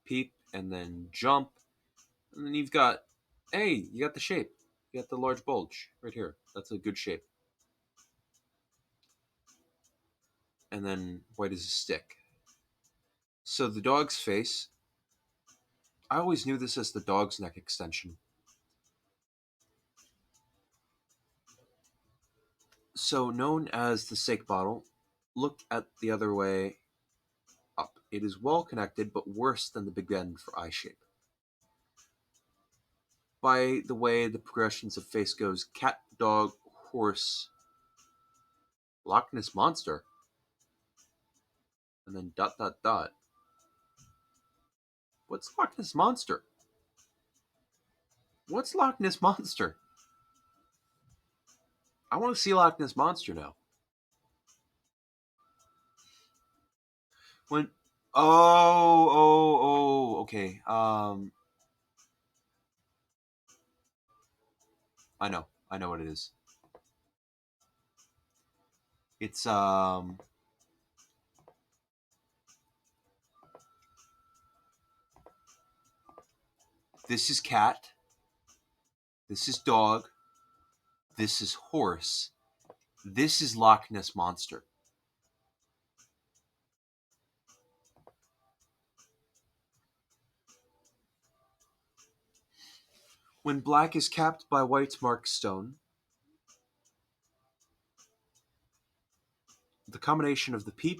Peep and then jump. And then you've got, hey, you got the shape. You got the large bulge right here. That's a good shape. And then white is a stick. So the dog's face, I always knew this as the dog's neck extension. So known as the steak bottle, look at the other way up. It is well connected, but worse than the big end for eye shape. By the way the progressions of face goes, cat, dog, horse, Loch Ness monster, and then dot dot dot. What's Loch Ness monster? What's Loch Ness monster? I want to see Loch Ness monster now. When okay. I know what it is. It's this is cat, this is dog, this is horse, this is Loch Ness monster. When black is capped by white's marked stone, the combination of the peep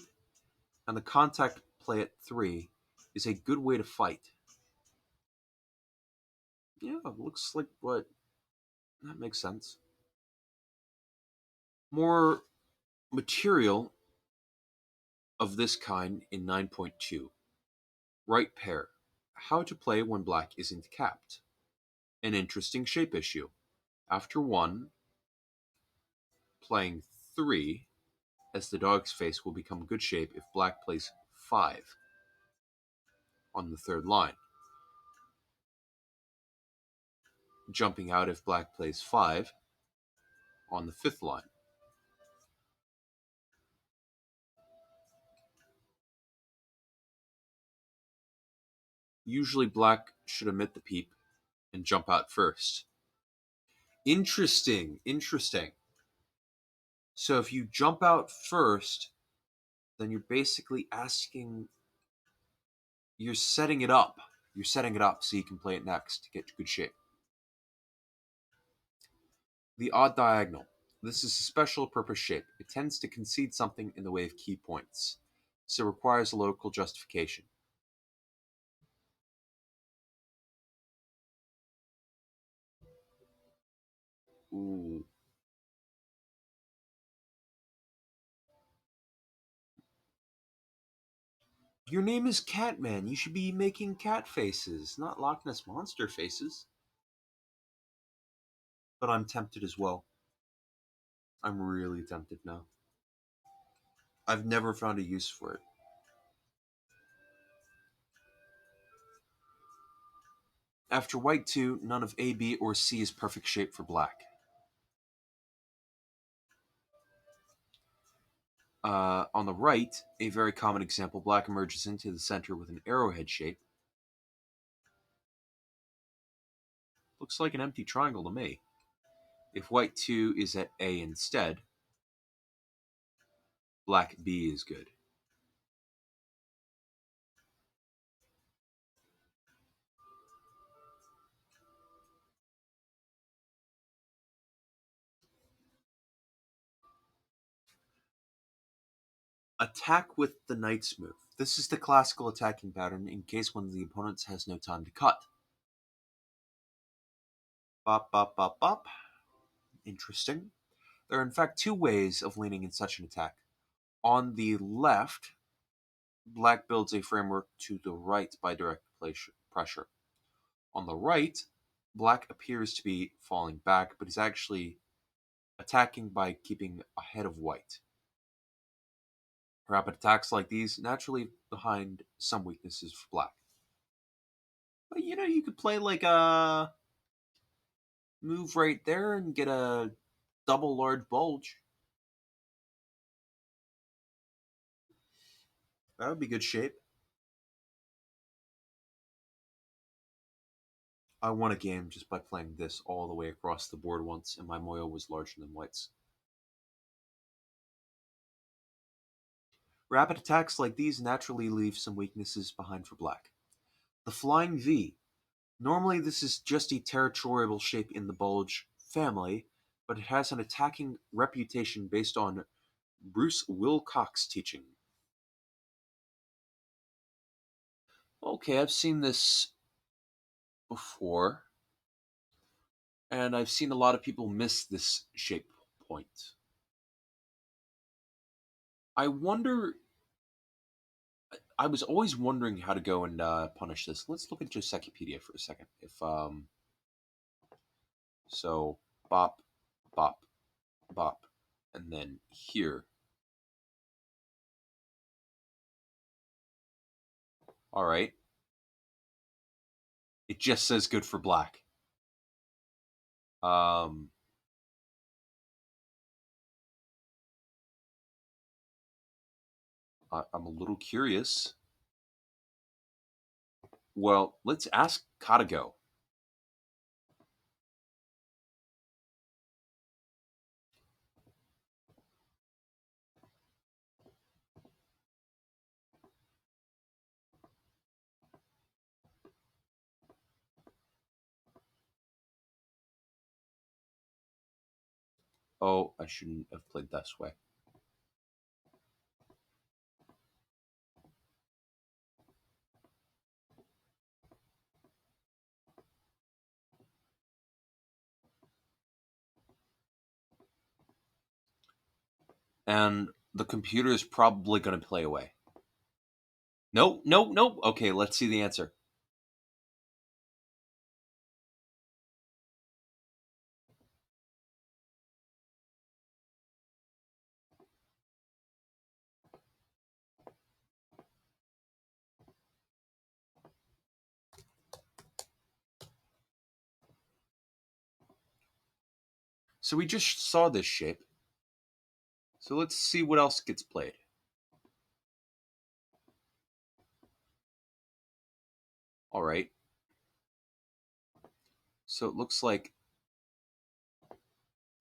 and the contact play at 3 is a good way to fight. Yeah, looks like what that makes sense. More material of this kind in 9.2. Right pair. How to play when black isn't capped. An interesting shape issue. After 1, playing 3, as the dog's face will become good shape if black plays 5 on the third line. Jumping out if black plays 5 on the fifth line. Usually, black should emit the peep and jump out first. Interesting, interesting. So if you jump out first, then you're basically asking, you're setting it up. You're setting it up so you can play it next to get good shape. The odd diagonal. This is a special purpose shape. It tends to concede something in the way of key points, so it requires a local justification. Ooh. Your name is Catman. You should be making cat faces, not Loch Ness Monster faces. But I'm tempted as well. I'm really tempted now. I've never found a use for it. After white 2, none of A, B, or C is perfect shape for black. On the right, a very common example, black emerges into the center with an arrowhead shape. Looks like an empty triangle to me. If white 2 is at A instead, black B is good. Attack with the knight's move. This is the classical attacking pattern in case one of the opponents has no time to cut. Bop, bop, bop, bop. Interesting. There are in fact two ways of leaning in such an attack. On the left, black builds a framework to the right by direct pressure. On the right, black appears to be falling back, but is actually attacking by keeping ahead of white. Rapid attacks like these naturally behind some weaknesses for black. But you could play like a move right there and get a double large bulge. That would be good shape. I won a game just by playing this all the way across the board once, and my Moyo was larger than white's. Rapid attacks like these naturally leave some weaknesses behind for black. The Flying V. Normally this is just a territorial shape in the bulge family, but it has an attacking reputation based on Bruce Wilcox's teaching. Okay, I've seen this before, and I've seen a lot of people miss this shape point. I wonder. I was always wondering how to go and punish this. Let's look at Josecopedia for a second. If so, bop, bop, bop, and then here. All right. It just says good for black. Um, I'm a little curious. Well, let's ask Katago. Oh, I shouldn't have played this way. And the computer is probably going to play away. No, no, no. Okay, let's see the answer. So we just saw this shape. So let's see what else gets played. All right. So it looks like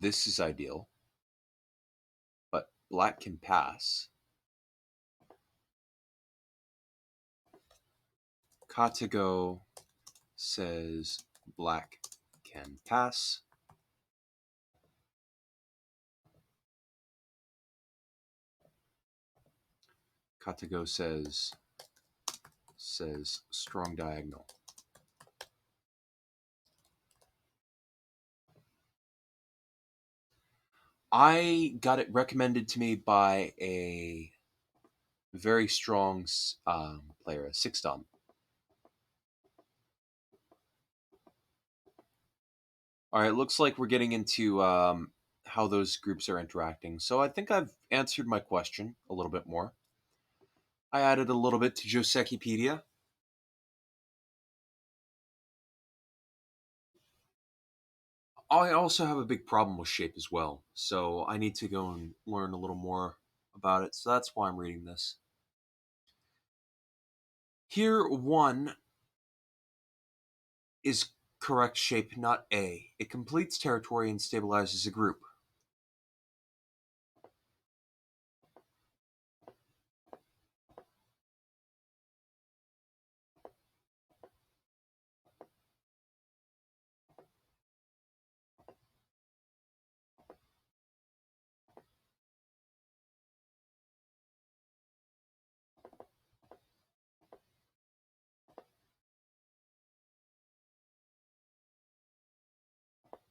this is ideal, but black can pass. Katago says black can pass. Katago says strong diagonal. I got it recommended to me by a very strong player, a six dom. All right, looks like we're getting into how those groups are interacting. So I think I've answered my question a little bit more. I added a little bit to Josekipedia. I also have a big problem with shape as well, so I need to go and learn a little more about it. So that's why I'm reading this. Here, 1 is correct shape, not A. It completes territory and stabilizes a group.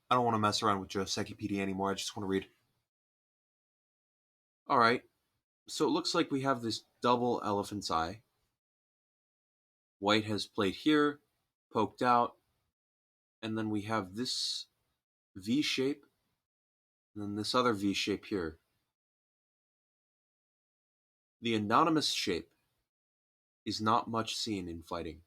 I don't want to mess around with Josekipedia anymore. I just want to read. All right. So it looks like we have this double elephant's eye. White has played here, poked out, and then we have this V shape, and then this other V shape here. The anonymous shape is not much seen in fighting.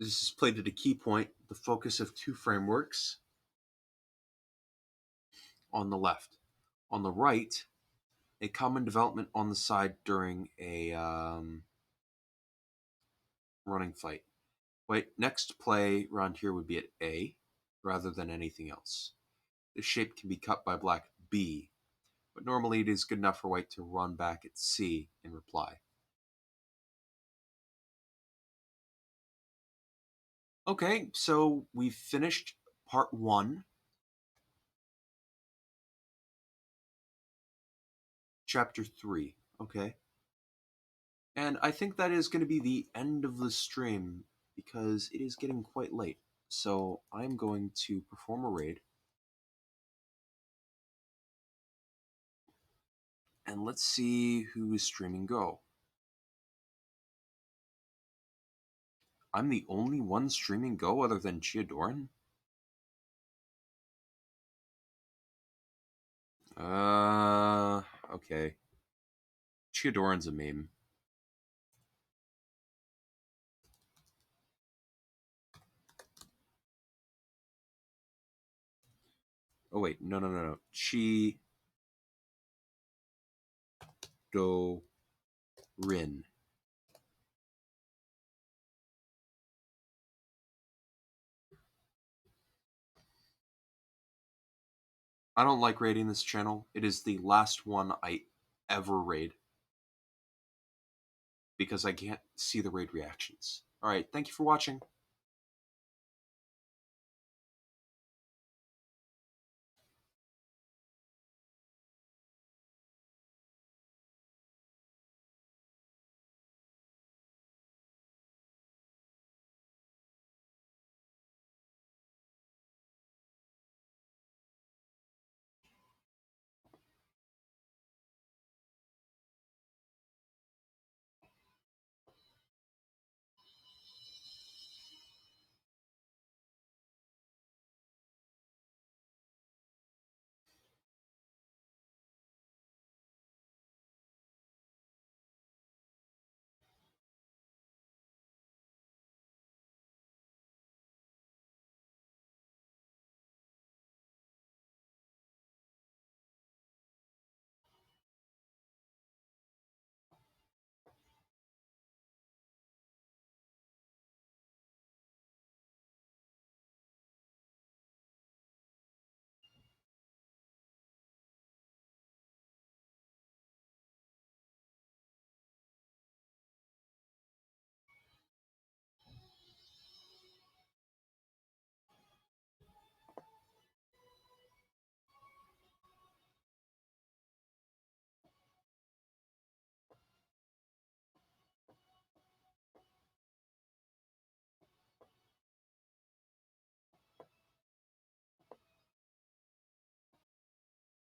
This is played at a key point, the focus of 2 frameworks on the left. On the right, a common development on the side during a running fight. Wait, next play around here would be at A rather than anything else. This shape can be cut by black B, but normally it is good enough for white to run back at C in reply. Okay, so we've finished part 1, chapter 3. Okay. And I think that is going to be the end of the stream because it is getting quite late. So I'm going to perform a raid. And let's see who is streaming Go. I'm the only one streaming Go other than Chiodoran? Okay. Chiodoran's a meme. Oh wait, no. Rin. I don't like raiding this channel. It is the last one I ever raid because I can't see the raid reactions. Alright, thank you for watching.